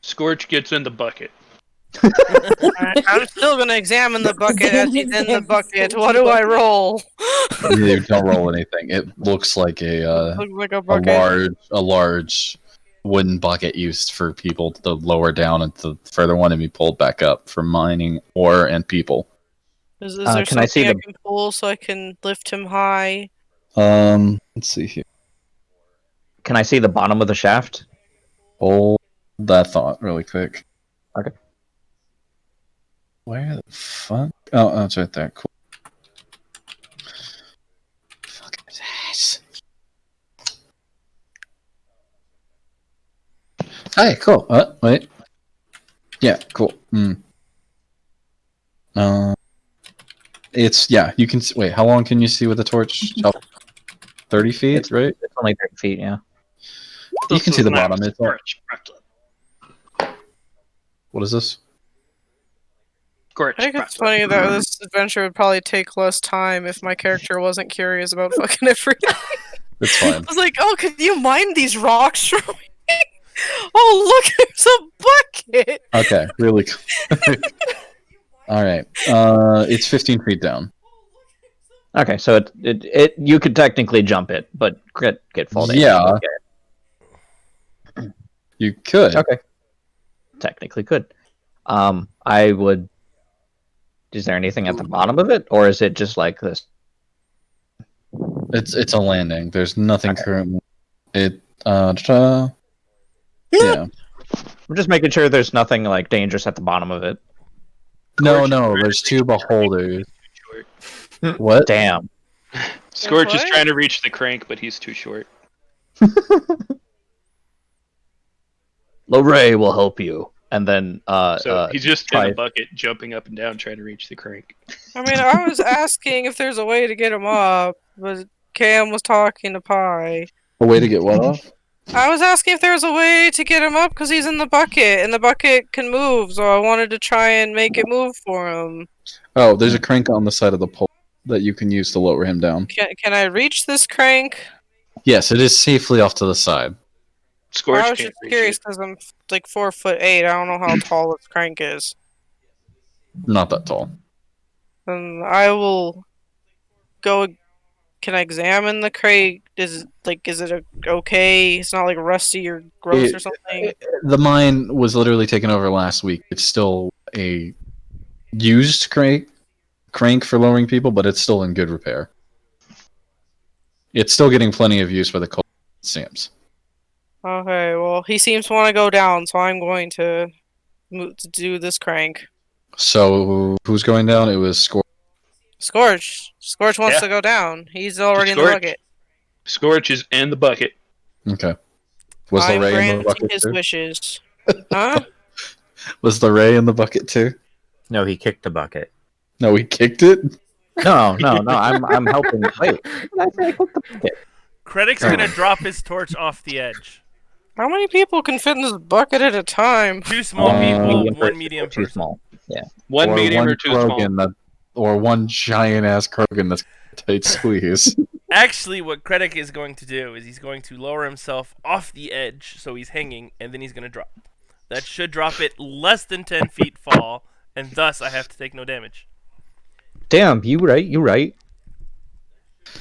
Scorch gets in the bucket. Alright, I'm still gonna examine the bucket as he's in the bucket. What do I roll? You don't roll anything. It looks like Looks like a bucket. a large wooden bucket used for people to lower down and the further one and be pulled back up for mining ore and people. Is there can I see something I the- can pull so I can lift him high? Let's see here. Can I see the bottom of the shaft? Hold that thought really quick. Okay. Where the fuck? Oh, it's right there. Cool. Fuck is this? Hey, cool. Wait. Yeah, cool. It's you can wait. How long can you see with the torch? 30 feet, right? It's only 30 feet, yeah. You can see the bottom. It's It's what is this? Scorch. I think it's funny that this adventure would probably take less time if my character wasn't curious about fucking everything. It's fine. I was like, oh, could you mine these rocks for me? Oh, look, there's a bucket! Okay, really cool. Alright. It's 15 feet down. Okay, so it you could technically jump it, but get fall damage. Yeah. You could. Okay. Technically could. I would. Is there anything at the bottom of it, or is it just like this? It's a landing. There's nothing currently. It yeah. I'm just making sure there's nothing like dangerous at the bottom of it. No, there's two beholders. What? Damn. Scorch is What? trying to reach the crank, but he's too short. Lorray will help you, and then So he's just in try- the bucket, jumping up and down, trying to reach the crank. I mean, I was asking if there's a way to get him up, but Cam was talking to Pi. A way to get what off? I was asking if there was a way to get him up because he's in the bucket, and the bucket can move, so I wanted to try and make it move for him. Oh, there's a crank on the side of the pole that you can use to lower him down. Can I reach this crank? Yes, it is safely off to the side. Scorch I was can't just reach curious it. because I'm like 4'8". I don't know how tall this crank is. Not that tall. Then I will go. Can I examine the crate? Is it okay? It's not like rusty or gross or something. The mine was literally taken over last week. It's still a used crank for lowering people, but it's still in good repair. It's still getting plenty of use by the coal stamps. Okay, well, he seems to want to go down, so I'm going to do this crank. So who's going down? It was Scorch. Scorch wants Yeah. to go down. He's already in the Scorch. bucket. Scorch is in the bucket. Okay. Was I'm the ray in the granting bucket his too? wishes. Huh? Was the ray in the bucket too? No, he kicked the bucket. No, we kicked it. No. I'm helping. Wait, did I say I clicked the bucket? Critic's gonna drop his torch off the edge. How many people can fit in this bucket at a time? 2 small people, 1 medium Too person. small. Yeah. One Or medium one or two small. Krogan or one giant ass Krogan that's tight squeeze. Actually, what Critic is going to do is he's going to lower himself off the edge, so he's hanging, and then he's going to drop. That should drop it less than 10 feet fall, and thus I have to take no damage. Damn, you right.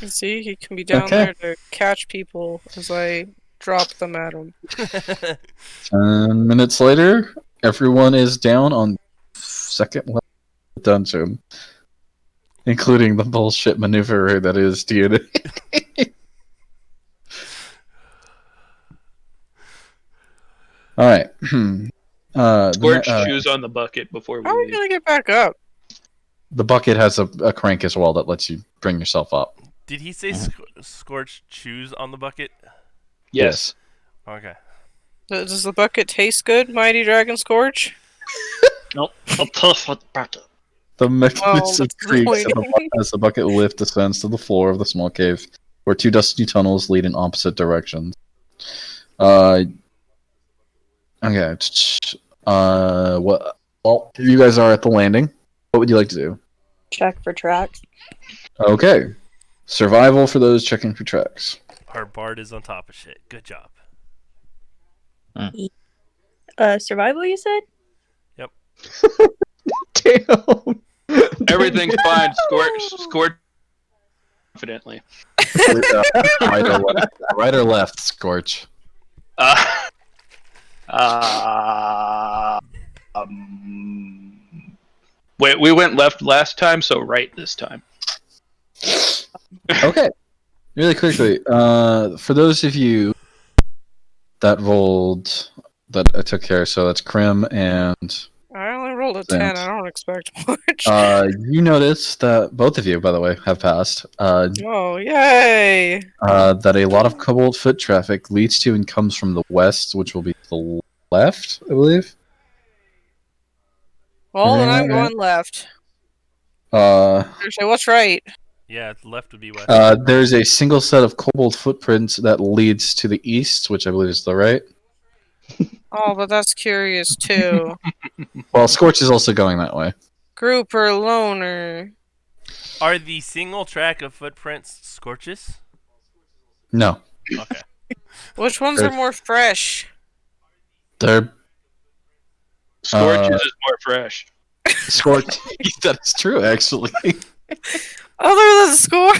You see, he can be down Okay. there to catch people as I drop them at him. 10 minutes later, everyone is down on second level of the dungeon, including the bullshit maneuverer that is DNA. All right. Scorch shoes on the bucket before How are we we leave. gonna get back up? The bucket has a crank as well that lets you bring yourself up. Did he say Scorch choose on the bucket? Yes. Okay. Does the bucket taste good, Mighty Dragon Scorch? Nope. I'll toss what bucket. The mechanism that's the creaks point. as the bucket lift descends to the floor of the small cave, where 2 dusty tunnels lead in opposite directions. Okay. What? Well, here you guys are at the landing. What would you like to do? Check for tracks. Okay. Survival for those checking for tracks. Our bard is on top of shit. Good job. Survival, you said? Yep. Damn. Everything's fine. Score confidently. Right or left, Scorch? Wait, we went left last time, so right this time. Okay. Really quickly, for those of you that rolled, that I took care, so that's Krim and I only rolled a 10. I don't expect much. you notice that both of you, by the way, have passed. Oh, yay! That a lot of kobold foot traffic leads to and comes from the west, which will be the left, I believe. Well, then I'm going left. Actually, what's right? Yeah, left would be west. There's a single set of kobold footprints that leads to the east, which I believe is the right. Oh, but that's curious too. Well, Scorch is also going that way. Group or loner? Are the single track of footprints Scorches? No. Okay. Which ones are more fresh? They're Scorches is more fresh. Scorch. That's true, actually. Other than score.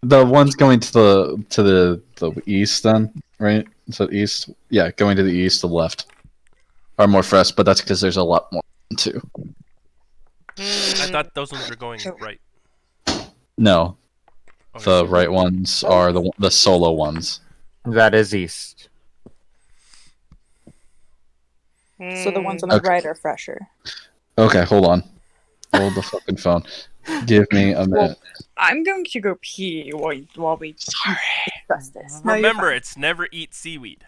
The ones going to the east, then, right? So east, yeah, going to the east, the left, are more fresh, but that's because there's a lot more too. I thought those ones were going right. No, Okay. the right ones are the solo ones. That is east. So the ones on the right are fresher. Okay, hold on. Hold the fucking phone. Give me a minute. I'm going to go pee while we discuss this. Remember, it's never eat seaweed.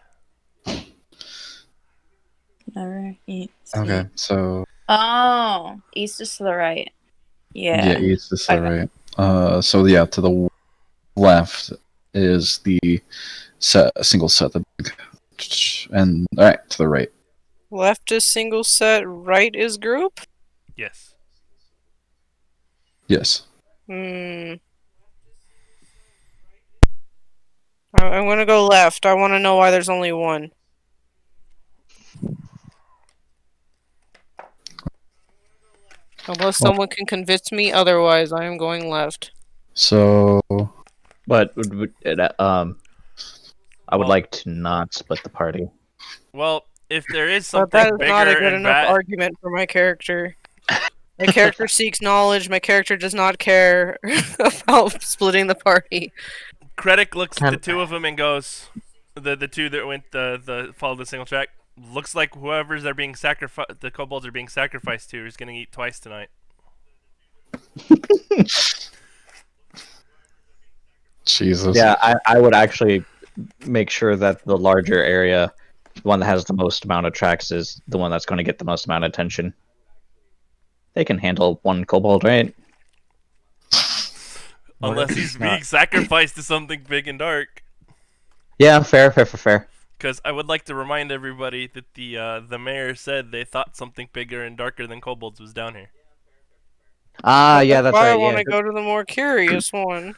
Never eat. Okay, so Oh, east is to the right. Yeah. yeah, east is to the right. So yeah, to the left is the single set, and all right, to the right. Left is single set, right is group? Yes. Yes. I'm gonna go left. I want to know why there's only one. Unless someone can convince me otherwise, I am going left. So, But I would like to not split the party. Well, if there is But something that is bigger not a good and enough bad, argument for my character. My character seeks knowledge. My character does not care about splitting the party. Krennic looks at the two of them and goes, the two that went the follow the single track. Looks like whoever's they're being sacrificed, the kobolds are being sacrificed to, is going to eat twice tonight. Jesus. Yeah, I would actually make sure that the larger area, the one that has the most amount of tracks, is the one that's going to get the most amount of attention. They can handle one kobold, right? Unless he's being sacrificed to something big and dark. Yeah, fair. Because I would like to remind everybody that the mayor said they thought something bigger and darker than kobolds was down here. Ah, yeah, that's why right. I want Yeah. to go to the more curious one.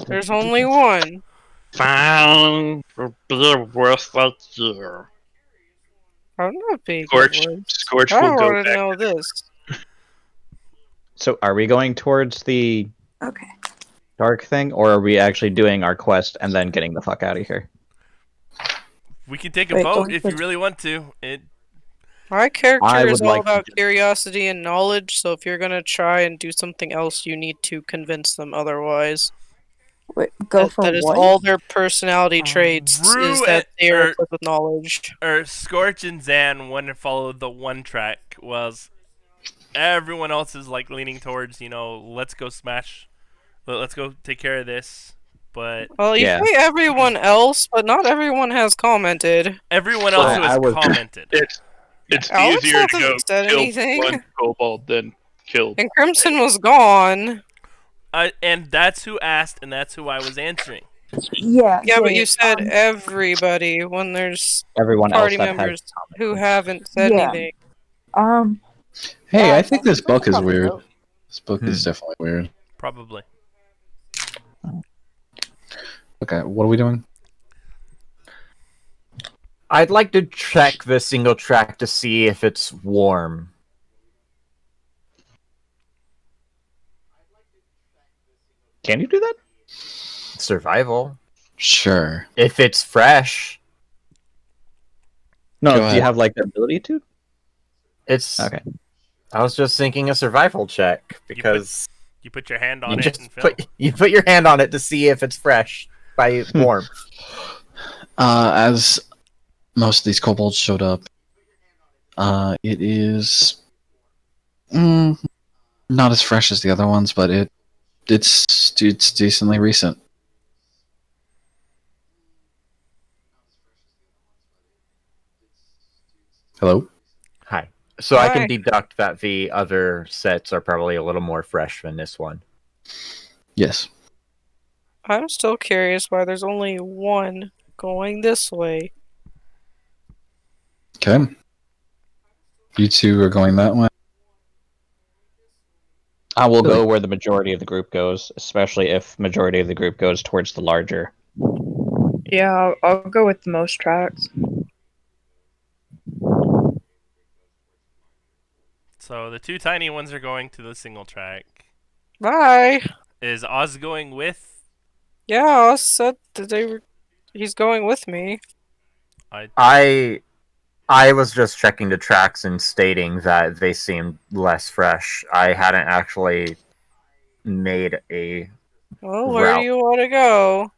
There's only one. Found for being worth like you. I'm not being Scorch I will go want to back. know this. So, are we going towards the Okay. dark thing, or are we actually doing our quest and then getting the fuck out of here? We can take a Wait, vote don't if put- you really want to. My character I is would all like to about do- curiosity and knowledge, so if you're gonna try and do something else, you need to convince them otherwise. Wait, go for That is what? all their personality traits, Rue is that they are or- equipped with knowledge. Scorch and Zan wouldn't have followed the one track, was everyone else is like leaning towards, let's go smash, let's go take care of this. But Well, you Yeah. say everyone else, but not everyone has commented. everyone else who I has would- commented. It's Alex easier to hasn't go said kill anything. one kobold than kill. And Crimson was gone. And that's who asked, and that's who I was answering. Yeah. Yeah, but you said everybody when there's Everyone else party that has members comic who books. haven't said Yeah. anything. Hey, I Guys, think I'm this book is coming weird. out. This book is definitely weird. Probably. Okay, what are we doing? I'd like to check the single track to see if it's warm. Can you do that? Survival. Sure. If it's fresh, No, Go do you ahead. have like the ability to? it's Okay. I was just thinking a survival check because You put your hand on you it just and feel. put your hand on it to see if it's fresh by warmth. As most of these kobolds showed up, it is not as fresh as the other ones, but it's decently recent. Hello? Hi. So I Hi. can deduct that the other sets are probably a little more fresh than this one. Yes. I'm still curious why there's only one going this way. Okay. You two are going that way. I will Really? go where the majority of the group goes, especially if majority of the group goes towards the larger. Yeah, I'll go with the most tracks. So the two tiny ones are going to the single track. Bye. Is Oz going with? Yeah, I said that he's going with me. I was just checking the tracks and stating that they seemed less fresh. I hadn't actually made a Well, where do route. you want to go?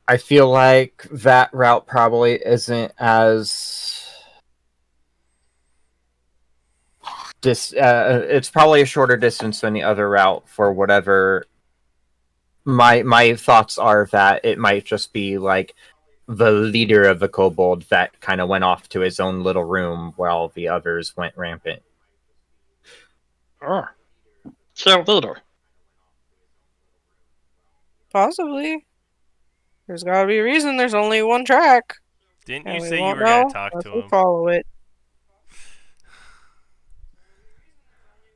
I feel like that route probably isn't as it's probably a shorter distance than the other route for whatever. My thoughts are that it might just be like the leader of the kobold that kind of went off to his own little room while the others went rampant. Cheerleader. Possibly. There's gotta be a reason there's only one track. Didn't And you we say you won't were gonna know talk unless to we him? follow it.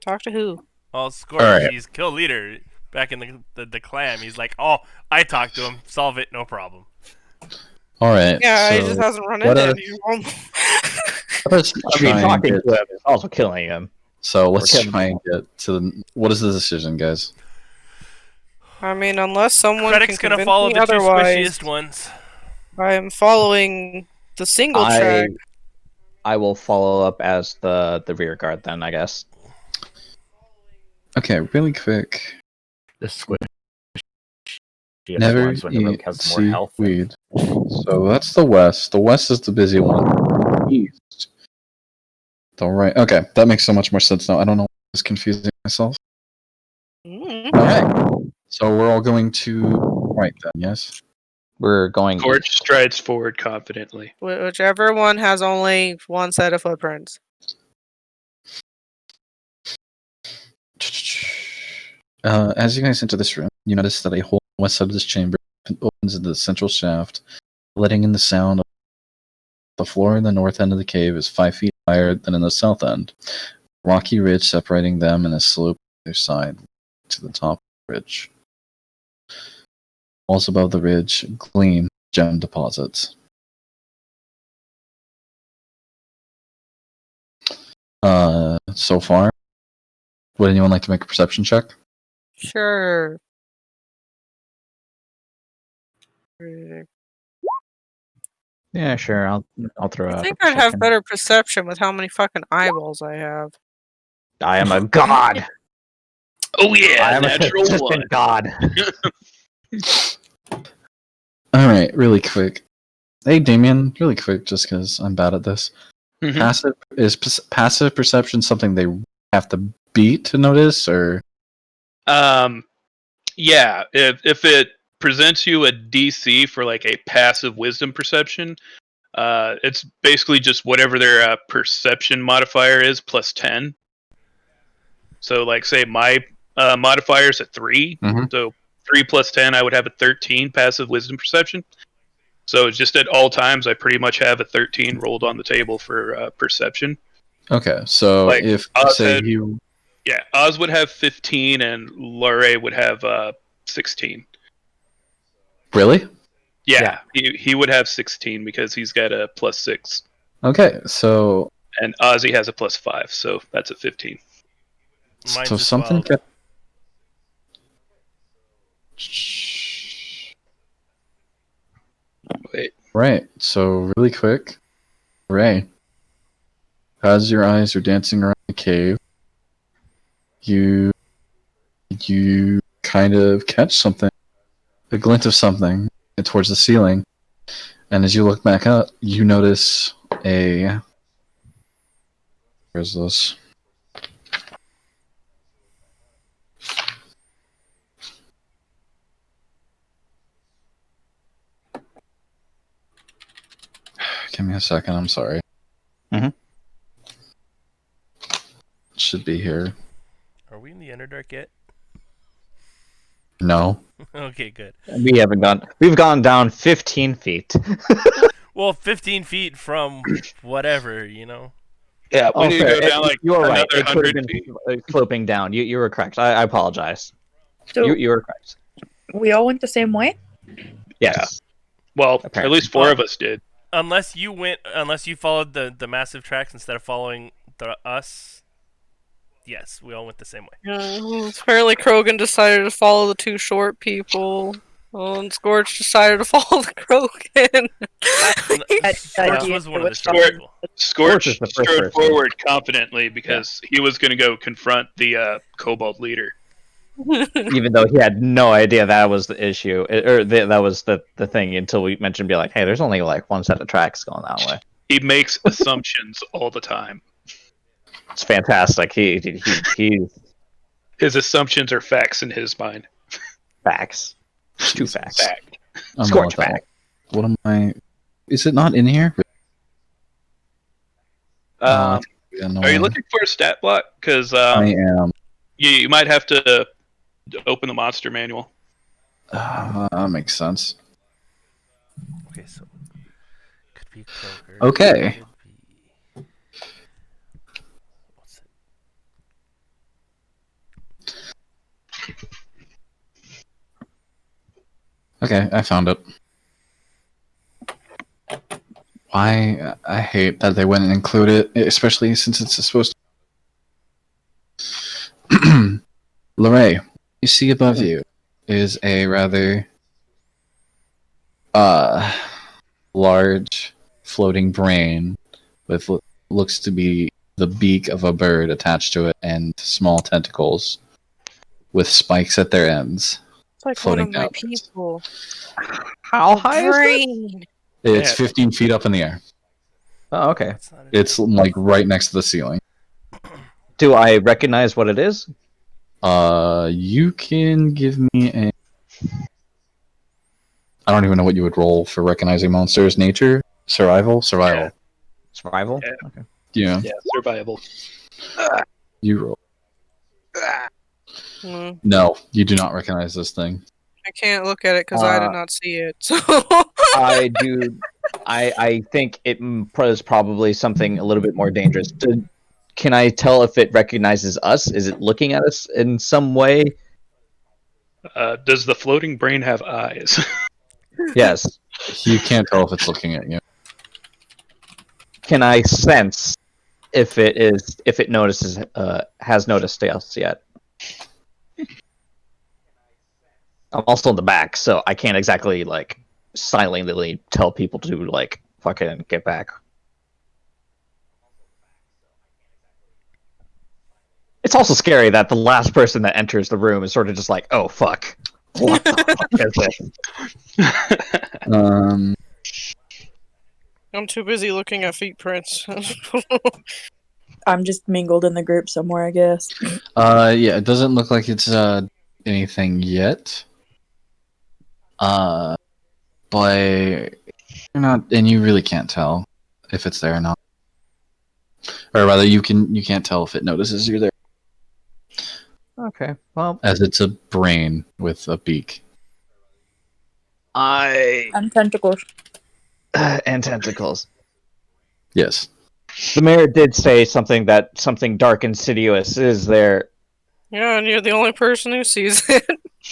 Talk to who? Well, Scorch, Alright. he's kill leader back in the clan. He's like, oh, I talked to him. Solve it, no problem. Alright. Yeah, so he just hasn't run let into us- any of them. let us I mean, try and talking get- to him is also killing him. So let's killing try and get to the. What is the decision, guys? I mean, unless someone Credic's can gonna convince follow me the two otherwise, squishiest ones. I am following the single track. I will follow up as the rear guard then, I guess. Okay, really quick. The squish. Never Ones when the rogue eat has more health. seaweed. So that's the west. The west is the busy one. East. The right. Okay, that makes so much more sense now. I don't know why I was confusing myself. Alright. So we're all going to right then, yes? We're going. Scorch strides forward confidently. Whichever one has only one set of footprints. As you guys enter this room, you notice that a hole on the west side of this chamber opens into the central shaft, letting in the sound of the floor in the north end of the cave is 5 feet higher than in the south end. Rocky ridge separating them and a slope on either side to the top of the ridge. Walls above the ridge gleam gem deposits. So far, would anyone like to make a perception check? Sure. Yeah, sure. I'll throw I out. think a I'd have perception. better perception with how many fucking eyeballs I have. I am a god. Oh yeah, I am a natural consistent one. god. Alright, really quick. Hey, Damien, really quick, just because I'm bad at this. Mhm. Passive perception something they have to beat to notice, or Yeah, if it presents you a DC for like a passive wisdom perception, It's basically just whatever their perception modifier is plus 10. So, like, say my modifier is a 3. So 3 plus 10, I would have a 13 passive wisdom perception. So it's just at all times, I pretty much have a 13 rolled on the table for perception. Okay, so Like, if Oz say had- you Yeah, Oz would have 15 and Lore would have 16. really Yeah, he would have 16 because he's got a plus 6. okay, so And Ozzy has a plus 5, so that's a 15. Mine's so a something 12. Wait. Right. So really quick, Ray, as your eyes are dancing around the cave, you kind of catch something, a glint of something towards the ceiling, and as you look back up, you notice a. Where's this? Give me a second. I'm sorry. Mhm. Should be here. Are we in the Underdark yet? No. Okay, good. We haven't gone. We've gone down 15 feet. Well, 15 feet from whatever, you know. Yeah, we need to fair. go down like You are right. another It could have 100 been feet. sloping down. You were correct. I apologize. So You were correct. we all went the same way? Yes. Well, Apparently. at least 4 of us did. Unless you followed the massive tracks instead of following us. Yes, we all went the same way. Apparently Krogan decided to follow the 2 short people. And Scorch decided to follow the Krogan. Scorch was one of the short Scorch- people. Scorch is the first strode person. forward confidently because he was going to go confront the Kobold leader. Even though he had no idea that was the issue, that was the thing until we mentioned, be like, hey, there's only like one set of tracks going that way. He makes assumptions all the time. It's fantastic. He His assumptions are facts in his mind. facts. Two facts. Fact. I'm Scorch not- fact. What am I? Is it not in here? Are you Annoying. looking for a stat block? Because I am. you might have to open the monster manual. That makes sense. Okay, so could be Kroger. Okay. Could be... What's it? Okay, I found it. Why I hate that they went and included it, especially since it's supposed to. Lorray, you see above you is a rather large floating brain with what looks to be the beak of a bird attached to it and small tentacles with spikes at their ends. It's like Floating one of my down. people. How high is this? Brain. It's Yeah. 15 feet up in the air. Oh, okay. That's not it. It's like right next to the ceiling. Do I recognize what it is? You can give me a. I don't even know what you would roll for recognizing monsters. Nature, survival. Yeah. Survival? Yeah. Okay. Yeah, Yeah, survival. you roll. Hmm. No, you do not recognize this thing. I can't look at it because I did Uh, not see it. So I do. I think it is probably something a little bit more dangerous. Can I tell if it recognizes us? Is it looking at us in some way? Does the floating brain have eyes? Yes. You can't tell if it's looking at you. Can I sense if it notices has noticed us yet? I'm also in the back, so I can't exactly like silently tell people to like fucking get back. It's also scary that the last person that enters the room is sort of just like, oh fuck. What the fuck is this? I'm too busy looking at feet prints. I'm just mingled in the group somewhere, I guess. Yeah, it doesn't look like it's anything yet. But You're not, and you really can't tell if it's there or not. Or rather, you can't tell if it notices you're there. Okay, well, As it's a brain with a beak. And tentacles. And tentacles. Yes. The mayor did say something dark and insidious is there. Yeah, and you're the only person who sees it.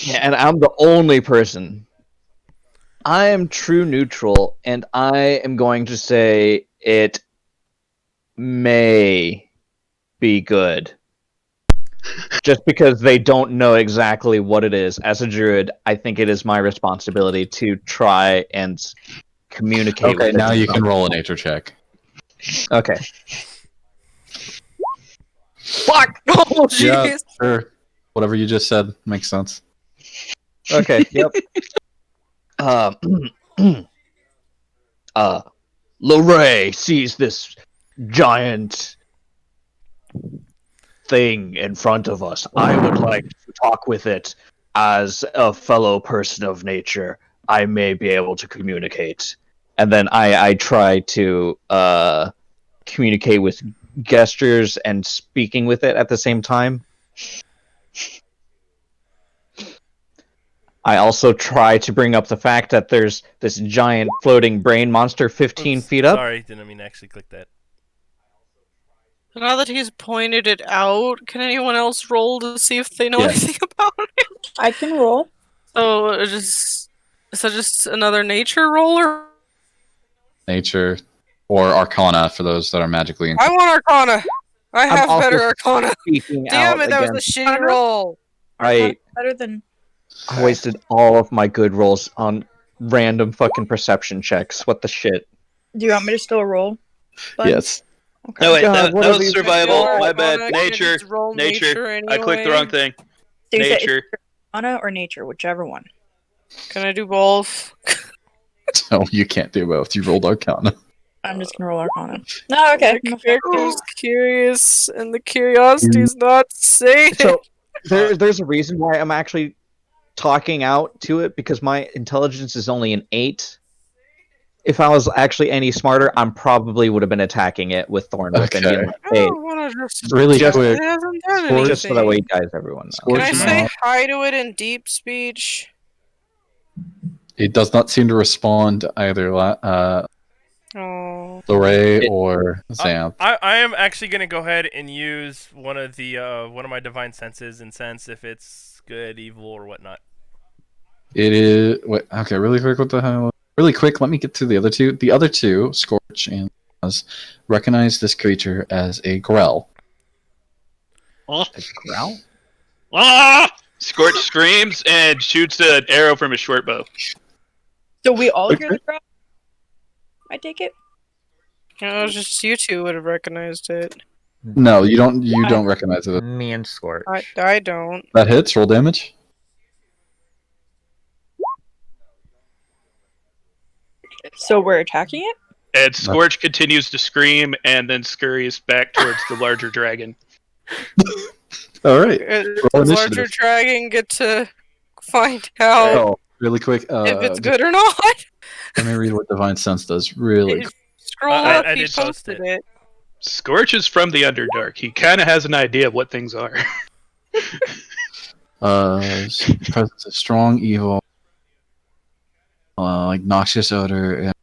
Yeah, and I'm the only person. I am true neutral, and I am going to say it may be good. Just because they don't know exactly what it is. As a druid, I think it is my responsibility to try and communicate with Okay, it. now you can roll a nature check. Okay. Fuck! Oh, jeez! Yeah, sure. Whatever you just said makes sense. Okay, yep. Lorray sees this giant thing in front of us. I would like to talk with it as a fellow person of nature. I may be able to communicate. And then I try to communicate with gestures and speaking with it at the same time. I also try to bring up the fact that there's this giant floating brain monster 15 feet up. Sorry, didn't mean to actually click that. Now that he's pointed it out, can anyone else roll to see if they know anything about it? I can roll. So, is that just another nature roll, or? Nature or Arcana for those that are magically I want Arcana! I have also better Arcana! speaking Damn out it, that was a against- shitty roll! Better than. I wasted all of my good rolls on random fucking perception checks. What the shit? Do you want me to still roll? Yes. Okay. No, wait, God, that whatever was you- survival. Arcana, My bad. can I Nature. just roll Nature. I clicked the wrong thing. So you said Nature. it's Arcana or nature, whichever one. Can I do both? No, you can't do both. You rolled Arcana. I'm just gonna roll Arcana. No, okay. The character's curious, and the curiosity's not saying So there's a reason why I'm actually talking out to it, because my intelligence is only an 8. If I was actually any smarter, I probably would have been attacking it with Thorn Whip and being like, I hey, don't wanna just... Really Just- quick. It hasn't done Score- just so that way anything. you guys, everyone knows. Score- Can I Scorch say mouth. hi to it in deep speech? It does not seem to respond either Oh. Lorray or Xanth. I am actually gonna go ahead and use one of my divine senses and sense if it's good, evil, or whatnot. It is. Wait, okay, really quick. What the hell? Really quick. Let me get to the other two. The other two, Scorch and Oz, recognize this creature as a Grell. Oh. A growl? Ah! Scorch screams and shoots an arrow from his short bow. So we all hear the crowd? I take it? No, it was just you two would have recognized it. No, you don't. You don't recognize it. Me and Scorch. I don't. That hits. Roll damage. So we're attacking it? And Scorch continues to scream and then scurries back towards the larger dragon. All right. Does Roll the larger initiative. dragon get to find out Oh, really quick. if it's good or not? Let me read what Divine Sense does. Really. quick. Scroll I up, he did post posted it. Scorch is from the Underdark. He kind of has an idea of what things are. Presence of strong evil, like noxious odor and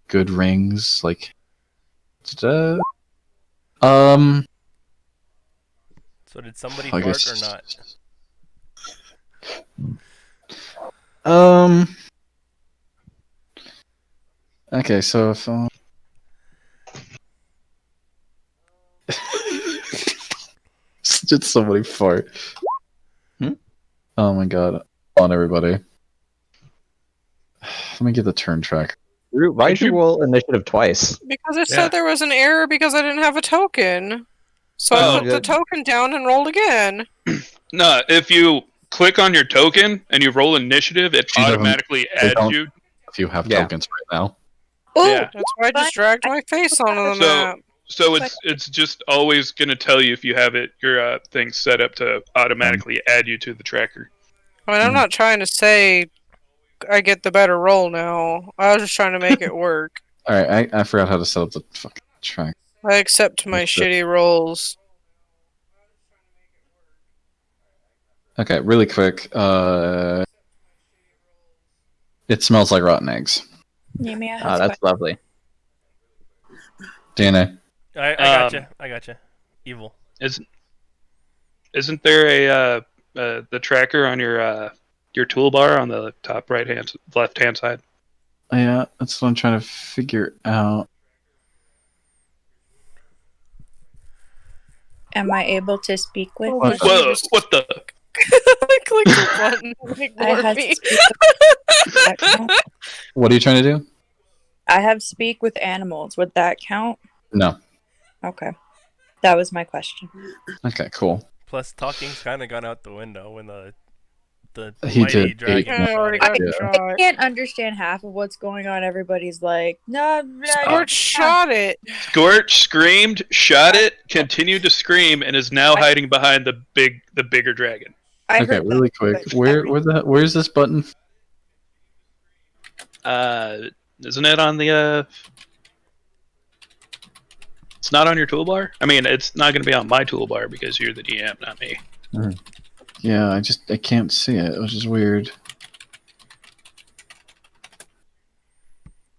good rings, like. So did somebody I bark guess- or not? Okay, so if did somebody fart? Oh my god! On everybody. Let me get the turn track. Why did you roll initiative twice? Because it Yeah. said there was an error because I didn't have a token. So Oh, I put the good. token down and rolled again. No, if you click on your token and you roll initiative, it She doesn't- automatically they adds don't- you. If you have Yeah. tokens right now. Oh, Yeah. That's why I just dragged my face onto the So- map. So it's just always going to tell you if you have it your thing set up to automatically add you to the tracker. I mean, I'm not trying to say I get the better roll now. I was just trying to make it work. Alright, I forgot how to set up the fucking track. I accept my shitty rolls. Okay, really quick. It smells like rotten eggs. Yummy, Oh, that's lovely. DNA. I gotcha. Evil. Isn't there the tracker on your toolbar on the top left hand side? Yeah, that's what I'm trying to figure out. Am I able to speak with Whoa! you? What the? I clicked the button. Ignore had me. to speak with that count? What are you trying to do? I have speak with animals. Would that count? No. Okay. That was my question. Okay, cool. Plus, talking's kind of gone out the window when the He mighty did. dragon. I already got Yeah. shot. I can't understand half of what's going on. Everybody's like, no, Scorch shot it. Scorch screamed, shot it, continued to scream, and is now hiding behind the bigger dragon. Okay, really quick. Where's this button? Isn't it on the It's not on your toolbar? I mean, it's not going to be on my toolbar because you're the DM, not me. Yeah, I can't see it, which is weird.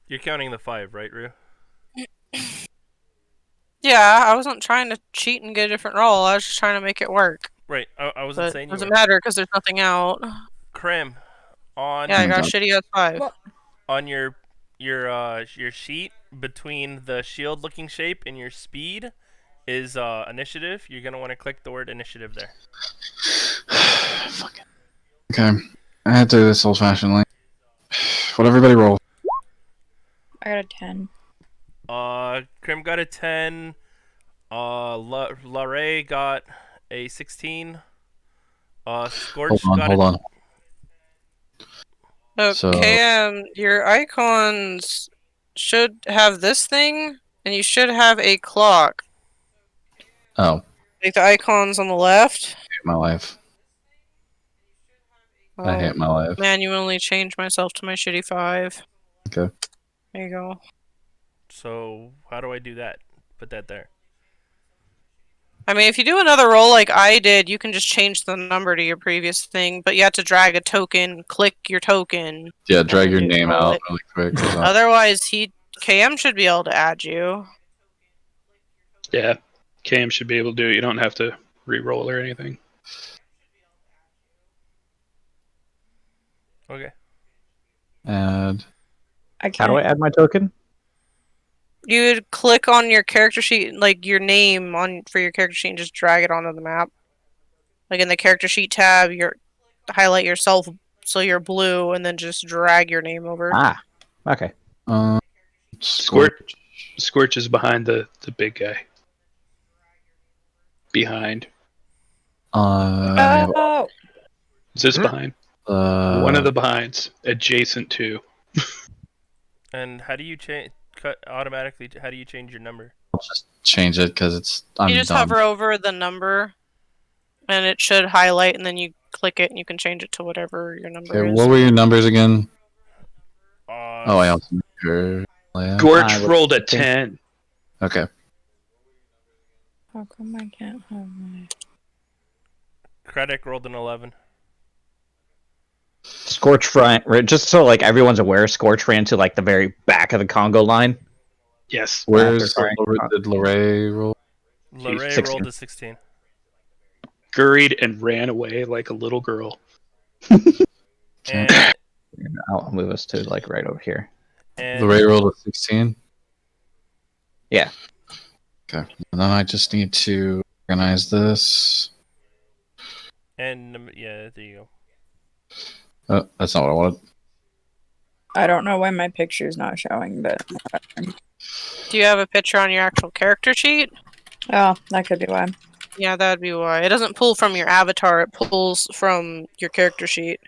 You're counting the 5, right, Rue? Yeah, I wasn't trying to cheat and get a different roll. I was just trying to make it work. Right. I wasn't But saying it you doesn't were. matter because there's nothing out. Krim, on Yeah, I got shitty as 5. Well, on your sheet between the shield-looking shape and your speed is initiative. You're gonna want to click the word initiative there. Fucking. Okay, I had to do this old-fashionedly. What everybody roll? I got a 10. Krim got a 10. Larray got a 16. Scorch Hold on. Okay, your icons should have this thing, and you should have a clock. Oh. Like the icons on the left. I hate my life. I hate my life. Manually change myself to my shitty 5. Okay. There you go. So how do I do that? Put that there. I mean, if you do another roll like I did, you can just change the number to your previous thing, but you have to drag a token, click your token. Yeah, drag your name out really quick. Otherwise, KM should be able to add you. Yeah, KM should be able to do it. You don't have to re-roll or anything. Okay. Add. How do I add my token? You would click on your character sheet, like your name for your character sheet, and just drag it onto the map. Like in the character sheet tab, highlight yourself so you're blue, and then just drag your name over. Ah, okay. Scorch is behind the big guy. Behind. Oh. Is this behind? One of the behinds, adjacent to. And how do you cut automatically? How do you change your number? I'll just change it because You just hover over the number, and it should highlight, and then you click it, and you can change it to whatever your number is. What were your numbers again? I also Gorch rolled a 10. Okay. How come I can't have my... Kredek rolled an 11. Scorch just so like everyone's aware, Scorch ran to like the very back of the Congo line. Yes. Did Larray roll? Larray rolled a 16. Gurried and ran away like a little girl. And I'll move us to like right over here. Larray rolled a 16? Yeah. Okay. And then I just need to organize this. And yeah, there you go. That's not what I wanted. I don't know why my picture's not showing, but... Do you have a picture on your actual character sheet? Oh, that could be why. Yeah, that'd be why. It doesn't pull from your avatar, it pulls from your character sheet.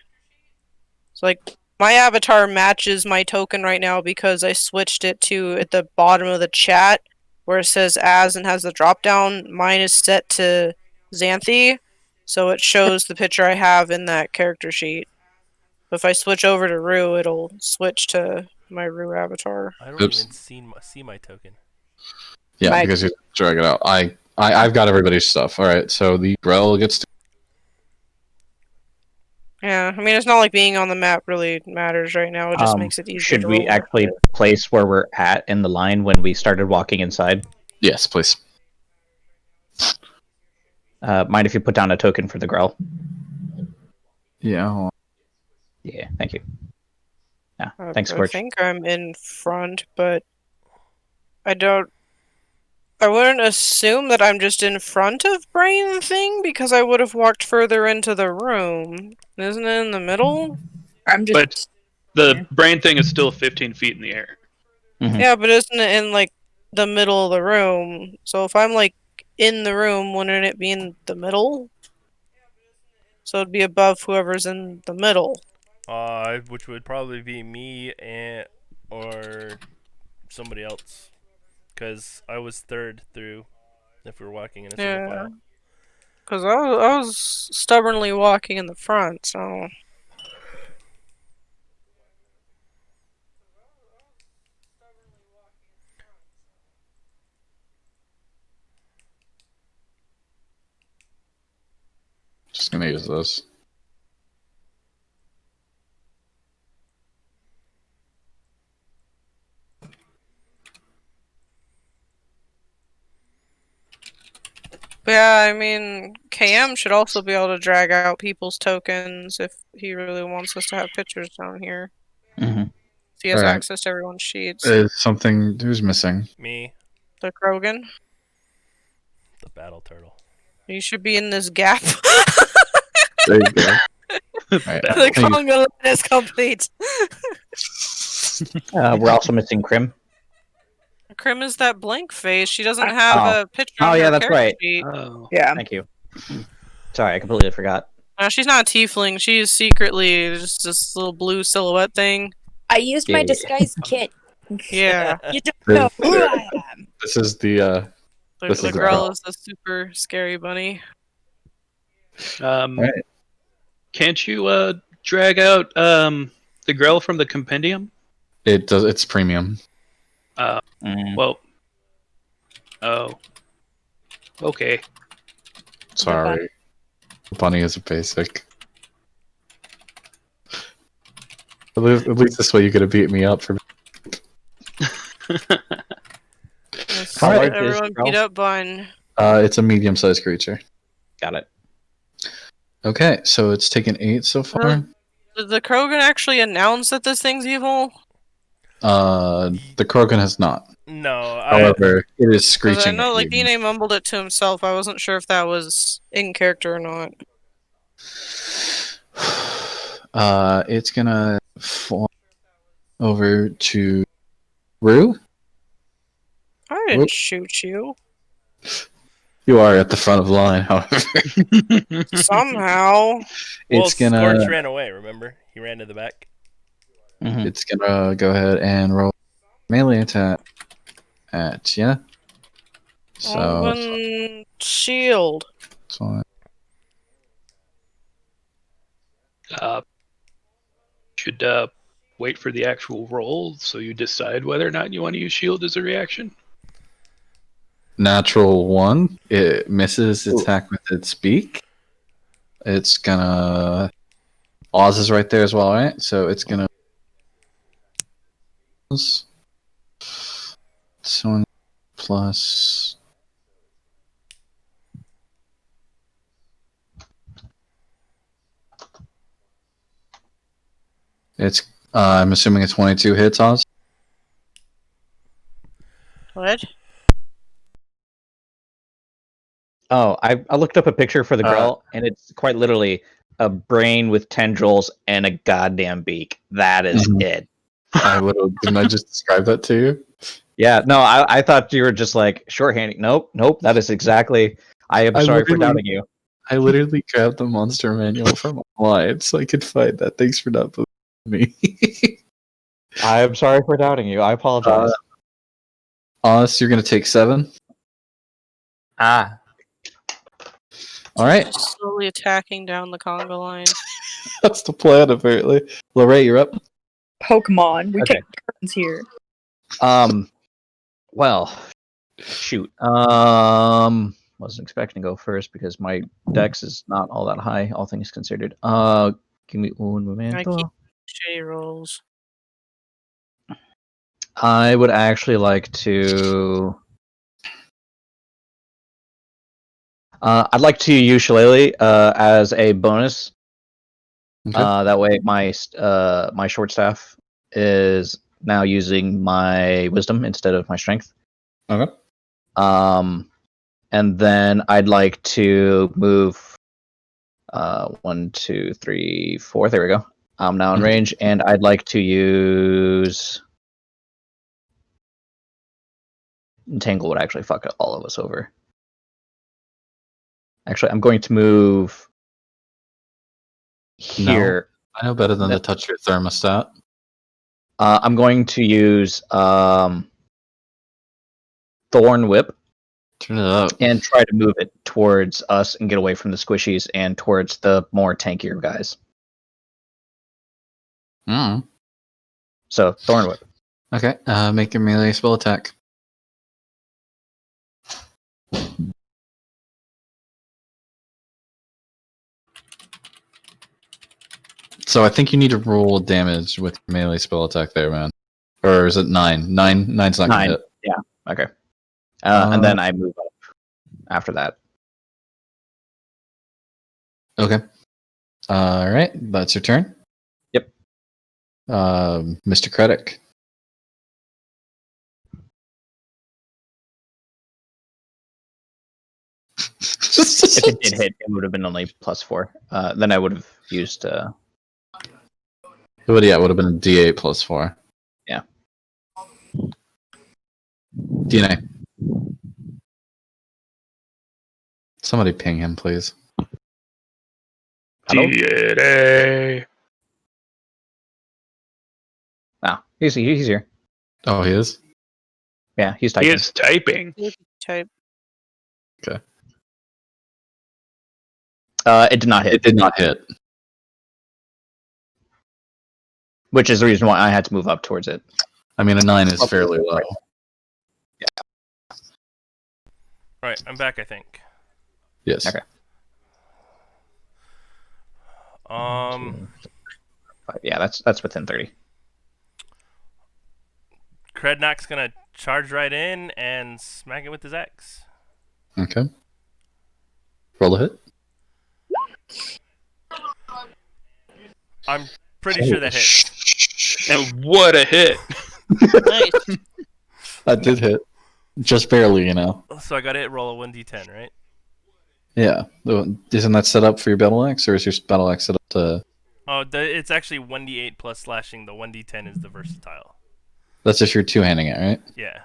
So, like, my avatar matches my token right now because I switched it to at the bottom of the chat where it says as and has the drop down. Mine is set to Xanthi, so it shows the picture I have in that character sheet. If I switch over to Rue, it'll switch to my Rue avatar. I don't Oops. even see my token. Yeah, Mike. because you drag it out. I've got everybody's stuff. All right, so the Grell gets to. Yeah, I mean, it's not like being on the map really matters right now. It just makes it easier Should to we roll actually with. place where we're at in the line when we started walking inside? Yes, please. Mind if you put down a token for the Grell? Yeah. hold on. Yeah, thank you. Yeah, I thanks, Scorch. think I'm in front, but I wouldn't assume that I'm just in front of Brain Thing because I would have walked further into the room. Isn't it in the middle? I'm just. But the brain thing is still 15 feet in the air. Yeah, but isn't it in like the middle of the room? So if I'm like in the room, wouldn't it be in the middle? So it'd be above whoever's in the middle. Which would probably be me or somebody else, because I was third through. If we're walking in a single file. Because I was stubbornly walking in the front, so. Just gonna use this. Yeah, I mean, KM should also be able to drag out people's tokens if he really wants us to have pictures down here. Mhm. He has Alright. access to everyone's sheets. Is something who's missing? Me, The Krogan. the battle turtle. You should be in this gap. There you go. Alright, The Congo line is complete. We're also missing Crim. Krim is that blank face. She doesn't have a picture on Oh, yeah, her that's character right. sheet. Oh. Yeah. Thank you. Sorry, I completely forgot. No, she's not a tiefling. She's secretly just this little blue silhouette thing. I used my disguise kit. Yeah. You don't know who I am. This is the This The is the girl Grell. is the super scary bunny. Right. Can't you drag out the Grell from the compendium? It does. It's premium. Well. Oh. Okay. Sorry. Bunny is a basic. At least this way you could have beat me up for. How large is Everyone Grell? beat up Bun. It's a medium-sized creature. Got it. Okay, so it's taken 8 so far. Did the Krogan actually announce that this thing's evil? The Krogan has not. No, However, it is 'Cause screeching. I know, at like, you. Dine mumbled it to himself. I wasn't sure if that was in character or not. It's gonna fall over to Rue. I didn't Whoop. shoot you. You are at the front of the line, however. Somehow. Well, It's gonna. Scorch ran away. Remember, he ran to the back. It's gonna go ahead and roll melee attack at you. So Shield. so Should wait for the actual roll so you decide whether or not you want to use shield as a reaction. natural 1. It misses attack with its beak. It's gonna. Oz is right there as well, right? So it's gonna. 20 plus. It's. I'm assuming it's 22 hits, Oz. What? Oh, I looked up a picture for the Grell, and it's quite literally a brain with tendrils and a goddamn beak. That is it. Didn't I just describe that to you? Yeah, no, I thought you were just like shorthanding. Nope, that is exactly. I am sorry for doubting you. I literally grabbed the monster manual from online so I could find that. Thanks for not believing me. I am sorry for doubting you. I apologize. Oz, you're gonna take 7. Ah. All right. Slowly attacking down the Congo line. That's the plan, apparently. Lorraine, you're up. Pokemon. We Okay. take turns here. Well, shoot. Wasn't expecting to go first because my dex is not all that high, all things considered. Give me un I keep momento. J rolls. I would actually like to. I'd like to use Shillelagh as a bonus. Okay. That way, my short staff is now using my wisdom instead of my strength. Okay. And then I'd like to move 1, 2, 3, 4. There we go. I'm now in range, and I'd like to use Entangle would actually fuck all of us over. Actually, I'm going to move here. No, I know better than to touch your thermostat. I'm going to use Thorn Whip. Turn it up. And try to move it towards us and get away from the squishies and towards the more tankier guys. So, Thorn Whip. Okay, make your melee spell attack. So I think you need to roll damage with your melee spell attack there, man. Or is it 9? 9's not gonna hit. Yeah, okay. And then I move up after that. Okay. Alright, that's your turn. Yep. Mr. Krennic. If it did hit, it would have been only +4. Then I would have used... It would have been a D8 +4. Yeah. DNA. Somebody ping him, please. Hello? DNA. No, he's here. Oh, he is? Yeah, he's typing. He is typing. Type. Okay. It did not hit. It did not hit. Which is the reason why I had to move up towards it. I mean, a 9 is fairly low. Yeah. Alright, I'm back, I think. Yes. Okay. Yeah, that's within 30. Krednak's gonna charge right in and smack it with his axe. Okay. Roll a hit. I'm pretty sure that hits. And what a hit! Nice. That did hit. Just barely, you know. So I gotta roll a 1d10, right? Yeah. Isn't that set up for your battle axe, or is your battle axe set up to... Oh, it's actually 1d8 plus slashing. The 1d10 is the versatile. That's if you're two-handing it, right? Yeah.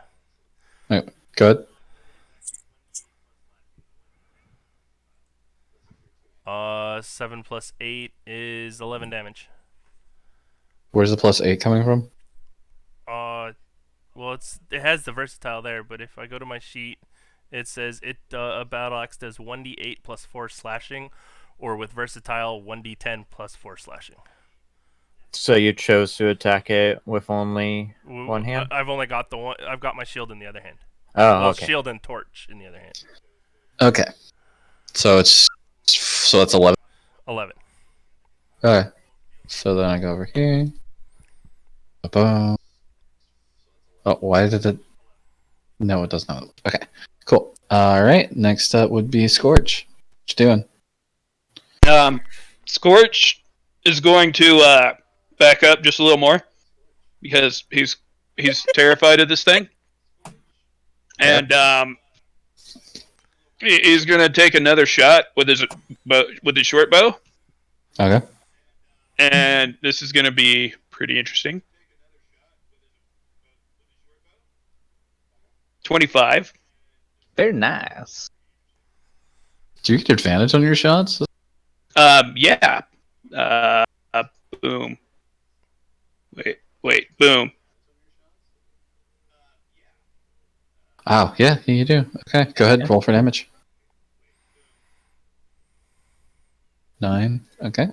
Okay, go ahead. 7 plus 8 is 11 damage. Where's the +8 coming from? Well, it has the versatile there, but if I go to my sheet, it says a battle axe does 1d8 plus 4 slashing, or with versatile 1d10 plus 4 slashing. So you chose to attack it with only one hand? I've only got the one. I've got my shield in the other hand. Oh, okay. Shield and torch in the other hand. Okay. So that's 11. 11. Okay. So then I go over here. Ba-boom. Oh, why did it... No, it does not. Okay, cool. Alright, next up would be Scorch. What you doing? Scorch is going to back up just a little more because he's terrified of this thing, and he's going to take another shot with his short bow. Okay. And this is going to be pretty interesting. 25. Very nice. Do you get advantage on your shots? Yeah. Boom. Wait, boom. Oh, yeah, you do. Okay, go ahead, roll for damage. 9, okay.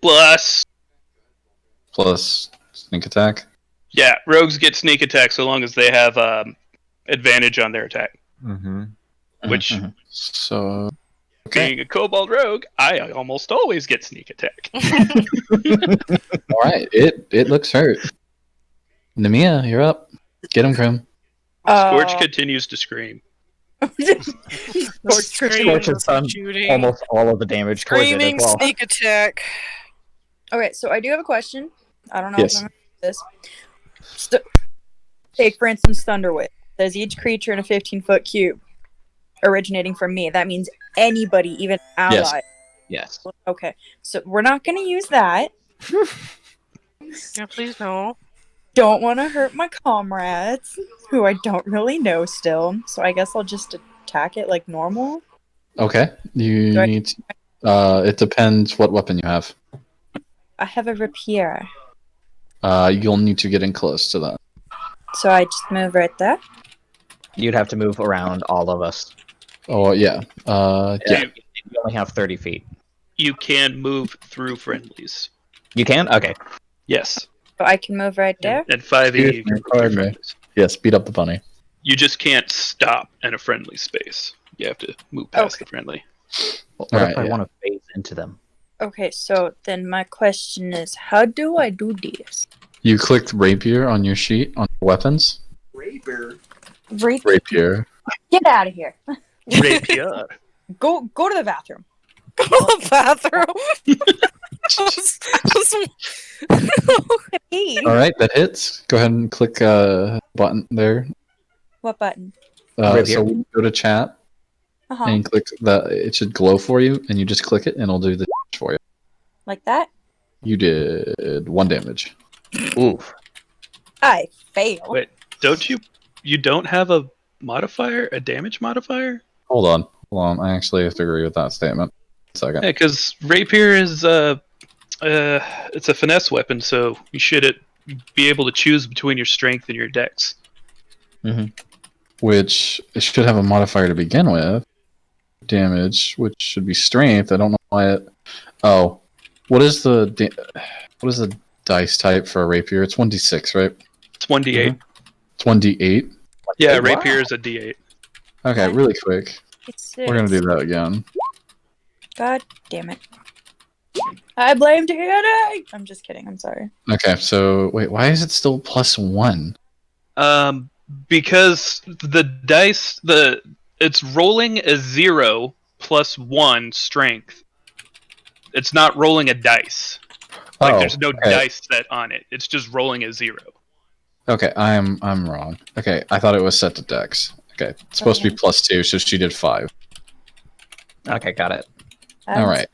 Plus sneak attack. Yeah, rogues get sneak attack so long as they have advantage on their attack. Mm-hmm. Which, So being a kobold rogue, I almost always get sneak attack. all right, it looks hurt. Namiya, you're up. Get him, Grim. Scorch continues to scream. Scorch has done almost all of the damage towards it as Screaming well. sneak attack. Okay, so I do have a question. I don't know Yes. if I'm gonna do this. Take, for instance, Thunderwave. Says each creature in a 15-foot cube originating from me. That means anybody, even ally. Yes. Okay, so we're not gonna use that. Yeah, please no. Don't want to hurt my comrades, who I don't really know still. So I guess I'll just attack it like normal. Okay, you need. It depends what weapon you have. I have a rapier, You'll need to get in close to that. so I just move right there. You'd have to move around all of us. Oh yeah. Yeah. You only have 30 feet. You can move through friendlies. You can? Okay. Yes. So I can move right there. At 5e, you Excuse can me, move through pardon me. friendlies. Yes. Beat up the bunny. You just can't stop in a friendly space. You have to move past the friendly. What All if right, I yeah. want to phase into them? Okay, so then my question is, how do I do this? You clicked rapier on your sheet on weapons. Rapier. Rapier. Get out of here. Rapier. Go to the bathroom. Go to the bathroom. All right, that hits. Go ahead and click button there. What button? So we go to chat Uh-huh. and click that. It should glow for you, and you just click it, and it'll do the for you. Like that? You did 1 damage. Oof. I fail. Wait, you don't have a modifier, a damage modifier? Hold on. I actually have to agree with that statement. Second. Yeah, because rapier is it's a finesse weapon, so you should be able to choose between your strength and your dex. Which it should have a modifier to begin with. Damage, which should be strength. I don't know why it. Oh, what is the dice type for a rapier? It's 1d6, right? It's 1d8. It's 1d8. Yeah, Wow. rapier is a d8. Okay, really quick. It's We're gonna do that again. God damn it. I blamed Hannah! I'm just kidding, I'm sorry. Okay, so wait, why is it still +1? Because the dice, it's rolling a 0 plus 1 strength. It's not rolling a dice. Like there's no dice set on it. It's just rolling a 0. Okay, I'm wrong. Okay, I thought it was set to dex. Okay, it's supposed to be +2, so she did 5. Okay, got it. All right.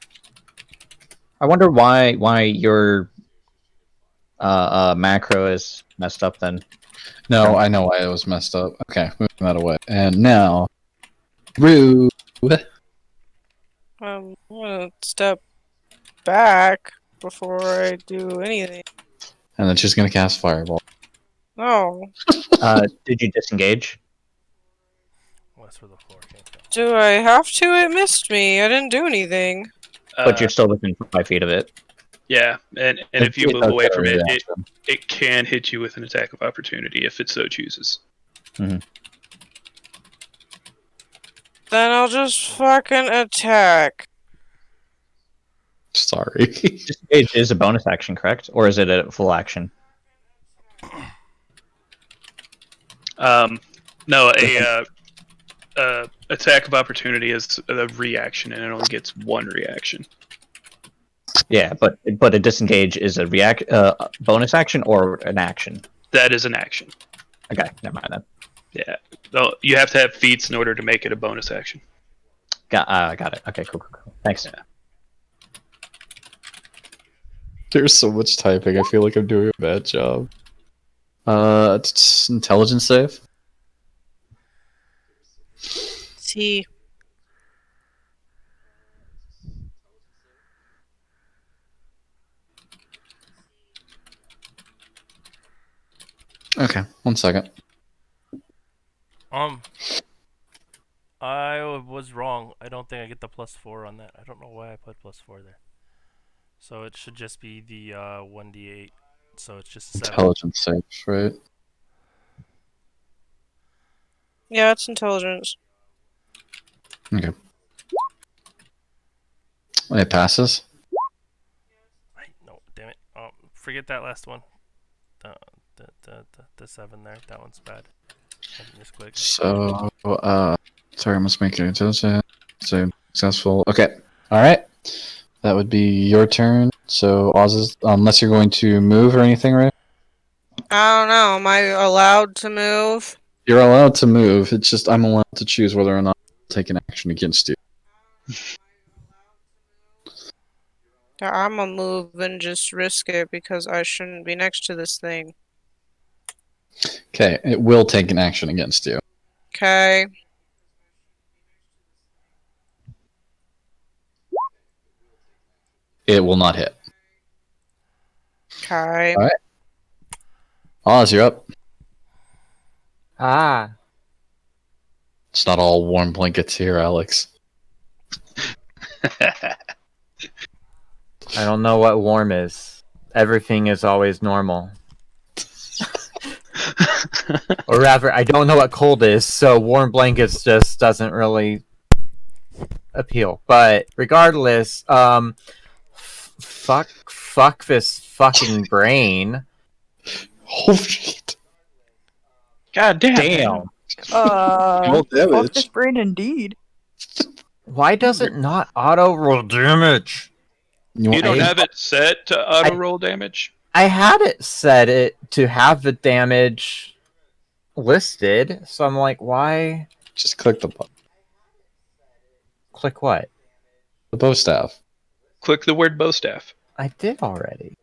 I wonder why your macro is messed up then. No, I know why it was messed up. Okay, moving that away. And now, Rue. I'm gonna step back before I do anything. And then she's gonna cast Fireball. No. Did you disengage? Well, that's where the floor came from. Do I have to? It missed me. I didn't do anything. But you're still within 5 feet of it. Yeah, and if you move does away get a from it, reaction. it can hit you with an attack of opportunity if it so chooses. Then I'll just fucking attack. Sorry. Disengage is a bonus action, correct? Or is it a full action? No, a attack of opportunity is a reaction, and it only gets 1 reaction. Yeah, but a disengage is a bonus action or an action? That is an action. Okay, never mind then. Yeah, so you have to have feats in order to make it a bonus action. Got it. Okay, cool. Thanks. Yeah. There's so much typing. I feel like I'm doing a bad job. It's intelligence save. See. Okay, 1 second. I was wrong. I don't think I get the +4 on that. I don't know why I put +4 there. So it should just be the 1d8. So it's just 7. Intelligence saves, right? Yeah, it's intelligence. Okay. It passes. Right, no, damn it. Oh, forget that last one. The 7 there. That one's bad. I misclicked. So, sorry, I must make an intelligence save successful. Okay. All right. That would be your turn. So, Oz's, unless you're going to move or anything, right? I don't know. Am I allowed to move? You're allowed to move. It's just I'm allowed to choose whether or not to take an action against you. Yeah, I'm gonna move and just risk it because I shouldn't be next to this thing. Okay, it will take an action against you. Okay. It will not hit. Okay. All right. Oz, you're up. Ah. It's not all warm blankets here, Alex. I don't know what warm is. Everything is always normal. Or rather, I don't know what cold is, so warm blankets just doesn't really appeal. But regardless, fuck this fucking brain. Oh shit! God damn. Damn. Roll fuck damage. this brain indeed. Why does it not auto roll damage? You don't have it set to auto roll damage? I had it set it to have the damage listed, so I'm like, why? Just click the button. Click what? The bow staff. Click the word bow staff. I did already.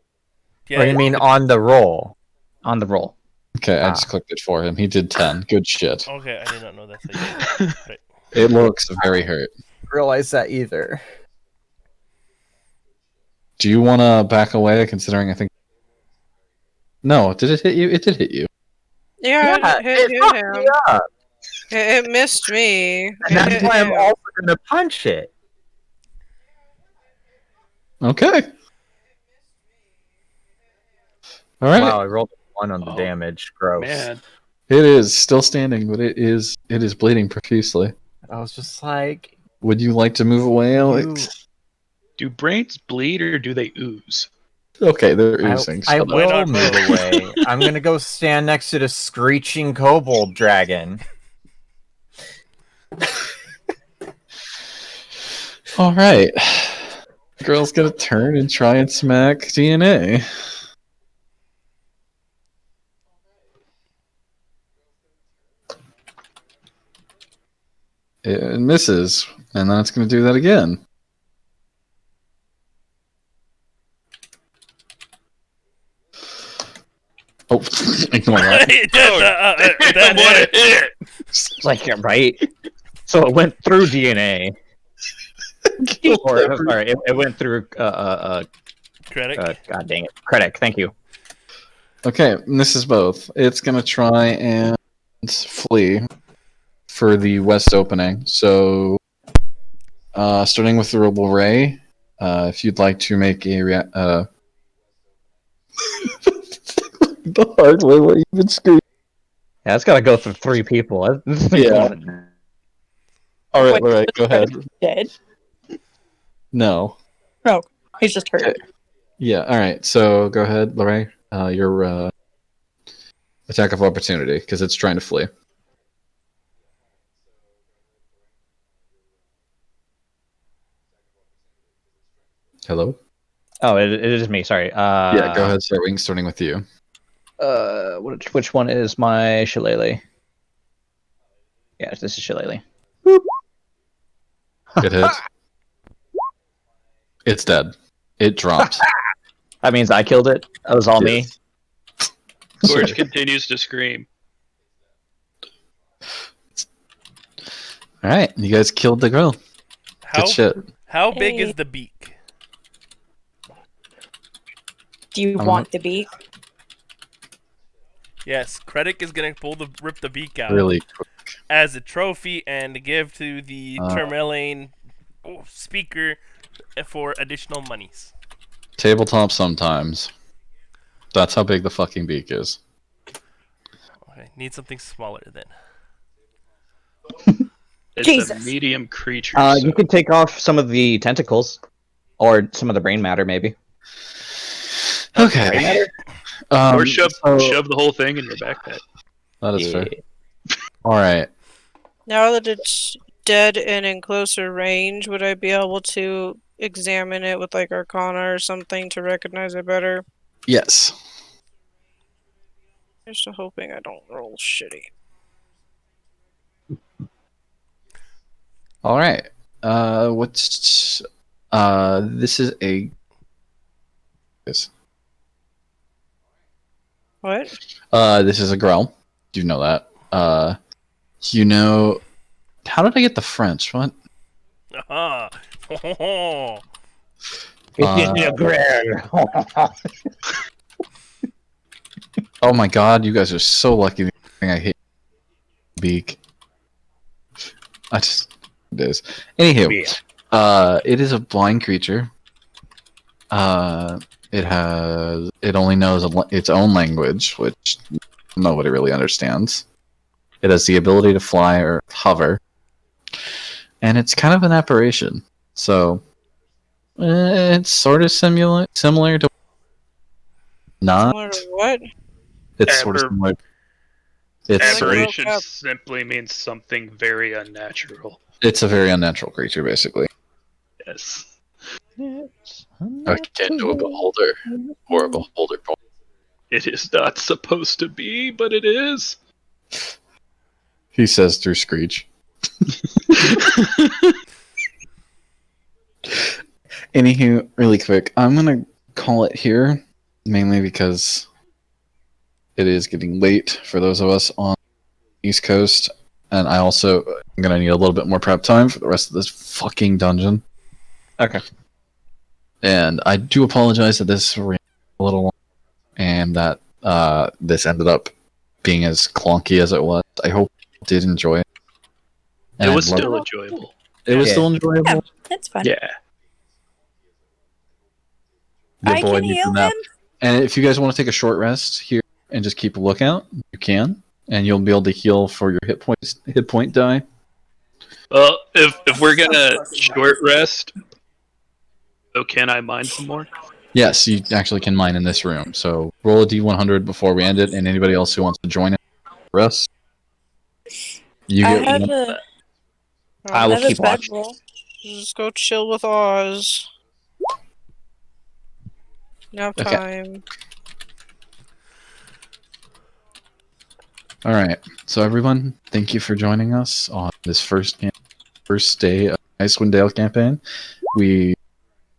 Yeah, Or you mean on the roll? On the roll. Okay, I just clicked it for him. He did 10. Good shit. Okay, I did not know that's how you did it. Right. It looks very hurt. Realize that either. Do you want to back away, considering I think... No, did it hit you? It did hit you. Yeah, Yeah, it hit fucked him. me up. It missed me. And that's why I'm also gonna punch it. Okay. All right. Wow, I rolled a 1 on the Oh, damage. Gross. Man. It is still standing, but it is bleeding profusely. I was just like, Would you like to move away, Alex? Do brains bleed or do they ooze? Okay, they're oozing. I shut up. will not move both? away. I'm gonna go stand next to the screeching kobold dragon. All right. Girl's gonna turn and try and smack DNA. It misses, and then it's gonna do that again. Oh, ignore that. That hit. It's like, yeah, right? So it went through DNA. Or, sorry, it went through, Credit. God dang it. Critic, thank you. Okay, this is both. It's gonna try and flee for the west opening. So, starting with the Robo Ray, if you'd like to make a the hard way, what you even scream? Yeah, it's gotta go through 3 people. Yeah. All right, Wait, all right, go ahead. Dead? No. No, he's just hurt. Okay. Yeah. All right. So go ahead, Lorraine. Your attack of opportunity because it's trying to flee. Hello. Oh, it is me. Sorry. Yeah. Go ahead, starting with you. Which one is my shillelagh? Yeah, this is shillelagh. It hits. It's dead. It dropped. That means I killed it. That was all me. Yes. Gorge continues to scream. All right, you guys killed the girl. Good shit. How big Hey. is the beak? Do you want the beak? Yes, Krennic is gonna rip the beak out Really quick. as a trophy and give to the Termelaine speaker for additional monies. Tabletop sometimes. That's how big the fucking beak is. Okay, need something smaller then. It's Jesus. a medium creature. You could take off some of the tentacles, or some of the brain matter, maybe. Okay. or shove so- the whole thing in your backpack. That is fair. Alright. Now that it's dead and in closer range, would I be able to examine it with like Arcana or something to recognize it better? Yes. Just hoping I don't roll shitty. Alright. What's... this is a... This. What? This is a Grell. You know that. You know... How did I get the French? What? Aha! Oh my god, you guys are so lucky. I hate beak. I just... It is. Anywho. It is a blind creature. It only knows its own language, which nobody really understands. It has the ability to fly or hover, and it's kind of an apparition. So it's sort of similar to not. Similar to what? It's sort of similar. It's Aberration Like, simply means something very unnatural. it's a very unnatural creature, basically. Yes. Akin to a beholder or a beholder. It is not supposed to be, but it is. He says through Screech. Anywho, really quick, I'm gonna call it here, mainly because it is getting late for those of us on the East Coast, and I also am gonna need a little bit more prep time for the rest of this fucking dungeon. Okay. And I do apologize that this ran a little long, and that this ended up being as clunky as it was. I hope you did enjoy it. It was still enjoyable. It was still enjoyable. Yeah, that's fun. Yeah. Your I boy can needs a heal nap. him. And if you guys want to take a short rest here and just keep a lookout, you can, and you'll be able to heal for your hit point die. Well, if we're gonna short rest, so can I mine some more? Yes, you actually can mine in this room. So roll a d100 before we end it, and anybody else who wants to join in rest, you I get have one. a. I will have a keep watching. bedroll. Just go chill with Oz. Now Okay. time. All right. So everyone, thank you for joining us on this first day of Icewind Dale campaign. We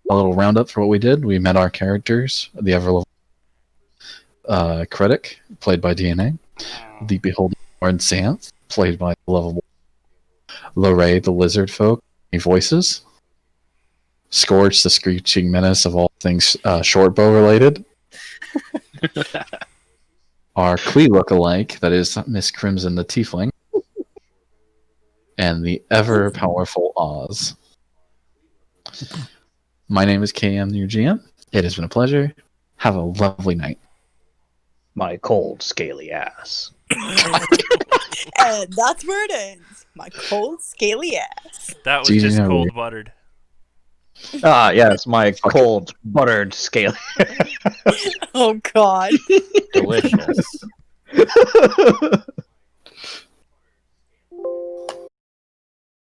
a little roundup for what we did. We met our characters: the Everlevel Critic, played by DNA; the Beholder Lord Xanth, played by the level Lorray, the Lizard Folk. Voices. Scourge, the screeching menace of all things shortbow related. Our Klee lookalike, that is Miss Crimson the Tiefling. And the ever powerful Oz. My name is KM, your GM. It has been a pleasure. Have a lovely night. My cold, scaly ass. And that's where it ends. My cold, scaly ass. That was Do you just know- cold buttered. Ah, yes, my cold, buttered, scaly. Oh God. Delicious.